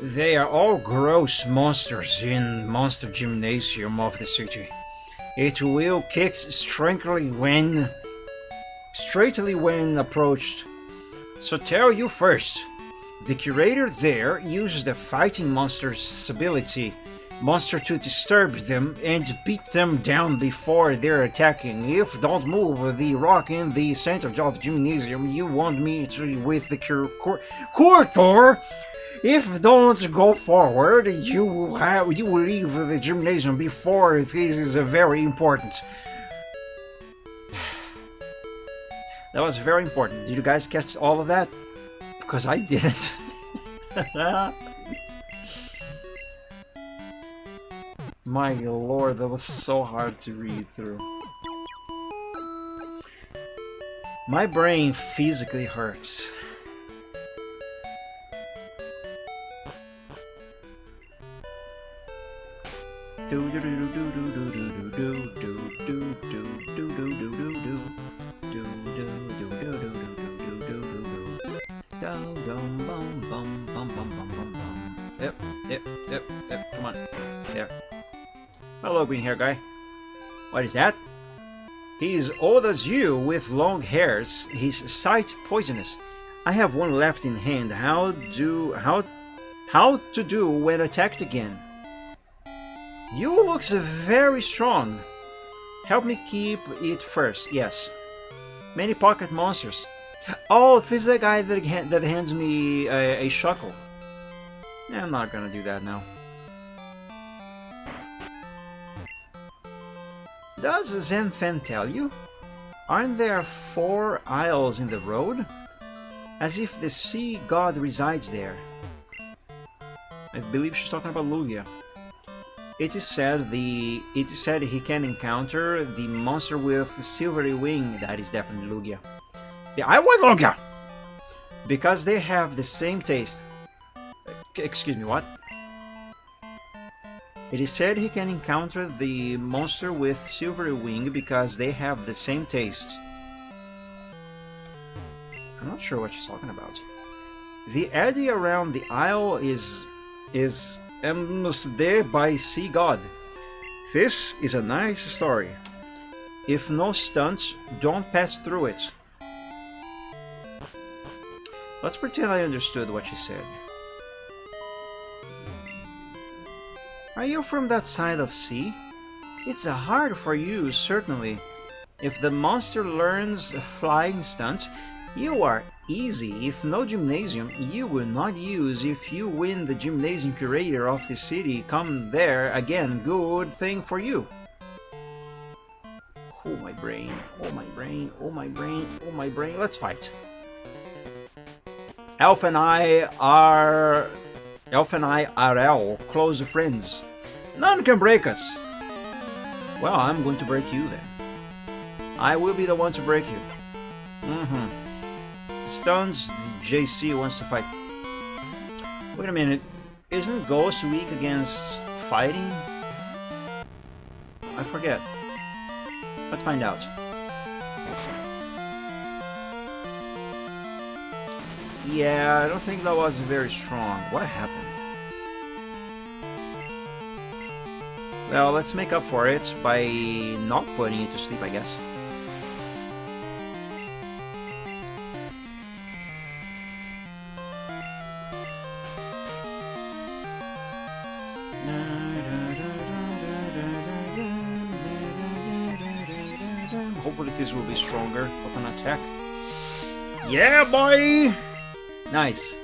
They are all gross monsters in Monster Gymnasium of the city. It will kick straightly when approached. So tell you first. The curator there uses the fighting monster's ability monster to disturb them and beat them down before they're attacking. If don't move the rock in the center of gymnasium, you want me to with the curator. If don't go forward, you will leave the gymnasium before this is very important. That was very important. Did you guys catch all of that? Because I didn't. My lord, that was so hard to read through. My brain physically hurts. Yep, come on. There. Hello, green hair guy. What is that? He's old as you, with long hairs. His sight poisonous. I have one left in hand. How to do when attacked again? You looks very strong. Help me keep it first. Yes. Many pocket monsters. Oh, this is the guy that hands me a shuckle. I'm not gonna do that now. Does Zenfen tell you? Aren't there 4 isles in the road? As if the sea god resides there. I believe she's talking about Lugia. It is said he can encounter the monster with the silvery wing. That is definitely Lugia. Yeah, I want Lugia! Because they have the same taste. Excuse me, what? It is said he can encounter the monster with silvery wing because they have the same taste. I'm not sure what she's talking about. The eddy around the isle is embossed by sea god. This is a nice story. If no stunts, don't pass through it. Let's pretend I understood what she said. Are you from that side of sea? It's hard for you, certainly. If the monster learns a flying stunt, you are easy. If no gymnasium, you will not use. If you win the gymnasium curator of the city, come there again. Good thing for you. Oh my brain, oh my brain, oh my brain, oh my brain. Let's fight. Elf and I are close friends. None can break us. Well, I'm going to break you then. I will be the one to break you. Stones, JC wants to fight. Wait a minute. Isn't Ghost weak against fighting? I forget. Let's find out. Yeah, I don't think that was very strong. What happened? Well, let's make up for it by not putting you to sleep, I guess. Hopefully this will be stronger of an attack. Yeah, boy! Nice.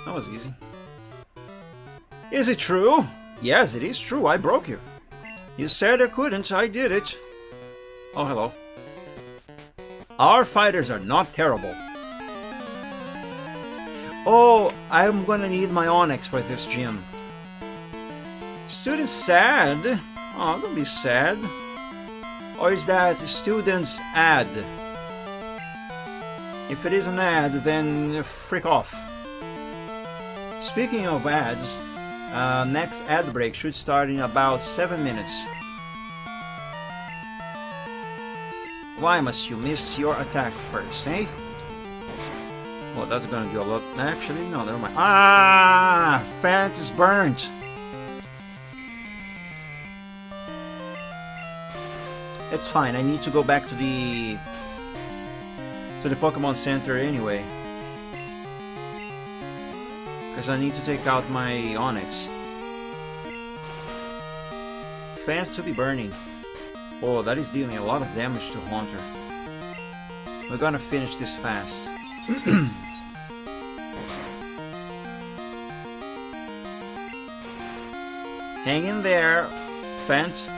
That was easy. Is it true? Yes, it is true. I broke you. You said I couldn't. I did it. Oh, hello. Our fighters are not terrible. Oh, I'm gonna need my Onyx for this gym. Students sad? Oh, don't be sad. Or is that students ad? If it is an ad, then frick off. Speaking of ads, next ad break should start in about 7 minutes. Why must you miss your attack first, eh? Well, that's gonna do a lot. Actually, no, never mind. Ah! Fant is burnt! It's fine, I need to go back to the Pokemon Center anyway. Because I need to take out my Onyx. Fans to be burning. Oh, that is dealing a lot of damage to Haunter. We're gonna finish this fast. Hang in there, Fant.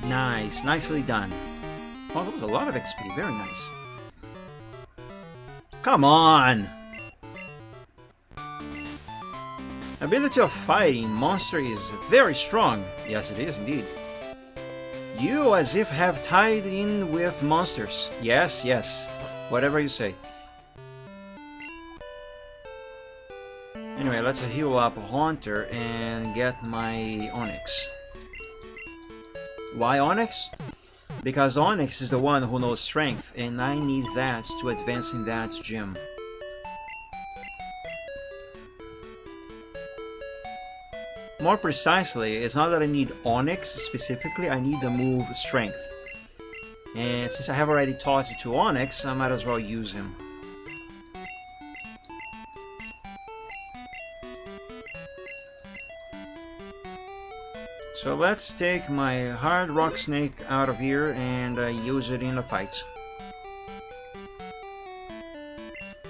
Nice, nicely done. Oh, that was a lot of XP, very nice. Come on! Ability of fighting, monster is very strong. Yes, it is indeed. You as if have tied in with monsters. Yes, yes. Whatever you say. Anyway, let's heal up Haunter and get my Onyx. Why Onyx? Because Onyx is the one who knows strength, and I need that to advance in that gym. More precisely, it's not that I need Onyx specifically, I need the move Strength. And since I have already taught you to Onyx, I might as well use him. So let's take my Hard Rock Snake out of here and use it in a fight.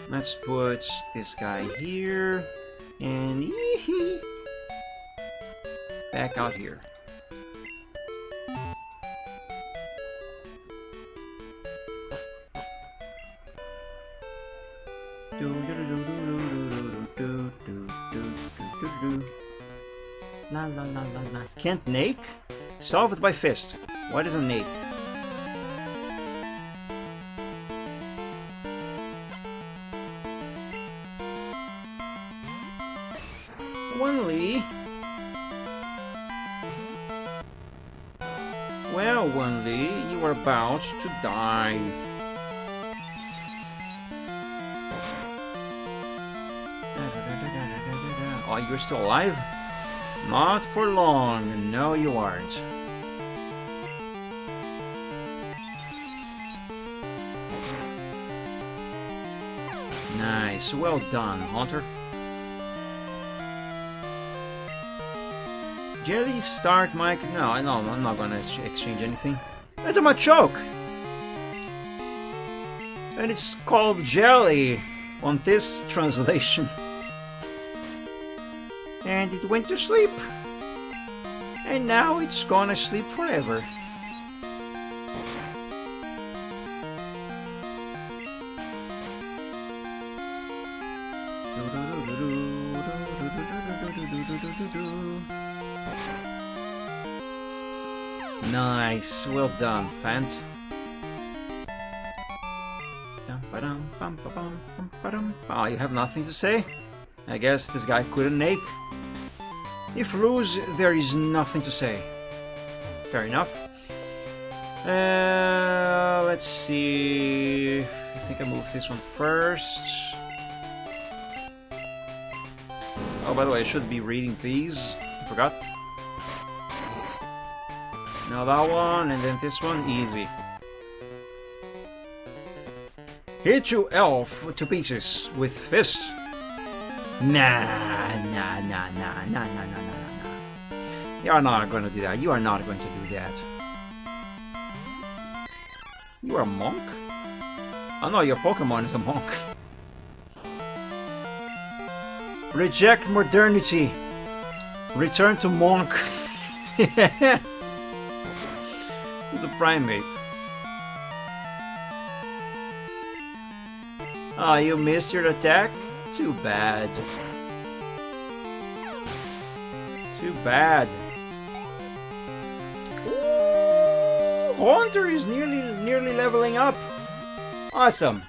Let's put this guy here and back out here. La la la la la. Can't Nake? Solve it by fist. What is a Nake? Wanli. Well, Wanli, you are about to die. Oh, you're still alive? Not for long. No, you aren't. Nice. Well done, Haunter. Jelly start, Mike? No, I'm not gonna exchange anything. That's a Machoke! And it's called Jelly on this translation. And it went to sleep. And now it's gonna sleep forever. Nice, well done, Fant. Oh, you have nothing to say? I guess this guy couldn't Nake. If lose, there is nothing to say. Fair enough. Let's see. I think I moved this one first. Oh, by the way, I should be reading these. I forgot. Now that one, and then this one, easy. Hit you elf to pieces with fist. Nah. You are not going to do that. You are not going to do that. You are a monk? Oh no, your Pokemon is a monk. Reject modernity. Return to monk. He's a primate. Oh, you missed your attack? Too bad. Too bad. Ooh, Haunter is nearly leveling up. Awesome.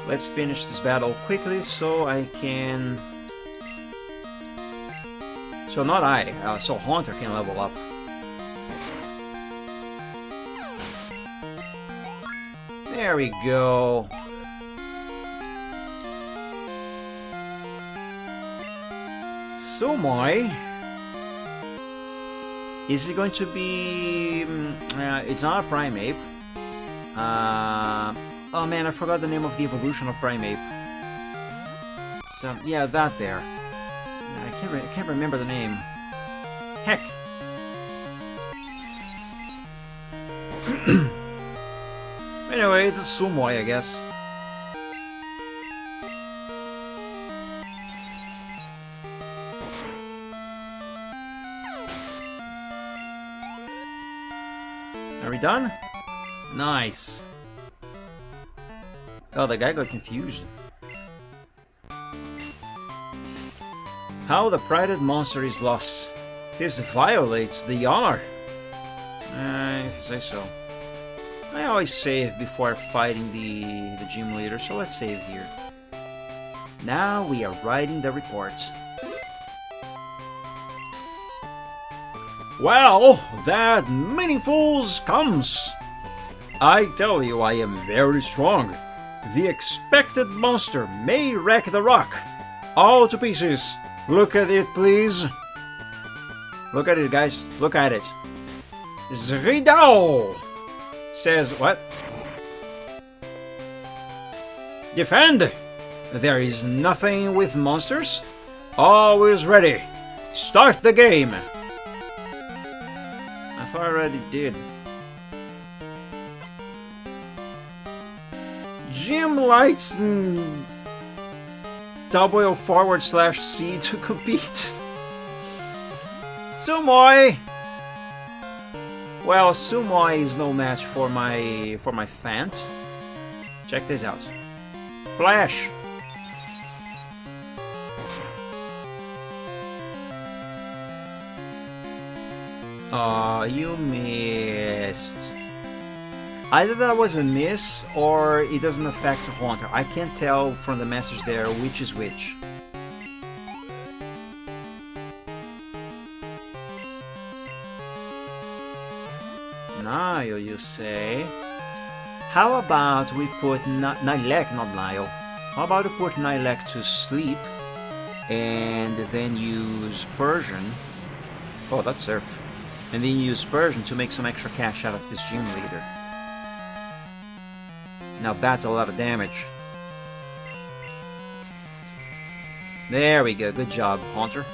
Let's finish this battle quickly so I can... So not I, so Haunter can level up. There we go. Sumoi. Is it going to be... it's not a Primeape. Oh man, I forgot the name of the evolution of Primeape. Yeah, that there. I can't remember the name. Heck. Anyway, it's a Sumoi, I guess. Are we done? Nice. Oh, the guy got confused. How the prided monster is lost. This violates the honor. If you say so. I always save before fighting the gym leader, so let's save here. Now we are writing the report. Well, that meaningful comes. I tell you, I am very strong. The expected monster may wreck the rock. All to pieces. Look at it, please. Look at it, guys. Look at it. Zridao says what? Defend! There is nothing with monsters. Always ready. Start the game. I thought I already did. Gym lights W/C to compete. Sumoi. Well, Sumoi is no match for my Fant. Check this out. Flash. Oh, you missed. Either that was a miss or it doesn't affect Haunter. I can't tell from the message there which is which. Niall, you say? How about we put Nilek, not Niall. How about we put Nilek to sleep and then use Persian. Oh, that's Surf. And then use Persian to make some extra cash out of this gym leader. Now that's a lot of damage. There we go. Good job, Haunter.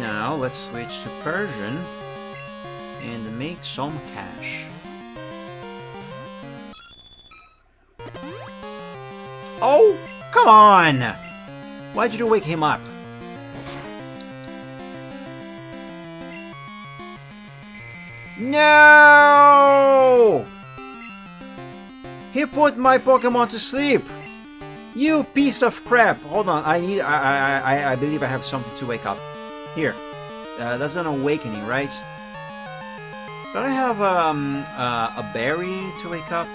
Now let's switch to Persian and make some cash. Oh, come on! Why did you wake him up? No! He put my Pokemon to sleep. You piece of crap! Hold on, I believe I have something to wake up. Here, that's an awakening, right? Don't I have a berry to wake up?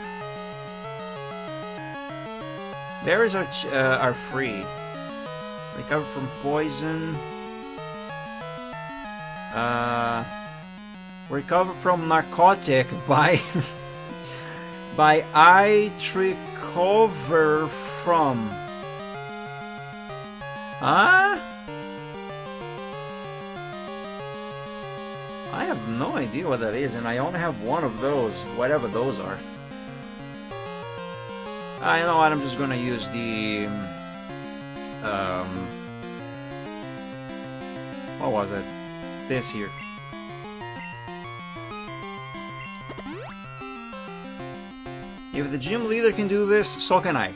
Berries are free. Recover from poison. Recover from narcotic by by I recover from. Huh? I have no idea what that is, and I only have one of those, whatever those are. I know what, I'm just gonna use the what was it? This here. If the gym leader can do this, so can I.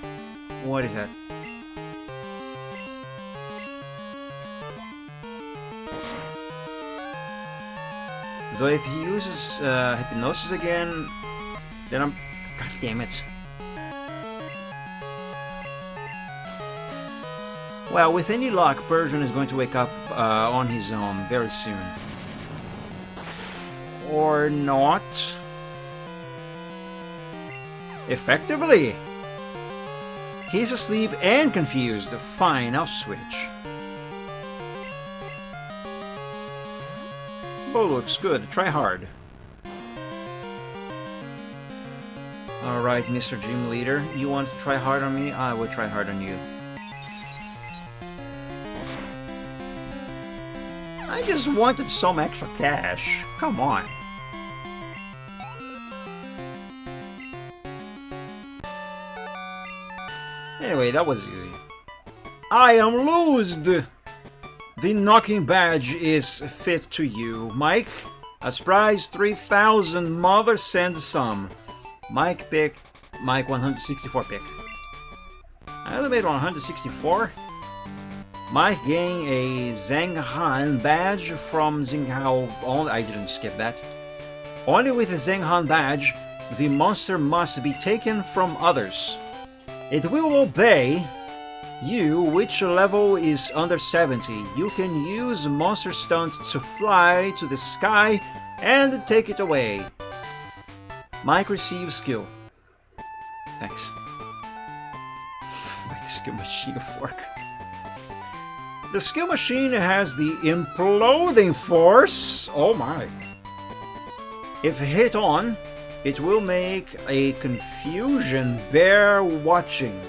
What is that? Though if he uses hypnosis again, then I'm... God damn it. Well, with any luck, Persian is going to wake up on his own very soon. Or not. Effectively! He's asleep and confused. Fine, I'll switch. Bo looks good. Try hard. Alright, Mr. Gym Leader. You want to try hard on me? I will try hard on you. I just wanted some extra cash. Come on. Anyway, that was easy. I am loosed! The knocking badge is fit to you, Mike. A surprise 3,000 mother sends some. Mike 164 pick. I only made 164. Mike gained a Zhenghan badge from Xinghao. Only I didn't skip that. Only with a Zhenghan badge, the monster must be taken from others. It will obey you, which level is under 70. You can use Monster Stunt to fly to the sky and take it away. Mike receives skill. Thanks. My skill machine fork. The skill machine has the imploding force. Oh my. If hit on, it will make a confusion. Bear watching.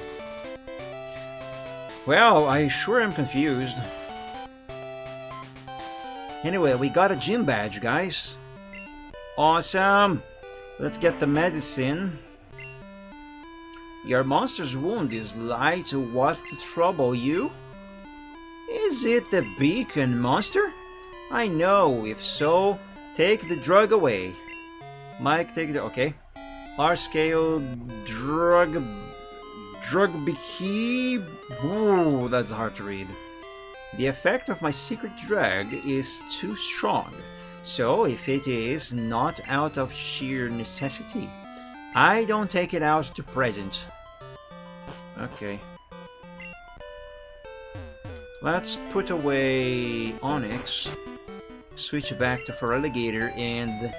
Well, I sure am confused. Anyway, we got a gym badge, guys. Awesome. Let's get the medicine. Your monster's wound is light. What to trouble you? Is it the beacon monster? I know. If so, take the drug away. Mike, take the... Okay. R-scale drug bikini. Ooh, that's hard to read. The effect of my secret drug is too strong. So, if it is not out of sheer necessity, I don't take it out to present. Okay. Let's put away Onyx. Switch back to Feraligatr and...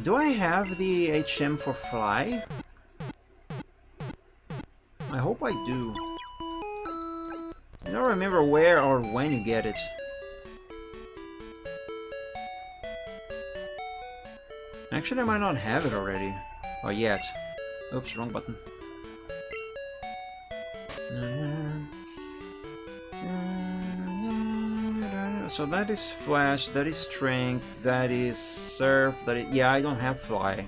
Do I have the HM for Fly? I hope I do. I don't remember where or when you get it. Actually, I might not have it already. Or yet. Oops, wrong button. So that is Flash, that is Strength, that is Surf, that is... Yeah, I don't have Fly.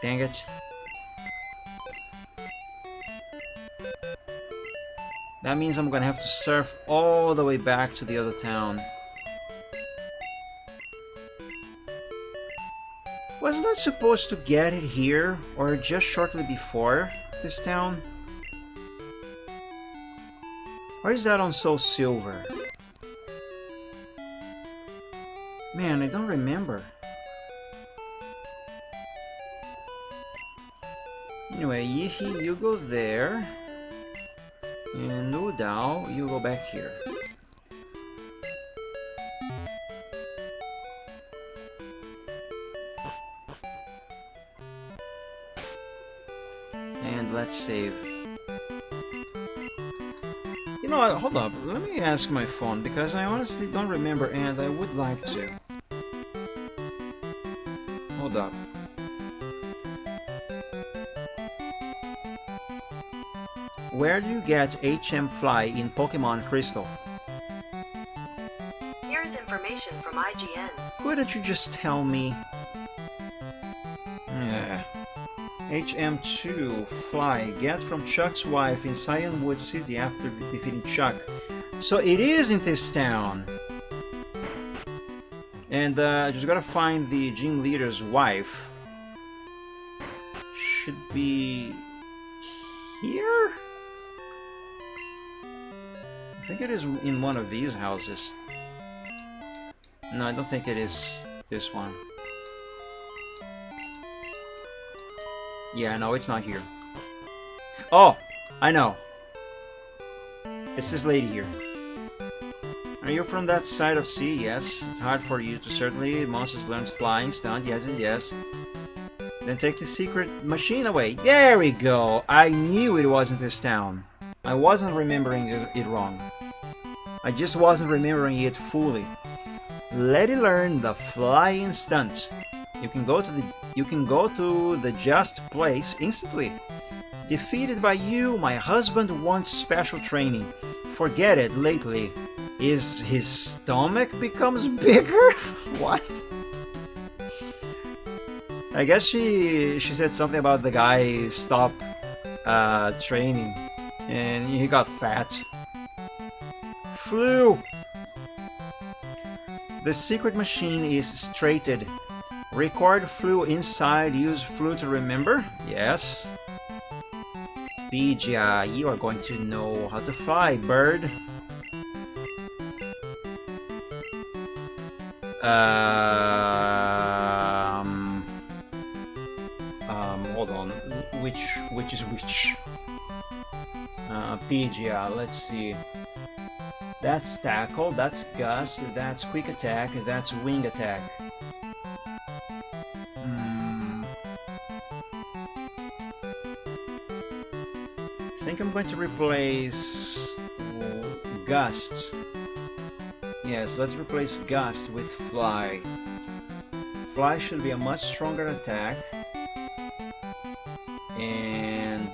Dang it. That means I'm gonna have to surf all the way back to the other town. Wasn't I supposed to get it here, or just shortly before this town? Or is that on Soul Silver? Man, I don't remember. Anyway, Yihi, you go there. And Udao, you go back here. let's save. You know what, hold up, let me ask my phone, because I honestly don't remember and I would like to. Hold up. Where do you get HM Fly in Pokemon Crystal? Here's information from IGN. Couldn't you just tell me? Yeah. HM2 Fly, get from Chuck's wife in Cyanwood City after defeating Chuck. So it is in this town. And I just gotta find the gym leader's wife. Should be here? I think it is in one of these houses. No, I don't think it is this one. Yeah, no, it's not here. Oh, I know. It's this lady here. Are you from that side of sea? Yes. It's hard for you to certainly. Monsters learn flying, stunt. Yes, yes. Then take the secret machine away. There we go. I knew it wasn't this town. I wasn't remembering it wrong. I just wasn't remembering it fully. Let it learn the flying stunt. You can go to the just place instantly. Defeated by you, my husband wants special training. Forget it. Lately, his stomach becomes bigger. What? I guess she said something about the guy stopped training and he got fat. Flu. The secret machine is straighted. Record flu inside, use flu to remember? Yes. Pidgeot, you are going to know how to fly, bird. Hold on. Which is which? Pidgeot, let's see. That's tackle, that's gust, that's quick attack, that's wing attack. I think I'm going to replace Gust. Yes, let's replace Gust with Fly. Fly should be a much stronger attack. And,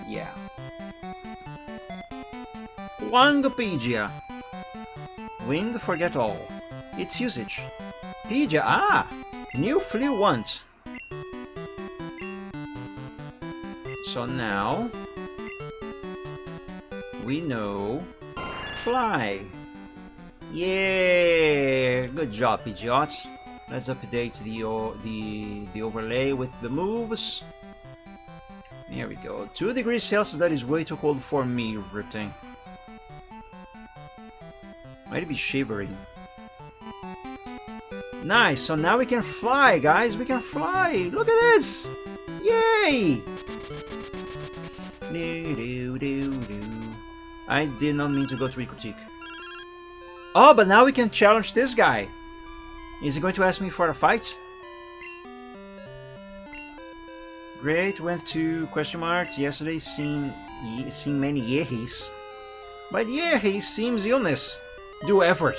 yeah. Wangopedia. Wing, forget all. Its usage. Pedia, new flew once. So now we know fly. Yeah, good job, Pidgeots. Let's update the overlay with the moves. There we go. 2 degrees Celsius. That is way too cold for me, Riptang. Might be shivering. Nice. So now we can fly, guys. We can fly. Look at this. Yay! I did not mean to go to critique. Oh, but now we can challenge this guy. Is he going to ask me for a fight? Great, went to question marks yesterday, seen many yehis. But yehi seems illness. Do effort.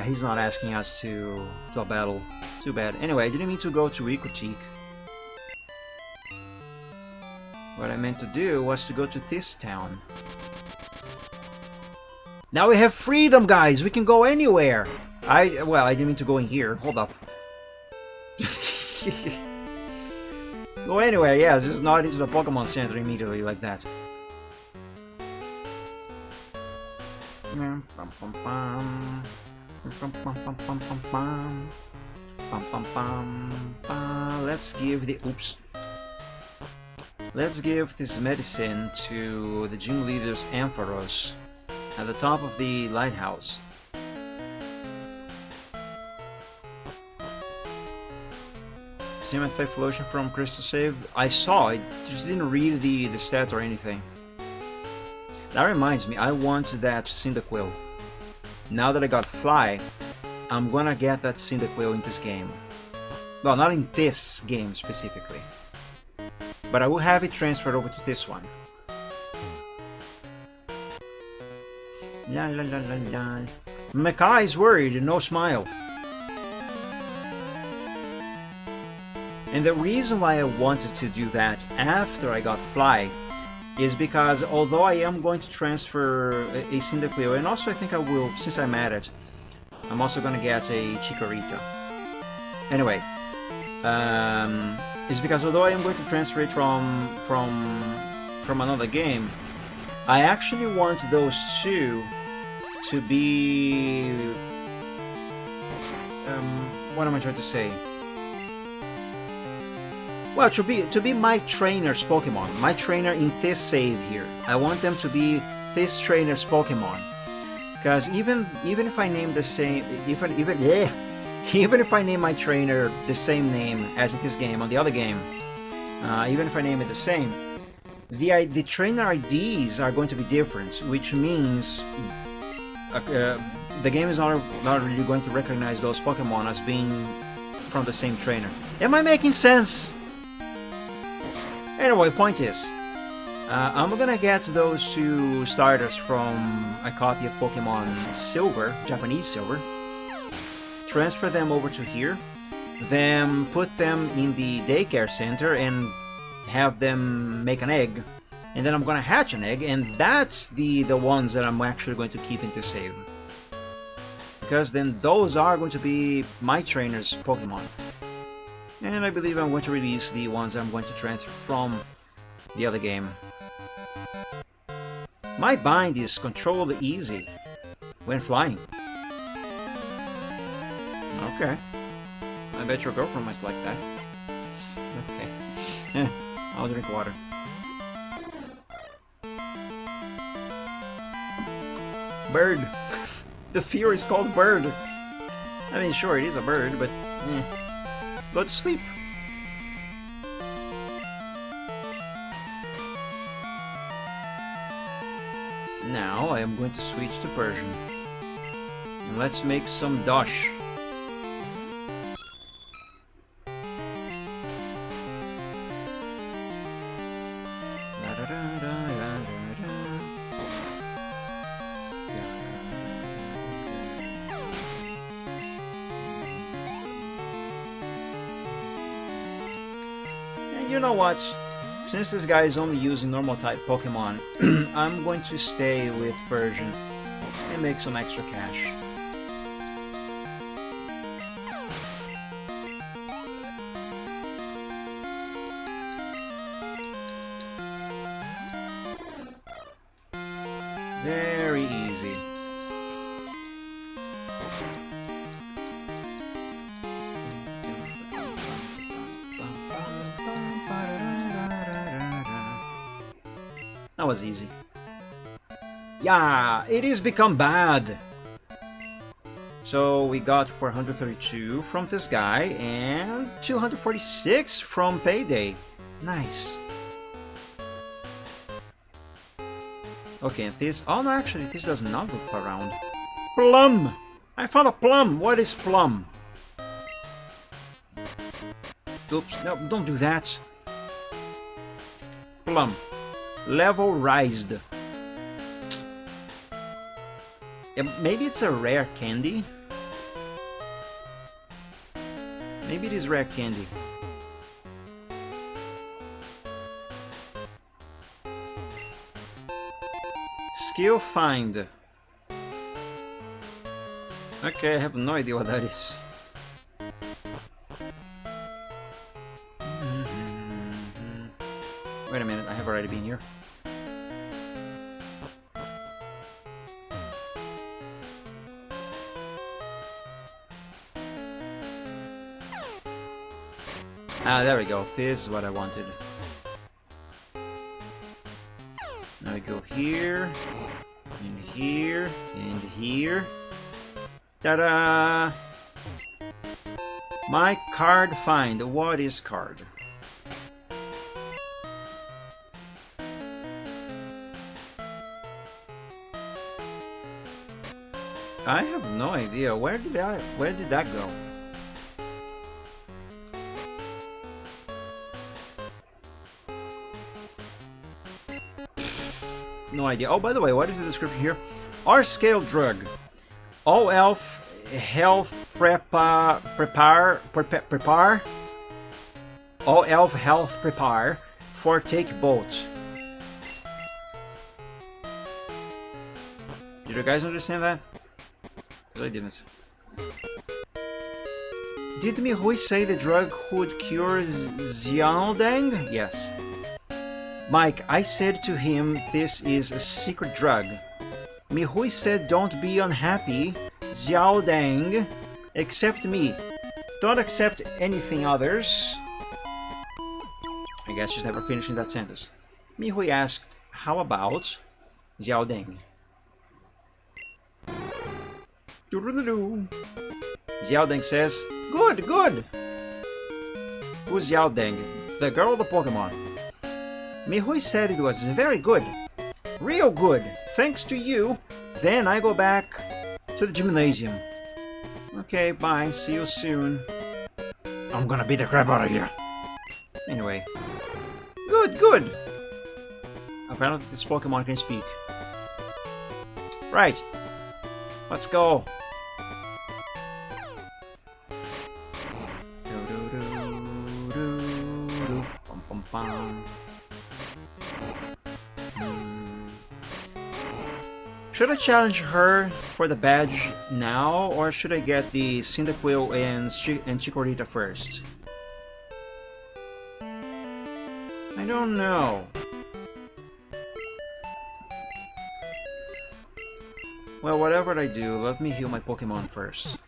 He's not asking us to a battle. Too bad. Anyway, I didn't mean to go to critique. What I meant to do was to go to this town. Now we have freedom, guys! We can go anywhere! Well, I didn't mean to go in here. Hold up. Go anywhere, yeah, just not into the Pokemon Center immediately like that. Let's give the... Oops. Let's give this medicine to the gym leader's Ampharos at the top of the lighthouse. Same with Typhlosion from Crystal Save. I saw it, just didn't read the stats or anything. That reminds me, I want that Cyndaquil. Now that I got Fly, I'm gonna get that Cyndaquil in this game. Well, not in this game specifically. but I will have it transferred over to this one. La la la la la. Makai is worried, no smile. And the reason why I wanted to do that after I got Fly is because although I am going to transfer a Cyndaquil, and also I think I will, since I'm at it, I'm also going to get a Chikorita. Anyway, it's because although I am going to transfer it from another game, I actually want those two to be... what am I trying to say? Well, to be my trainer's Pokemon, my trainer in this save here. I want them to be this trainer's Pokemon, because even if I name the same, even if I name my trainer the same name as in this game on the other game, even if I name it the same, the trainer IDs are going to be different, which means the game is not really going to recognize those Pokemon as being from the same trainer. Am I making sense? Anyway, point is, I'm gonna get those two starters from a copy of Pokemon Silver, Japanese Silver, transfer them over to here, then put them in the daycare center and have them make an egg, and then I'm gonna hatch an egg, and that's the ones that I'm actually going to keep into save. Because then those are going to be my trainer's Pokemon. And I believe I'm going to release the ones I'm going to transfer from the other game. My bind is controlled easy when flying. Okay. I bet your girlfriend must like that. Okay. I'll drink water. Bird. The fear is called bird. I mean, sure, it is a bird, but... Go to sleep. Now I am going to switch to Persian. And let's make some dosh. You know what? Since this guy is only using normal type Pokemon, I'm going to stay with Persian and make some extra cash. Very easy. That was easy. Yeah, it has become bad. So we got 432 from this guy and 246 from Payday. Nice. Okay, and this... Oh no, actually, this does not look around. Plum! I found a plum! What is plum? Oops, no, don't do that. Plum. Level raised. Yeah, maybe it's a rare candy? Maybe it is rare candy. Skill find. Okay, I have no idea what that is. Wait a minute, I have already been here. Ah, there we go. This is what I wanted. Now we go here, and here, and here. Ta-da! My card find. What is card? I have no idea. Where did that go? No idea. Oh, by the way, what is the description here? R-scale drug. All elf health prepare. All elf health prepare for take boat. Did you guys understand that? Because I didn't. Did Mihui say the drug would cure Xiaodang? Yes. Mike, I said to him this is a secret drug. Mihui said don't be unhappy, Xiaodang. Accept me. Don't accept anything others. I guess she's never finishing that sentence. Mihui asked, how about Xiaodang? Xiaodang says, good, good. Who's Xiaodang? The girl of the Pokemon. Mihui said it was very good. Real good. Thanks to you. Then I go back to the gymnasium. Okay, bye. See you soon. I'm gonna beat the crap out of you. Anyway. Good, good. Apparently this Pokemon can speak. Right. Let's go. Should I challenge her for the badge now, or should I get the Cyndaquil and Chikorita first? I don't know. Well, whatever I do, let me heal my Pokemon first.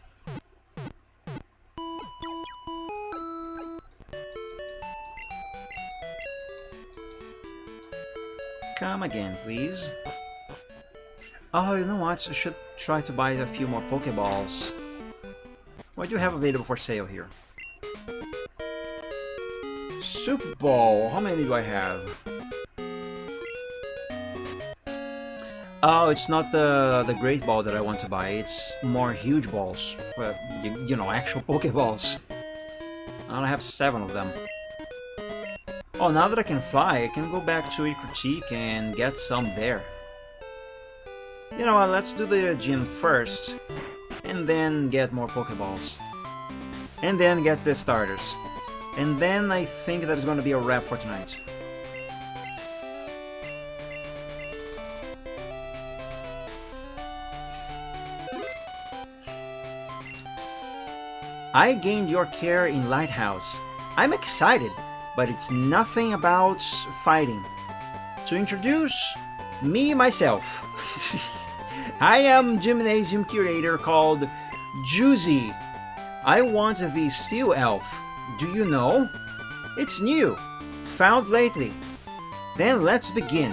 Come again, please. Oh, you know what? I should try to buy a few more Pokeballs. What do you have available for sale here? Soup Ball. How many do I have? Oh, it's not the Great Ball that I want to buy. It's more huge balls. Well, you know, actual Pokeballs. I have 7 of them. Oh, now that I can fly, I can go back to Critique and get some there. You know what, let's do the gym first, and then get more Pokeballs. And then get the starters. And then I think that is going to be a wrap for tonight. I gained your care in Lighthouse. I'm excited, but it's nothing about fighting. To introduce me myself. I am Gymnasium Curator called Juicy. I want the Steel Elf. Do you know? It's new. Found lately. Then let's begin.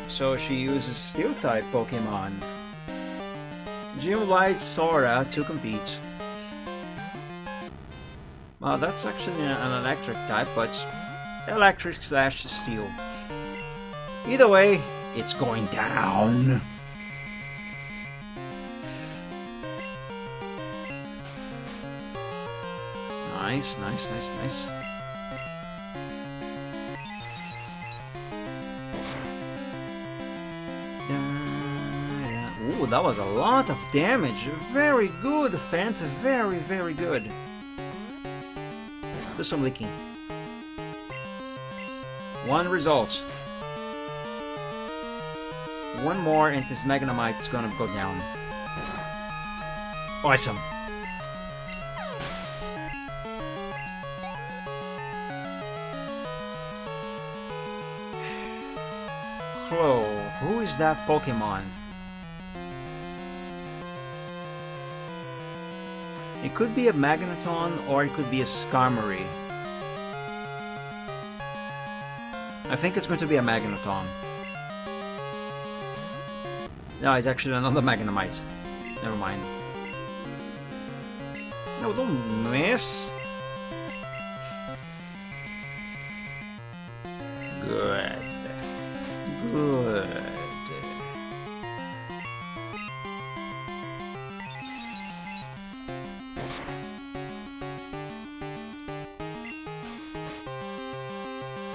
So she uses Steel-type Pokemon. Gym Light Sora to compete. Well, that's actually an electric type, but electric slash steel. Either way, it's going down. Nice, nice, nice, nice. Ooh, that was a lot of damage. Very good, Fanta. Very, very good. Do some licking. 1 result. 1 more and this Magnemite is gonna go down. Awesome. Hello, who is that Pokemon? It could be a Magneton or it could be a Skarmory. I think it's going to be a Magneton. No, it's actually another Magnemite. Never mind. No, don't miss. Good. Good.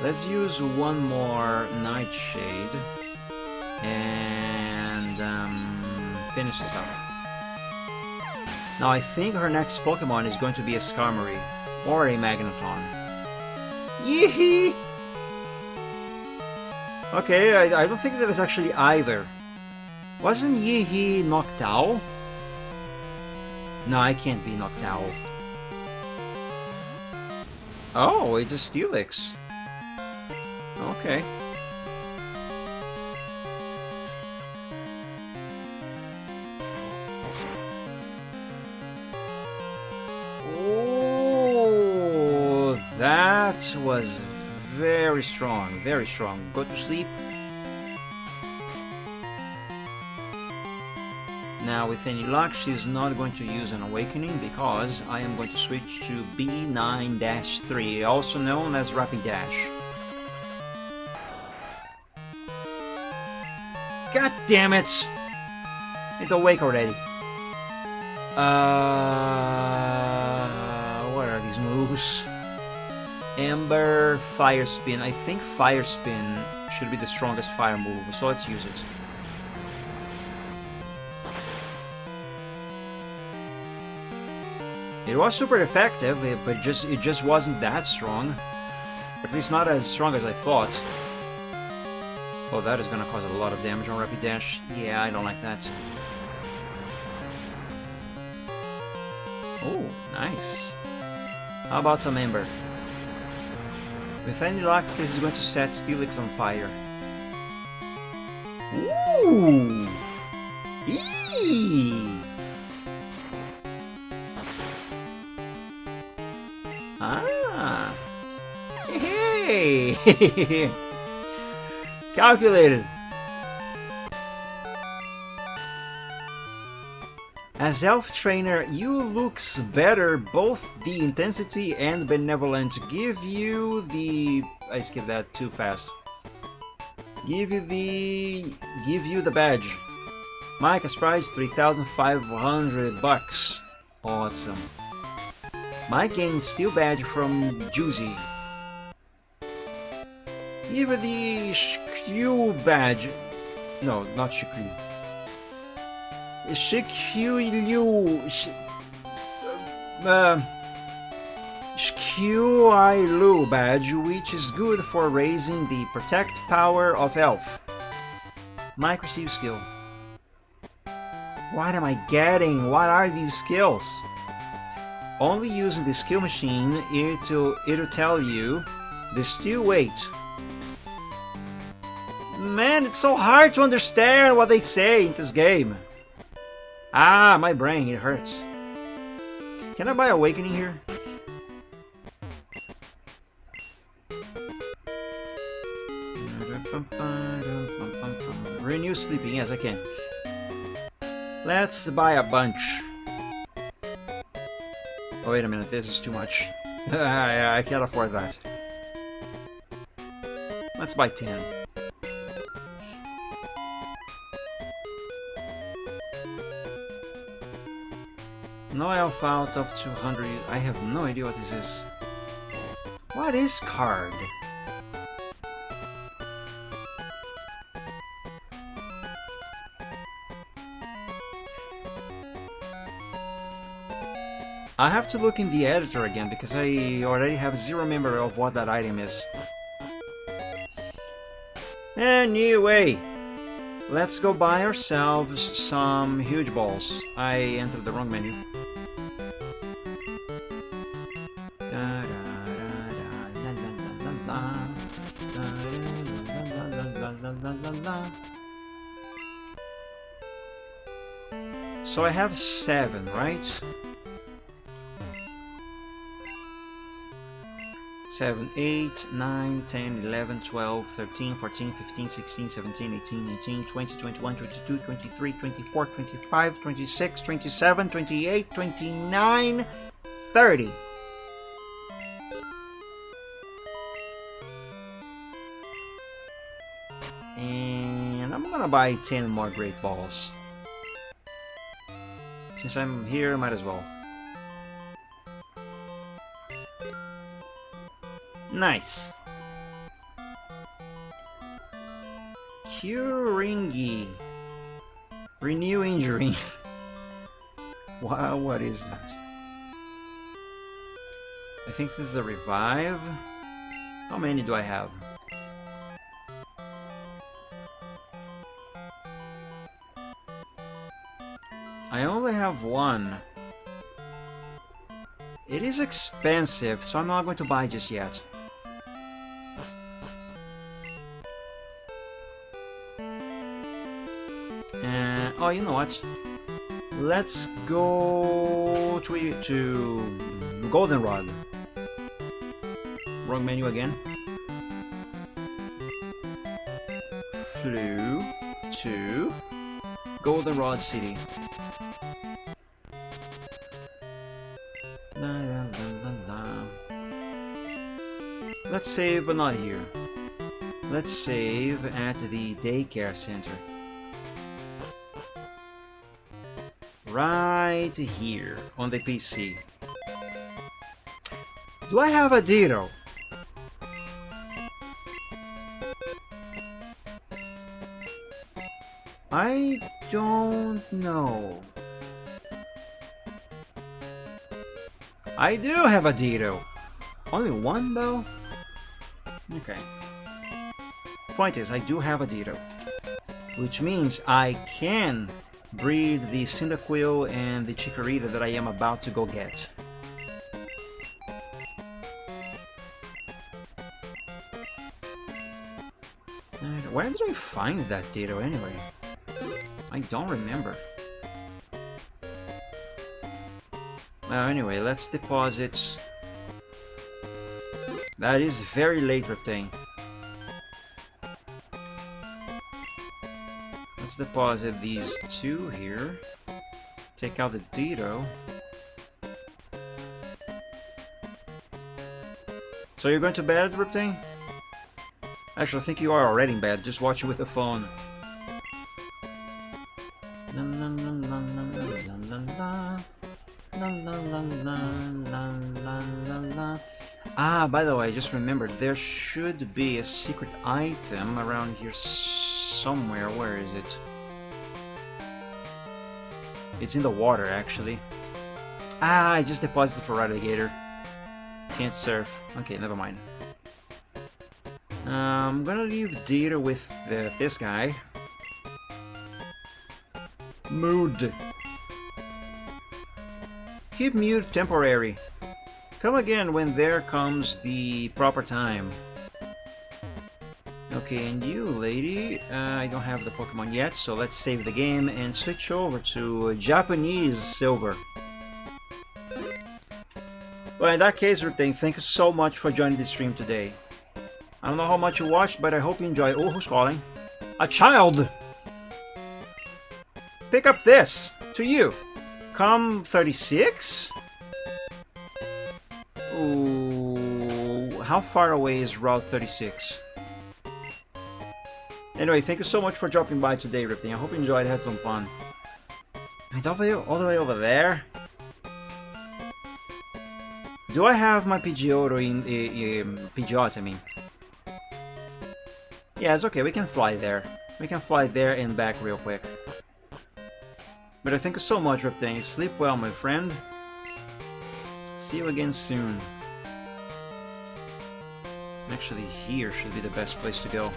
Let's use one more Nightshade and finish this up. Now I think her next Pokemon is going to be a Skarmory or a Magneton. Yee-hee! Okay, I don't think that was actually either. Wasn't Yee-hee Noctowl? No, I can't be Noctowl. Oh, it's a Steelix. Okay. Oh, that was very strong, very strong. Go to sleep. Now, with any luck, she's not going to use an awakening because I am going to switch to B9-3, also known as Rapid Dash. God damn it! It's awake already. What are these moves? Ember, Fire Spin. I think Fire Spin should be the strongest fire move, so let's use it. It was super effective, but it just wasn't that strong. At least not as strong as I thought. Oh, that is gonna cause a lot of damage on Rapid Dash. Yeah, I don't like that. Oh, nice. How about some Ember? With any luck, this is going to set Steelix on fire. Ooh! Eee! Ah! Hey! Calculated. As Elf Trainer, you looks better, both the intensity and benevolent. Give you the... I skipped that too fast. Give you the badge. Micah's prize, 3,500 bucks. Awesome. Mike gained steel badge from Juicy. Give her the Shikyu badge. No, not Shikyu. Shikyu badge, which is good for raising the protect power of Elf. Mike receives skill. What am I getting? What are these skills? Only using the skill machine, it'll tell you the steel weight. Man, it's so hard to understand what they say in this game. Ah, my brain, it hurts. Can I buy Awakening here? Renew sleeping, yes I can. Let's buy a bunch. Oh wait a minute, this is too much. I can't afford that. Let's buy 10. No elf out of 200. I have no idea what this is. What is card? I have to look in the editor again because I already have zero memory of what that item is. Anyway, let's go buy ourselves some huge balls. I entered the wrong menu. So I have 7, right? 7, 8, 9, 10, 11, 12, 13, 14, 15, 16, 17, 18, 19, 20, 21, 22, 23, 24, 25, 26, 27, 28, 29, 30. And I'm gonna buy 10 more Great Balls. Since I'm here, might as well. Nice. Curingy. Renew injury. Wow, what is that? I think this is a revive. How many do I have? I only have one. It is expensive, so I'm not going to buy just yet. Oh, you know what? Let's go to Goldenrod. Wrong menu again. Flew to Goldenrod City. La, la, la, la, la. Let's save, but not here. Let's save at the daycare center. Right here on the PC. Do I have a Ditto? I don't know. I do have a Ditto. Only one though? Okay. Point is, I do have a Ditto. Which means I can breed the Cyndaquil and the Chikorita that I am about to go get. And where did I find that Ditto anyway? I don't remember. Anyway, let's deposit. That is very late Reptane. Let's deposit these two here. Take out the Ditto. So you're going to bed, Reptane? Actually, I think you are already in bed. Just watch it with the phone. La la la la la la la la la la la la. Ah, by the way, I just remembered there should be a secret item around here somewhere. Where is it? It's in the water, actually. Ah, I just deposited for Radigator. Can't surf. Okay, never mind. I'm gonna leave Ditto with this guy. Mood. Keep mute temporary. Come again when there comes the proper time. Okay, and you, lady, I don't have the Pokemon yet, so let's save the game and switch over to Japanese Silver. Well, in that case, Reptane, thank you so much for joining the stream today. I don't know how much you watched, but I hope you enjoy. Oh, who's calling? A child! Pick up this! To you! Come 36? Ooh, how far away is Route 36? Anyway, thank you so much for dropping by today, Reptane. I hope you enjoyed, had some fun. It's all the way over there? Do I have my Pidgeotto in Pidgeot, I mean? Yeah, it's okay, we can fly there. We can fly there and back real quick. But I thank you so much, Reptane. Sleep well, my friend. See you again soon. Actually, here should be the best place to go.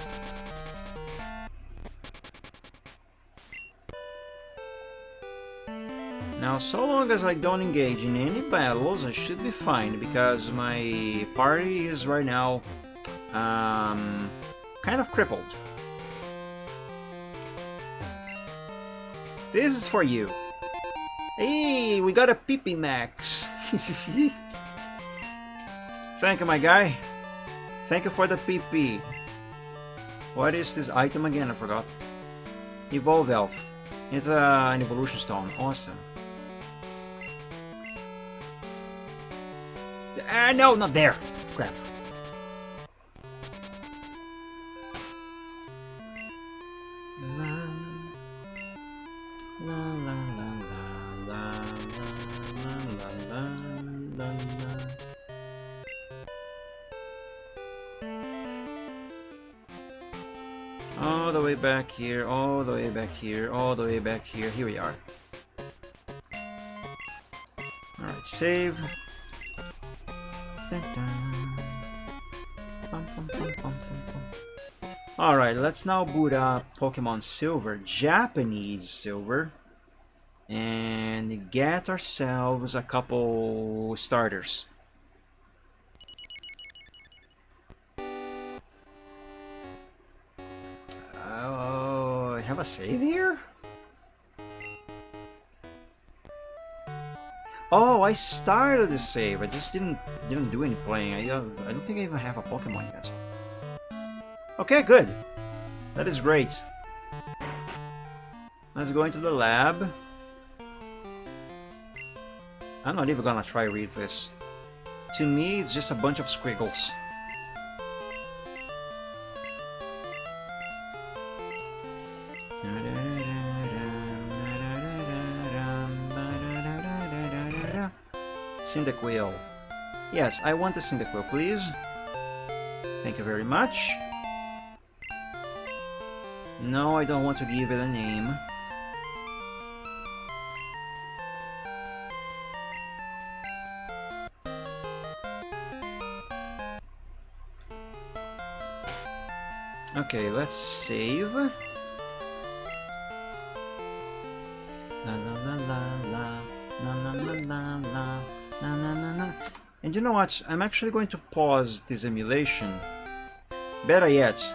Now, so long as I don't engage in any battles, I should be fine, because my party is right now kind of crippled. This is for you. Hey, we got a PP Max. Thank you, my guy. Thank you for the PP. What is this item again? I forgot. Evolve Elf. It's an evolution stone. Awesome. No, not there. Crap. All the way back here, all the way back here, all the way back here. Here we are. Alright, save. Dun, dun. Bum, bum, bum, bum, bum, bum. Alright, let's now boot up Pokemon Silver, Japanese Silver, and get ourselves a couple starters. Oh, I have a save here? Oh, I started the save. I just didn't do any playing. I don't think I even have a Pokemon yet. Okay, good. That is great. Let's go into the lab. I'm not even gonna try read this. To me, it's just a bunch of squiggles. Cyndaquil. Yes, I want the Cyndaquil, please. Thank you very much. No, I don't want to give it a name. Okay, let's save. La la la la la la la la la la. No, no, no, no. And you know what? I'm actually going to pause this emulation. Better yet.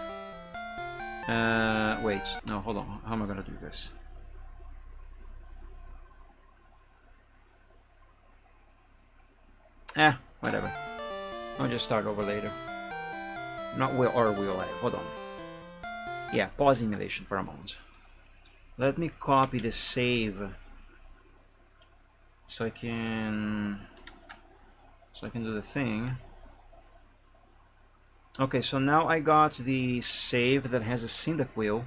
Wait. No, hold on. How am I going to do this? Whatever. I'll just start over later. Not will or will I? Hold on. Yeah, pause emulation for a moment. Let me copy the save so I can do the thing. Okay, so now I got the save that has a Cyndaquil,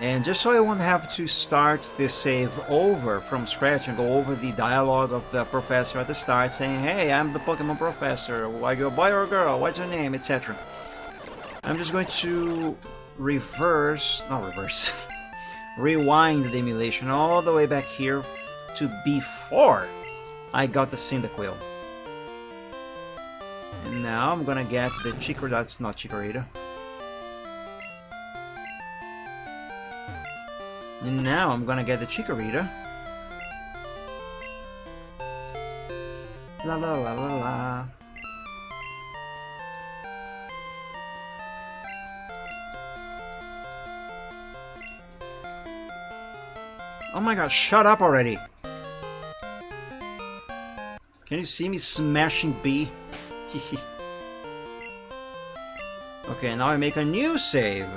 and just so I won't have to start this save over from scratch and go over the dialogue of the professor at the start saying, hey, I'm the Pokemon professor, are you a boy or a girl, what's your name, etc. I'm just going to rewind the emulation all the way back here to before I got the Cyndaquil. And now I'm gonna get the Chikorita. That's not Chikorita. And now I'm gonna get the Chikorita. La la la la la. Oh my god, shut up already! Can you see me smashing B? Okay, now I make a new save.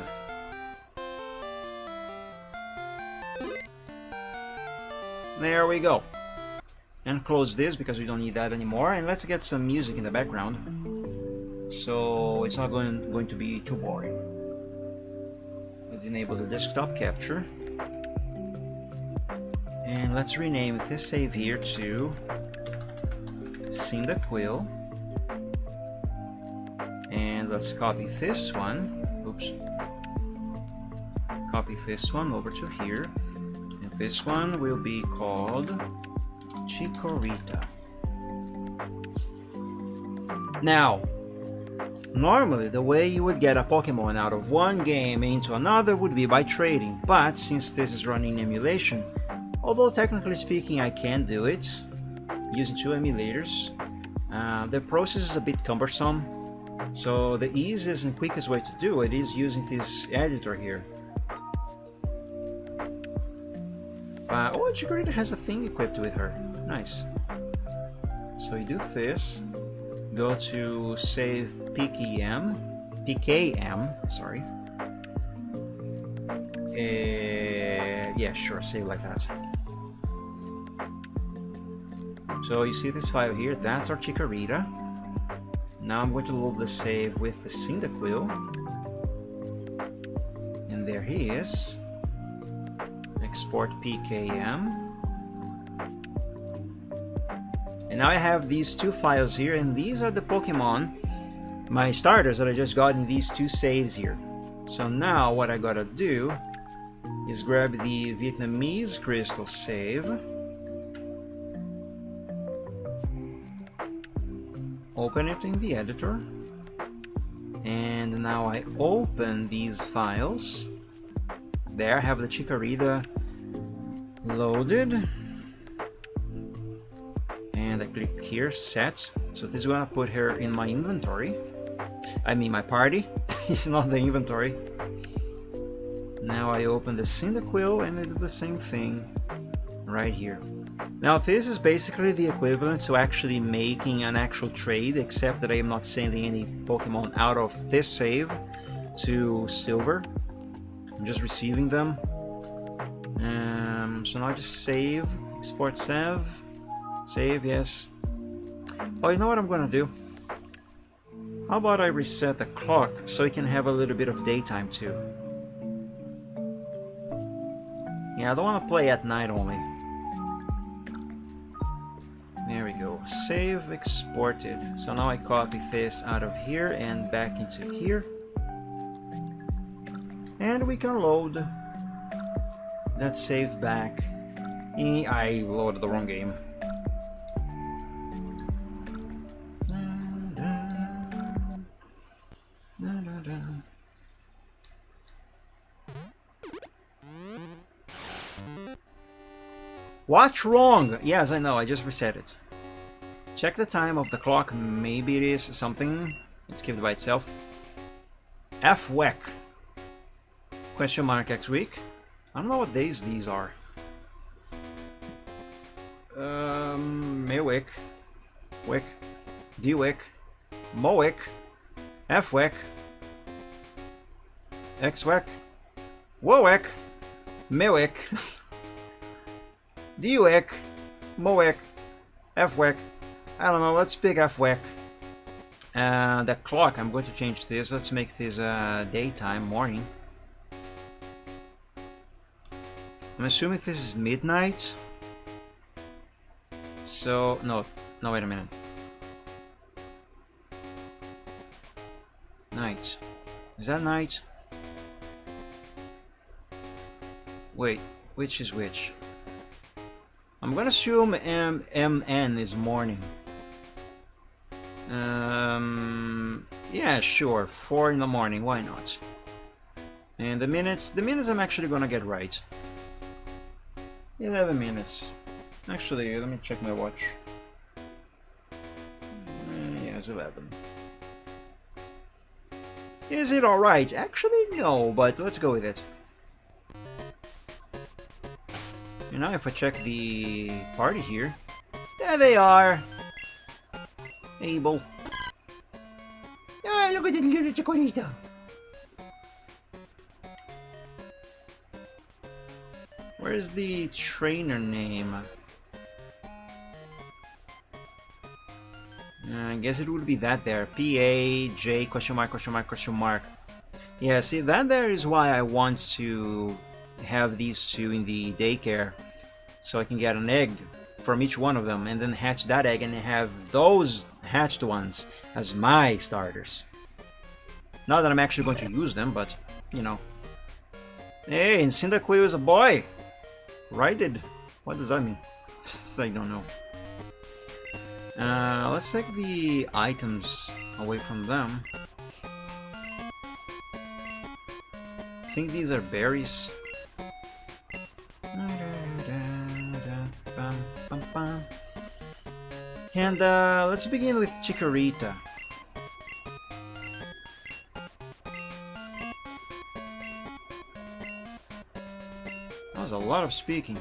There we go. And close this because we don't need that anymore. And let's get some music in the background, so it's not going to be too boring. Let's enable the desktop capture. And let's rename this save here to Cyndaquil. And let's copy this one. Oops. Copy this one over to here. And this one will be called Chikorita. Now, normally the way you would get a Pokemon out of one game into another would be by trading, but since this is running emulation, although technically speaking I can do it using two emulators, the process is a bit cumbersome. So the easiest and quickest way to do it is using this editor here. Oh, Chikorita has a thing equipped with her. Nice. So you do this, go to save PKM, sorry. Yeah, sure, save like that. So you see this file here, that's our Chikorita. Now I'm going to load the save with the Cyndaquil. And there he is. Export PKM. And now I have these two files here, and these are the Pokemon, my starters that I just got in these two saves here. So now what I gotta do is grab the Vietnamese crystal save. Open it in the editor. And now I open these files. There I have the Chikorita loaded. And I click here, set. So this is gonna put her in my inventory. I mean my party. It's not the inventory. Now I open the Cyndaquil and I do the same thing right here. Now this is basically the equivalent to actually making an actual trade, except that I am not sending any Pokemon out of this save to Silver. I'm just receiving them. So now I just save, export save, save, yes. Oh, you know what I'm gonna do? How about I reset the clock so we can have a little bit of daytime too? Yeah, I don't want to play at night only. There we go. Save exported. So now I copy this out of here and back into here. And we can load that save back. I loaded the wrong game. What's wrong? Yes, I know, I just reset it. Check the time of the clock, maybe it is something. It's kept by itself. FWEC. Question mark X week. I don't know what days these are. Mayweek. Wick. D-Wick. Mowick. FWEC. X-Wick. Wowick. Maywick. D-Wick. Mowick. FWEC. I don't know, let's pick FWEC. The clock, I'm going to change this. Let's make this daytime, morning. I'm assuming this is midnight. So, no, wait a minute. Night. Is that night? Wait, which is which? I'm gonna assume MN is morning. Yeah, sure, 4 in the morning, why not? And the minutes I'm actually gonna get right. 11 minutes. Actually, let me check my watch. Yeah, it's 11. Is it alright? Actually, no, but let's go with it. And now if I check the party here, there they are! Abel. Ah, look at the little Chikorita. Where's the trainer name? I guess it would be that there. P-A-J question mark question mark question mark. Yeah, see, that there is why I want to have these two in the daycare. So I can get an egg from each one of them and then hatch that egg and have those hatched ones as my starters. Not that I'm actually going to use them, but, you know. Hey, and Cyndaquil is a boy! Righted. What does that mean? I don't know. Let's take the items away from them. I think these are berries. And let's begin with Chikorita. That was a lot of speaking.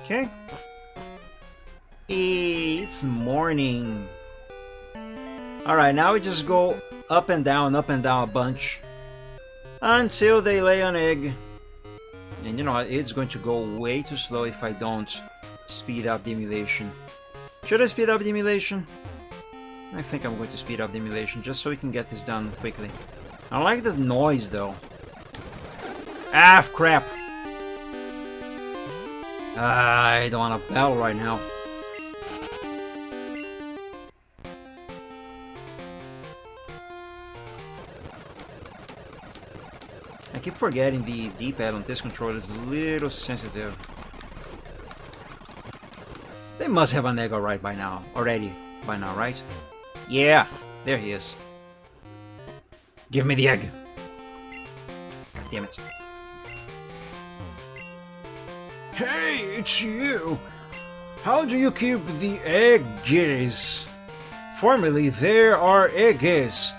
Okay. It's morning. Alright, now we just go up and down a bunch until they lay an egg. And you know, it's going to go way too slow if I don't speed up the emulation. Should I speed up the emulation? I think I'm going to speed up the emulation just so we can get this done quickly. I don't like the noise though. Ah, crap! I don't want to battle right now. keep forgetting the D-pad on this controller is a little sensitive. They must have an egg already by now, right? Yeah, there he is. Give me the egg. God damn it. Hey, it's you! How do you keep the eggs? Formerly, there are eggs.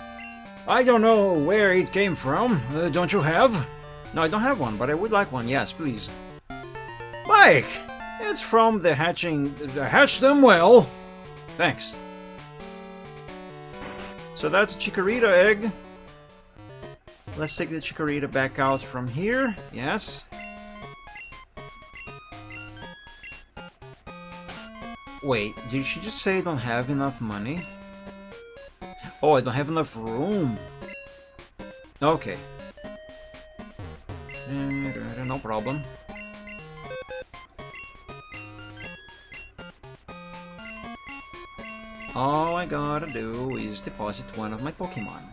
I don't know where it came from. Don't you have? No, I don't have one, but I would like one. Yes, please. Mike! It's from the hatching... Hatch them well. Thanks. So that's a Chikorita egg. Let's take the Chikorita back out from here. Yes. Wait, did she just say I don't have enough money? Oh, I don't have enough room. Okay. No problem. All I gotta do is deposit one of my Pokémon.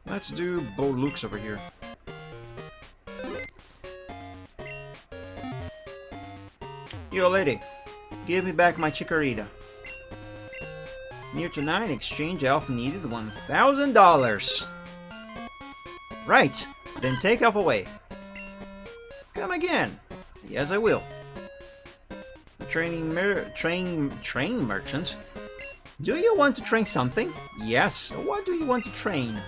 Let's do Bolux over here. Yo, lady, give me back my Chikorita. Near to 9, exchange elf needed $1,000. Right, then take elf away. Come again. Yes, I will. Train merchant. Do you want to train something? Yes. What do you want to train?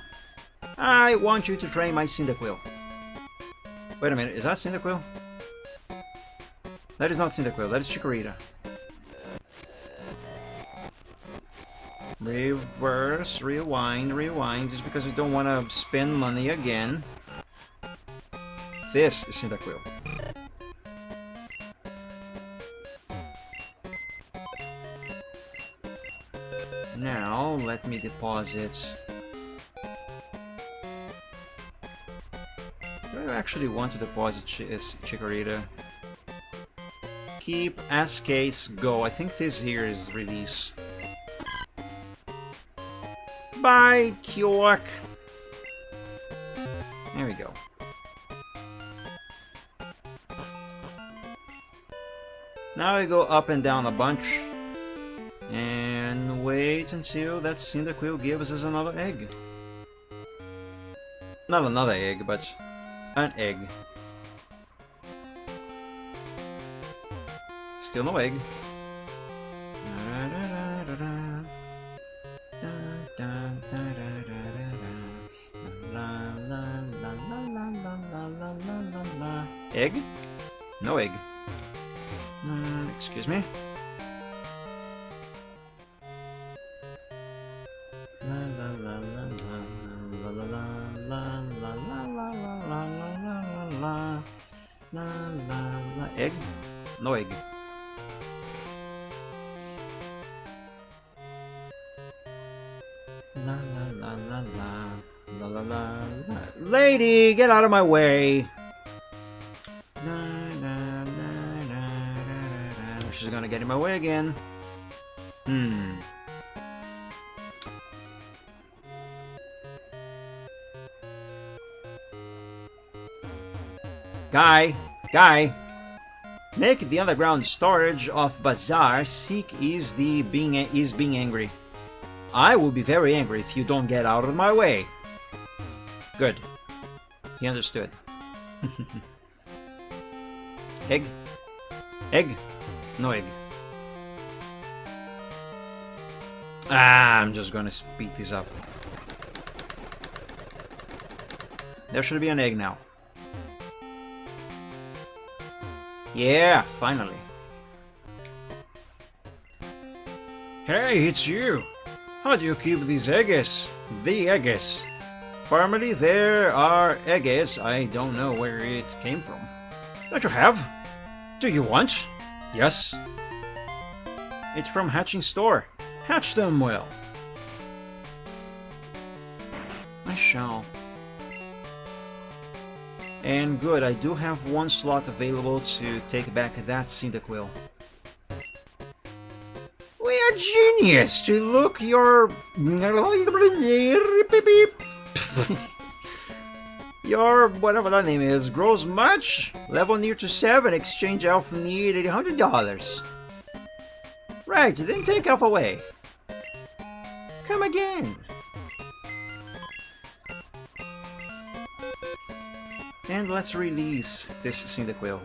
I want you to train my Cyndaquil. Wait a minute, is that Cyndaquil? That is not Cyndaquil, that is Chikorita. Reverse, rewind, just because I don't want to spend money again. This is Cyndaquil. Now, let me deposit... Do I actually want to deposit Chikorita? Keep as case, go. I think this here is release. Bye, Kyork! There we go. Now I go up and down a bunch. And wait until that Cyndaquil gives us another egg. Not another egg, but an egg. Still no egg. Egg? No egg. Excuse me. Egg? No egg. Lady, get out of my way! She's gonna get in my way again. Guy! Make the underground storage of Bazaar seek is being angry. I will be very angry if you don't get out of my way. Good. He understood. Egg? Egg? No egg. I'm just gonna speed this up. There should be an egg now. Yeah, finally. Hey, it's you! How do you keep these eggs? The eggs. Formerly there are eggs. I don't know where it came from. Don't you have? Do you want? Yes. It's from Hatching Store. Hatch them well. I shall. And good, I do have one slot available to take back that Cyndaquil. We are genius to look your... Your, whatever that name is, grows much? Level near to 7, exchange elf need $800. Right, then take elf away. Come again. And let's release this Cyndaquil.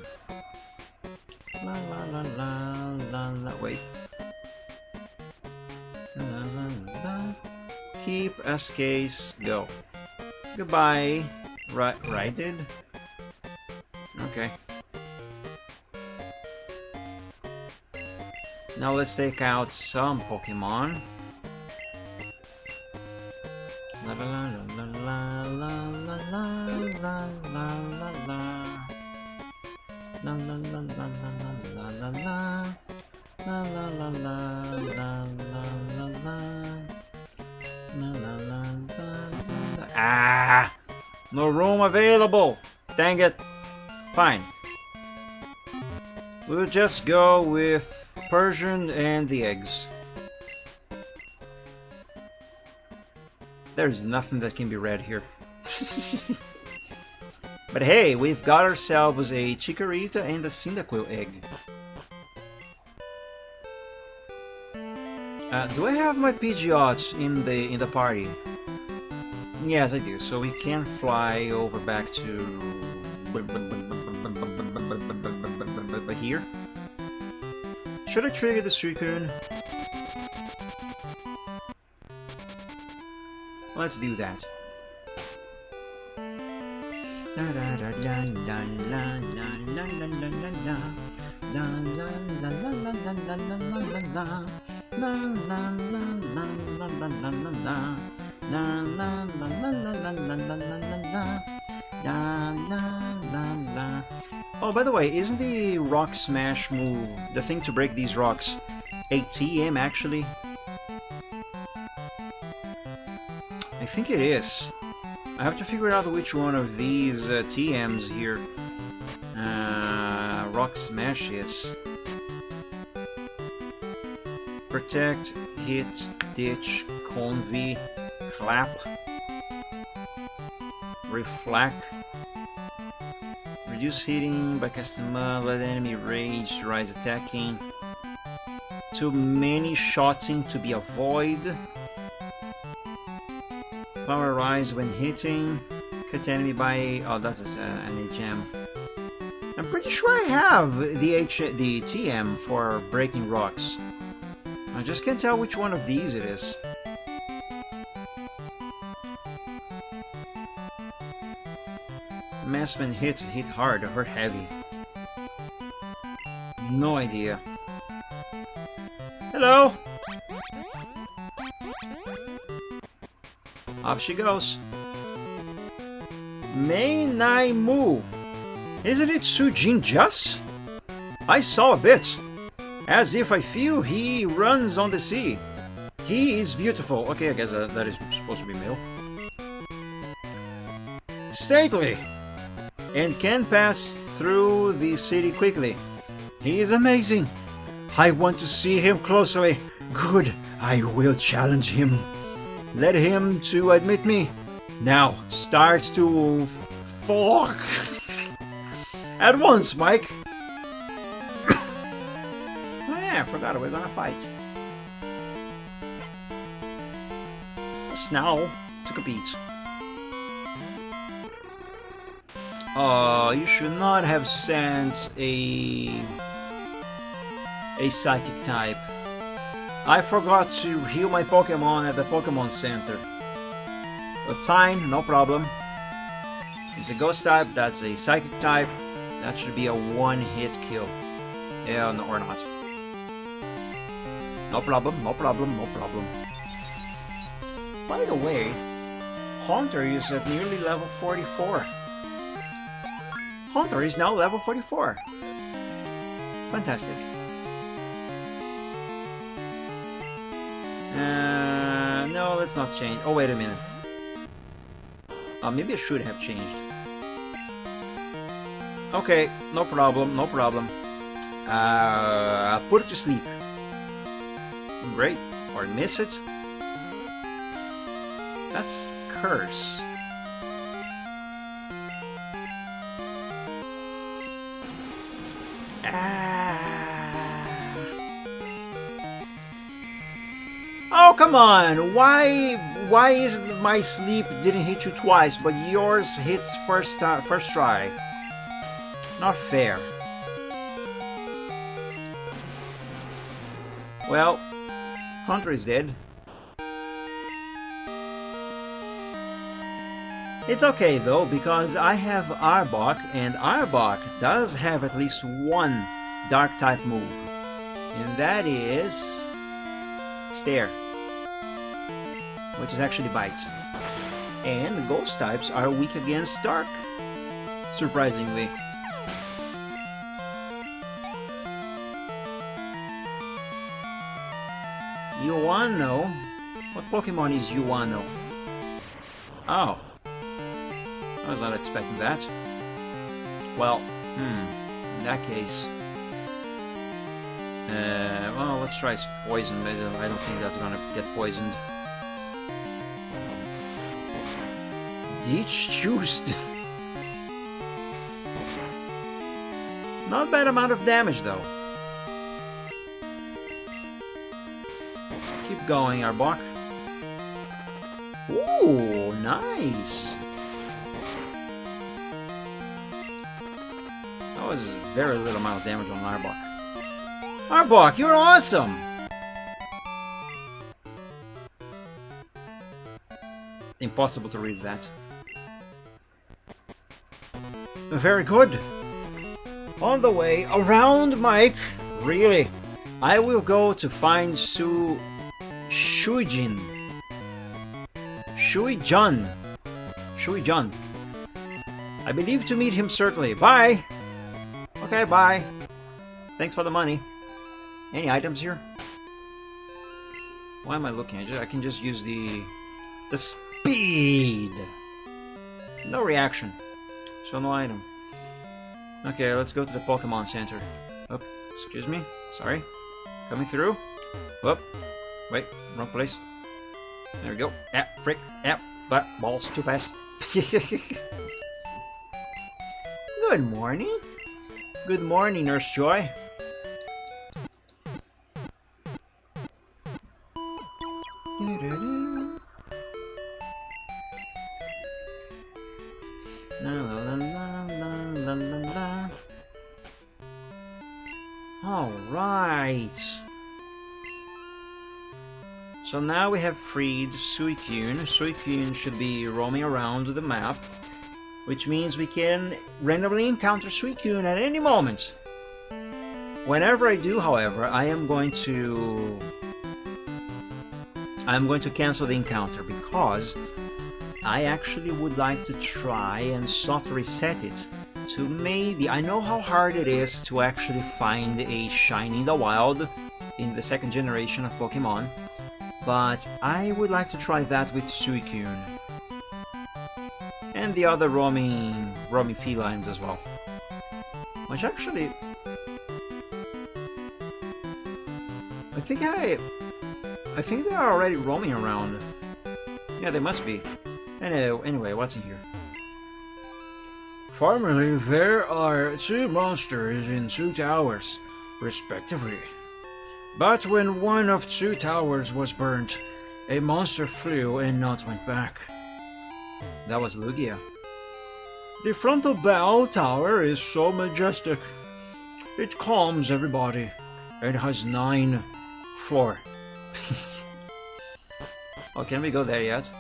La la la la la la, wait. La la la la. Keep as case, go. Goodbye. Righted? Okay. Now let's take out some Pokemon. La la la la la la la la la la la la. La la la la la la la la. La la la la la la la la. La la la la. Ah! No room available! Dang it! Fine. We'll just go with Persian and the eggs. There's nothing that can be read here. But hey, we've got ourselves a Chikorita and a Cyndaquil egg. Do I have my Pidgeot in the party? Yes, I do. So we can fly over back to here. Should I trigger the Suicune? Let's do that. Oh, by the way, isn't the Rock Smash move, the thing to break these rocks, a TM actually? I think it is. I have to figure out which one of these TMs here Rock Smash is. Protect, hit, ditch, convey, clap, reflect, reduce hitting by casting mud, let enemy rage, rise attacking, too many shotting to be avoided, power rise when hitting, cut enemy by, oh that's an HM. I'm pretty sure I have the TM for breaking rocks. I just can't tell which one of these it is. Mass when hit hard, hurt heavy. No idea. Hello! Up she goes. May Nai Mu. Isn't it Sujin just? I saw a bit. As if I feel he runs on the sea. He is beautiful. Okay, I guess that is supposed to be male. Stately. And can pass through the city quickly. He is amazing. I want to see him closely. Good. I will challenge him. Let him to admit me. Now, start to fuck. At once, Mike. I forgot we're gonna fight. Snow took a beat. You should not have sent a psychic type. I forgot to heal my Pokemon at the Pokemon Center. But fine, no problem. It's a ghost type, that's a psychic type. That should be a one-hit kill. Yeah, no, or not. No problem, no problem, no problem. By the way, Haunter is at nearly level 44. Haunter is now level 44. Fantastic. No, let's not change. Oh, wait a minute. Maybe I should have changed. Okay, no problem, no problem. Put it to sleep. Great. Or miss it. That's curse. Oh, come on! Why is it my sleep didn't hit you twice, but yours hits first try? Not fair. Well, Hunter is dead. It's okay though, because I have Arbok, and Arbok does have at least one dark type move. And that is Stare, which is actually Bite. And ghost types are weak against dark, surprisingly. Yuano? What Pokemon is Yuano? Oh. I was not expecting that. Well, in that case... well, let's try Poison, but I don't think that's gonna get poisoned. Ditch juiced. Not bad amount of damage though. Keep going, Arbok. Ooh, nice. That was very little amount of damage on Arbok. Arbok, you're awesome! Impossible to read that. Very good. On the way around, Mike. Really? I will go to find Shuijin. Shuijun. I believe to meet him certainly. Bye! Okay, bye. Thanks for the money. Any items here? Why am I looking? I can just use the speed. No reaction. So no item. Okay, let's go to the Pokemon Center. Oh, excuse me. Sorry. Coming through. Whoop. Wait, wrong place. There we go. Frick. But balls too fast. Good morning. Good morning, Nurse Joy. Alright. So now we have freed Suicune. Suicune should be roaming around the map, which means we can randomly encounter Suicune at any moment. Whenever I do, however, I am going to cancel the encounter because I actually would like to try and soft reset it to maybe... I know how hard it is to actually find a shiny in the wild in the second generation of Pokemon, but I would like to try that with Suicune. And the other roaming felines as well. Which actually... I think they are already roaming around. Yeah, they must be. Anyway, what's in here? Formerly, there are 2 monsters in 2 towers, respectively. But when one of 2 towers was burnt, a monster flew and not went back. That was Lugia. The frontal bow tower is so majestic. It calms everybody, and has 9 floor. Oh, can we go there yet?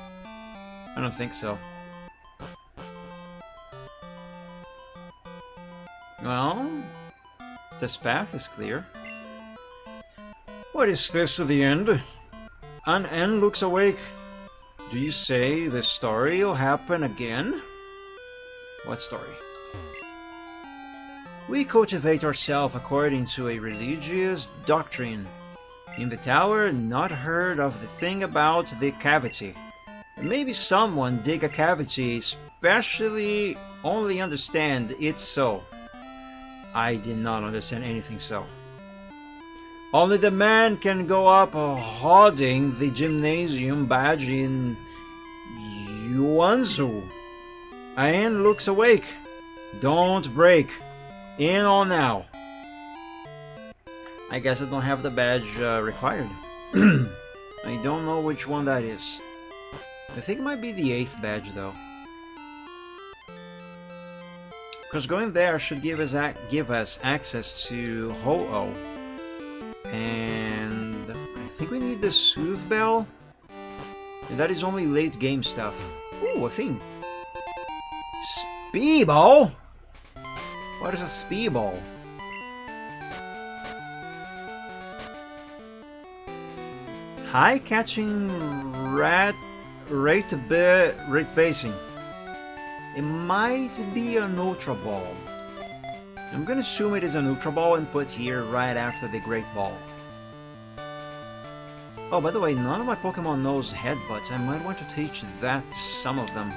I don't think so. Well, this path is clear. What is this to the end? An N looks awake. Do you say the story will happen again? What story? We cultivate ourselves according to a religious doctrine. In the tower, not heard of the thing about the cavity. Maybe someone dig a cavity, especially only understand it's so. I did not understand anything so. Only the man can go up holding the gymnasium badge in Yuanzhou. Ian looks awake. Don't break. In or now. I guess I don't have the badge required. I don't know which one that is. I think it might be the 8th badge though. Because going there should give us access to Ho-Oh. And I think we need the Soothe Bell. And that is only late game stuff. Ooh, a thing. Speedball? What is a Speedball? High catching rate pacing. It might be an Ultra Ball. I'm gonna assume it is an Ultra Ball and put here right after the Great Ball. Oh, by the way, none of my Pokemon knows Headbutts. I might want to teach that to some of them.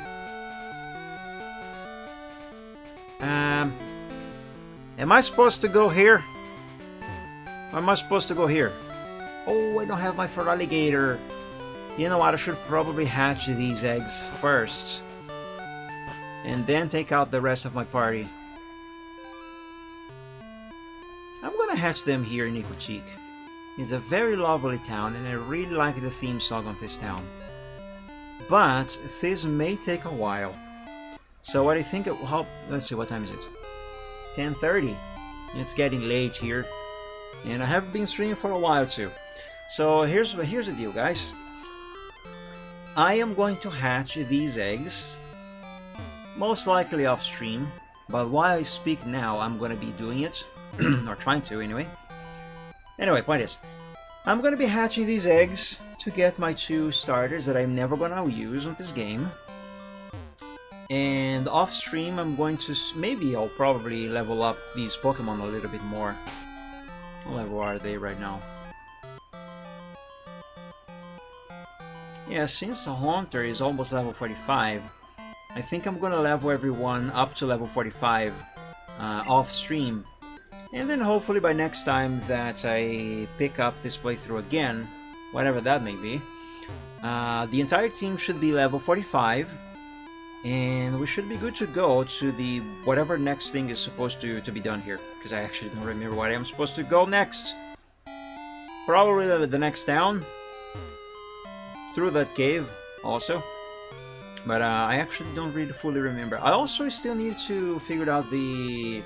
Am I supposed to go here? Or am I supposed to go here? Oh, I don't have my Feraligatr. You know what, I should probably hatch these eggs first. And then take out the rest of my party. I'm gonna hatch them here in Ikochik. It's a very lovely town and I really like the theme song of this town. But this may take a while. So what I think it will help... Let's see, what time is it? 10:30. It's getting late here. And I have been streaming for a while too. So here's the deal, guys. I am going to hatch these eggs. Most likely off stream. But while I speak now, I'm going to be doing it. Or trying to, anyway. Anyway, point is, I'm going to be hatching these eggs to get my 2 starters that I'm never going to use on this game. And off stream, I'm going to... Maybe I'll probably level up these Pokemon a little bit more. What level are they right now? Yeah, since Haunter is almost level 45, I think I'm gonna level everyone up to level 45 off stream. And then hopefully by next time that I pick up this playthrough again, whatever that may be, the entire team should be level 45. And we should be good to go to the whatever next thing is supposed to be done here. Because I actually don't remember what I'm supposed to go next. Probably the next town. Through that cave also. But I actually don't really fully remember. I also still need to figure out the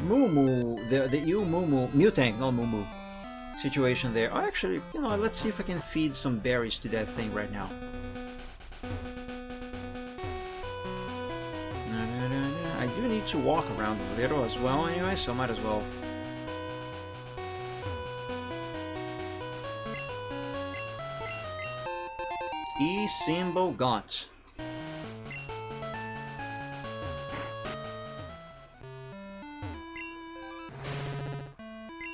Mutank, not Moo situation there. Oh, actually, you know, let's see if I can feed some berries to that thing right now. I do need to walk around a little as well anyway, so might as well. E symbol got.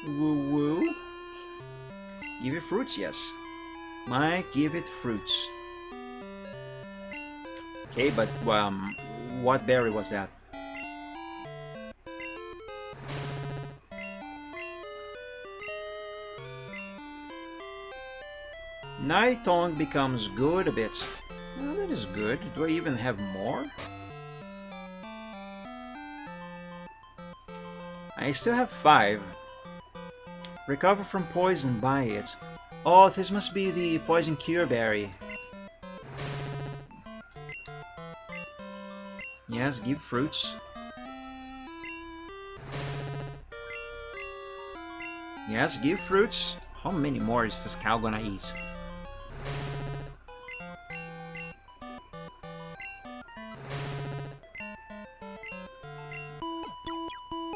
Woo woo. Give it fruits, yes. Might give it fruits. Okay, but what berry was that? Nightongue becomes good a bit. Oh, that is good. Do I even have more? I still have 5. Recover from poison by it. Oh, this must be the poison cure berry. Yes, give fruits. Yes, give fruits. How many more is this cow gonna eat?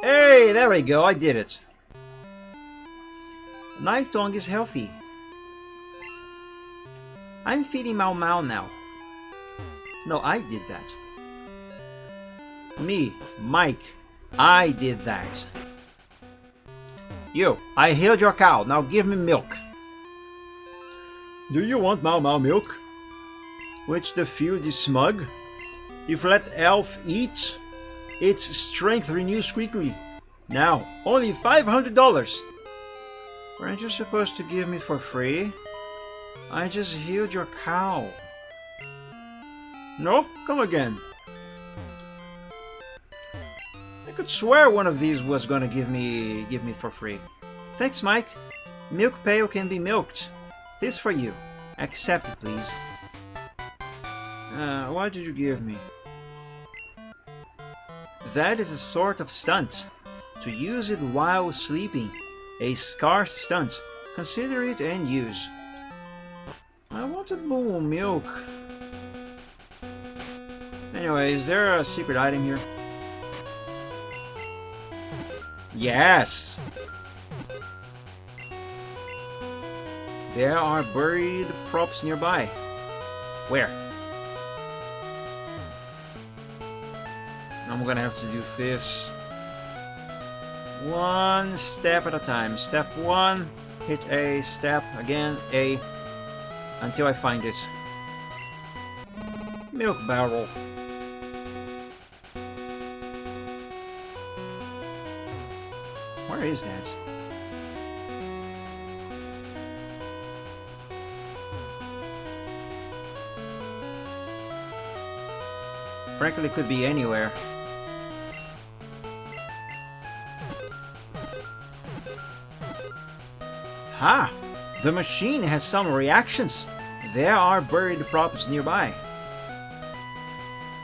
Hey, there we go, I did it. Nightongue is healthy. I'm feeding Mau Mau now. No, I did that. Me, Mike, I did that. You, I healed your cow, now give me milk. Do you want Mau Mau milk? Which the field is smug? If let elf eat, its strength renews quickly. Now, only $500! Weren't you supposed to give me for free? I just healed your cow. No? Come again. I could swear one of these was gonna give me for free. Thanks, Mike. Milk pail can be milked. This for you. Accept it, please. What did you give me? That is a sort of stunt. To use it while sleeping. A scarce stunt. Consider it and use. I wanted more milk. Anyway, is there a secret item here? Yes! There are buried props nearby. Where? I'm gonna have to do this one step at a time. Step 1, hit A, step, again, A, until I find it. Milk barrel. Where is that? Frankly, it could be anywhere. Ha! The machine has some reactions. There are buried props nearby.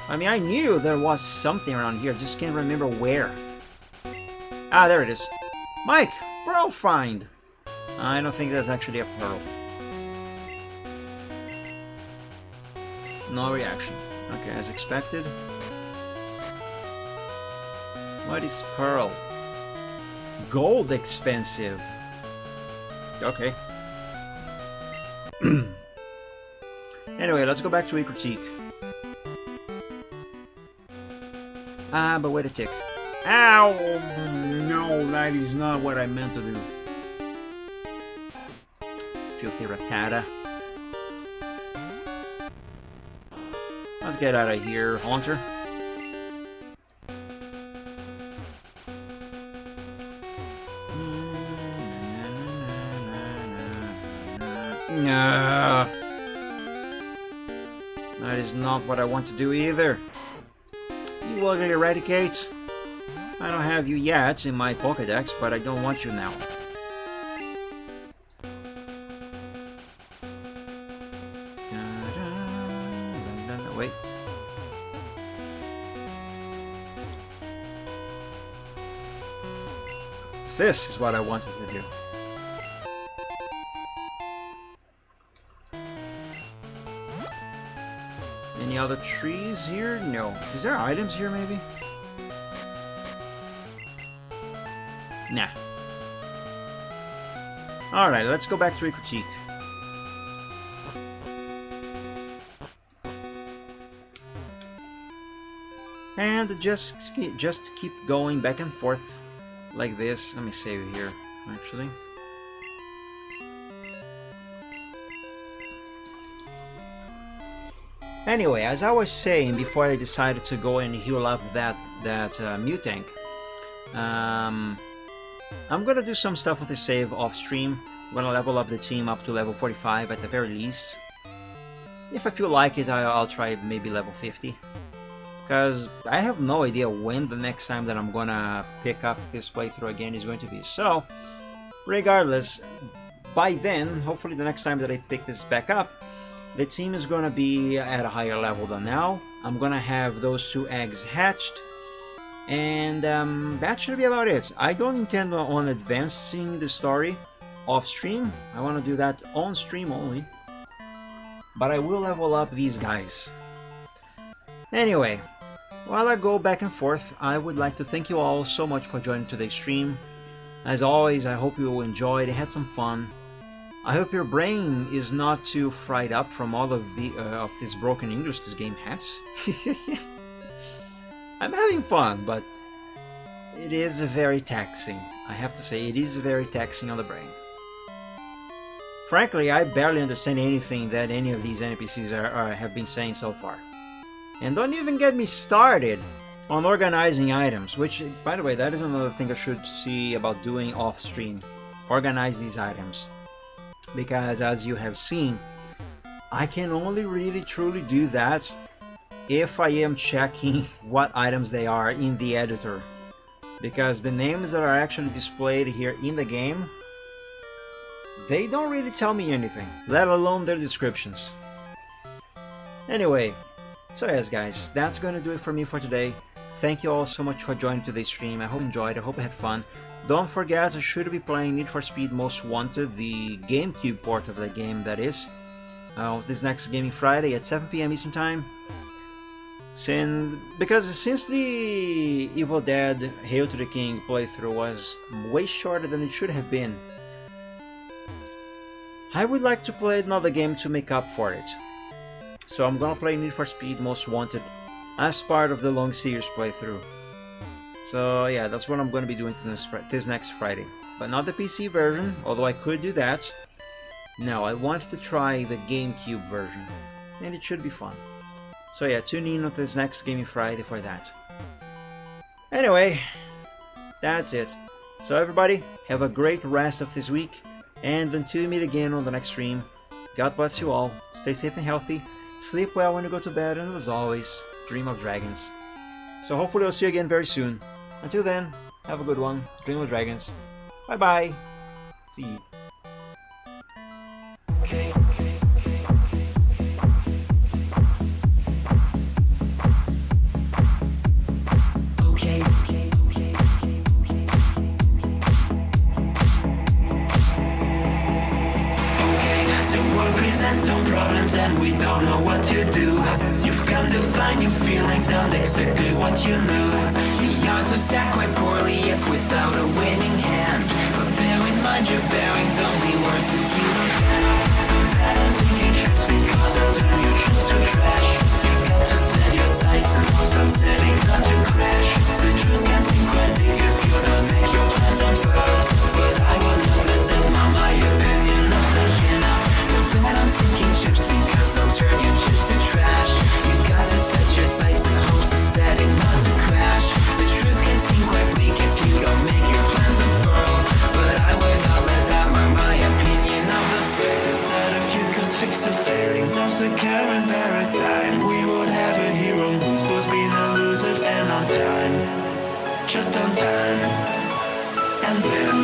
I mean, I knew there was something around here, just can't remember where. Ah, there it is. Mike! Pearl find! I don't think that's actually a pearl. No reaction. Okay, as expected. What is pearl? Gold expensive. Okay. Anyway, let's go back to a critique. Ah, but wait a tick. Ow! No, that is not what I meant to do. Filthy Rattata. Let's get out of here, Haunter. No. That is not what I want to do either. You ugly Eradicate. I don't have you yet in my Pokédex, but I don't want you now. Wait. This is what I wanted to do. Any other trees here? No. Is there items here, maybe? Nah. Alright, let's go back to a critique. And just keep going back and forth like this. Let me save it here, actually. Anyway, as I was saying before I decided to go and heal up that Mutank, I'm gonna do some stuff with the save off stream. I'm gonna level up the team up to level 45 at the very least. If I feel like it, I'll try maybe level 50. Because I have no idea when the next time that I'm gonna pick up this playthrough again is going to be. So, regardless, by then, hopefully the next time that I pick this back up, the team is gonna be at a higher level than now. I'm gonna have those 2 eggs hatched. And that should be about it. I don't intend on advancing the story off stream. I want to do that on stream only. But I will level up these guys. Anyway, while I go back and forth, I would like to thank you all so much for joining today's stream. As always, I hope you enjoyed, had some fun. I hope your brain is not too fried up from all of this broken English this game has. I'm having fun, but it is very taxing. I have to say, it is very taxing on the brain. Frankly, I barely understand anything that any of these NPCs have been saying so far. And don't even get me started on organizing items, which, by the way, that is another thing I should see about doing off stream. Organize these items. Because as you have seen, I can only really truly do that if I am checking what items they are in the editor. Because the names that are actually displayed here in the game, they don't really tell me anything, let alone their descriptions. Anyway, so yes guys, that's gonna do it for me for today. Thank you all so much for joining today's stream. I hope you enjoyed, I hope you had fun. Don't forget, I should be playing Need for Speed Most Wanted, the GameCube port of the game that is. This next Gaming Friday at 7 PM Eastern Time. Since the Evil Dead Hail to the King playthrough was way shorter than it should have been, I would like to play another game to make up for it. So I'm gonna play Need for Speed Most Wanted as part of the long series playthrough. So yeah, that's what I'm gonna be doing this next Friday. But not the PC version, although I could do that. No, I wanted to try the GameCube version, and it should be fun. So yeah, tune in on this next Gaming Friday for that. Anyway, that's it. So everybody, have a great rest of this week, and until we meet again on the next stream, God bless you all, stay safe and healthy, sleep well when you go to bed, and as always, dream of dragons. So hopefully I'll see you again very soon. Until then, have a good one, dream of dragons. Bye bye, see you. Some problems and we don't know what to do. You've come to find new feelings and exactly what you knew. The odds are stacked quite poorly if without a winning hand. But bear in mind your bearing's only worse if you don't stand up. Don't bet on taking trips because I'll turn your trips to trash. You've got to set your sights and hope on setting not to crash. So dreams can seem quite big if you don't make your plans unfurl. But I will not let that my opinion of such enough. I'm sinking chips because they'll turn your chips to trash. You've got to set your sights and hopes and setting not to crash. The truth can seem quite bleak if you don't make your plans unfurl. But I would not let that mark my opinion of the fact that if you could fix the failings of the current paradigm, we would have a hero who's supposed to be elusive and on time. Just on time. And then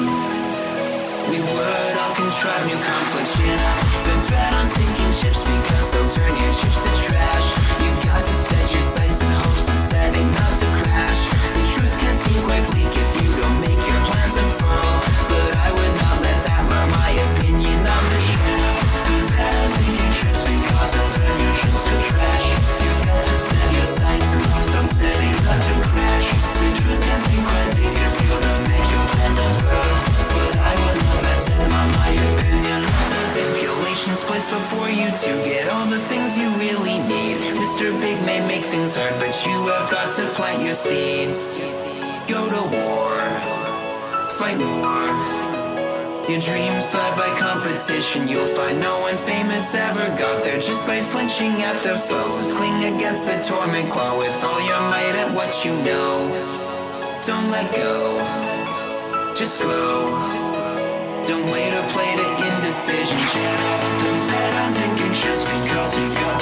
we would all contrive new conflicts, you know. To bet on sinking ships because they'll turn your chips to trash. You've got to set your sights and hopes and setting not to crash. The truth can seem quite bleak if you don't make your plans unfurl. But I would not let that mark my opinion of the show. To bet on sinking ships because they'll turn your chips to trash. You've got to set your sights and hopes on setting not to crash. The truth can seem quite bleak if you don't make your plans unfurl. But I would not let that mark my opinion. Stipulations placed before you to get all the things you really need. Mr. Big may make things hard, but you have got to plant your seeds. Go to war, fight more. Your dreams thrive by competition. You'll find no one famous ever got there just by flinching at their foes. Cling against the torment claw with all your might at what you know. Don't let go, just glow. Don't wait or play to indecision. Don't bet on taking trips because you've got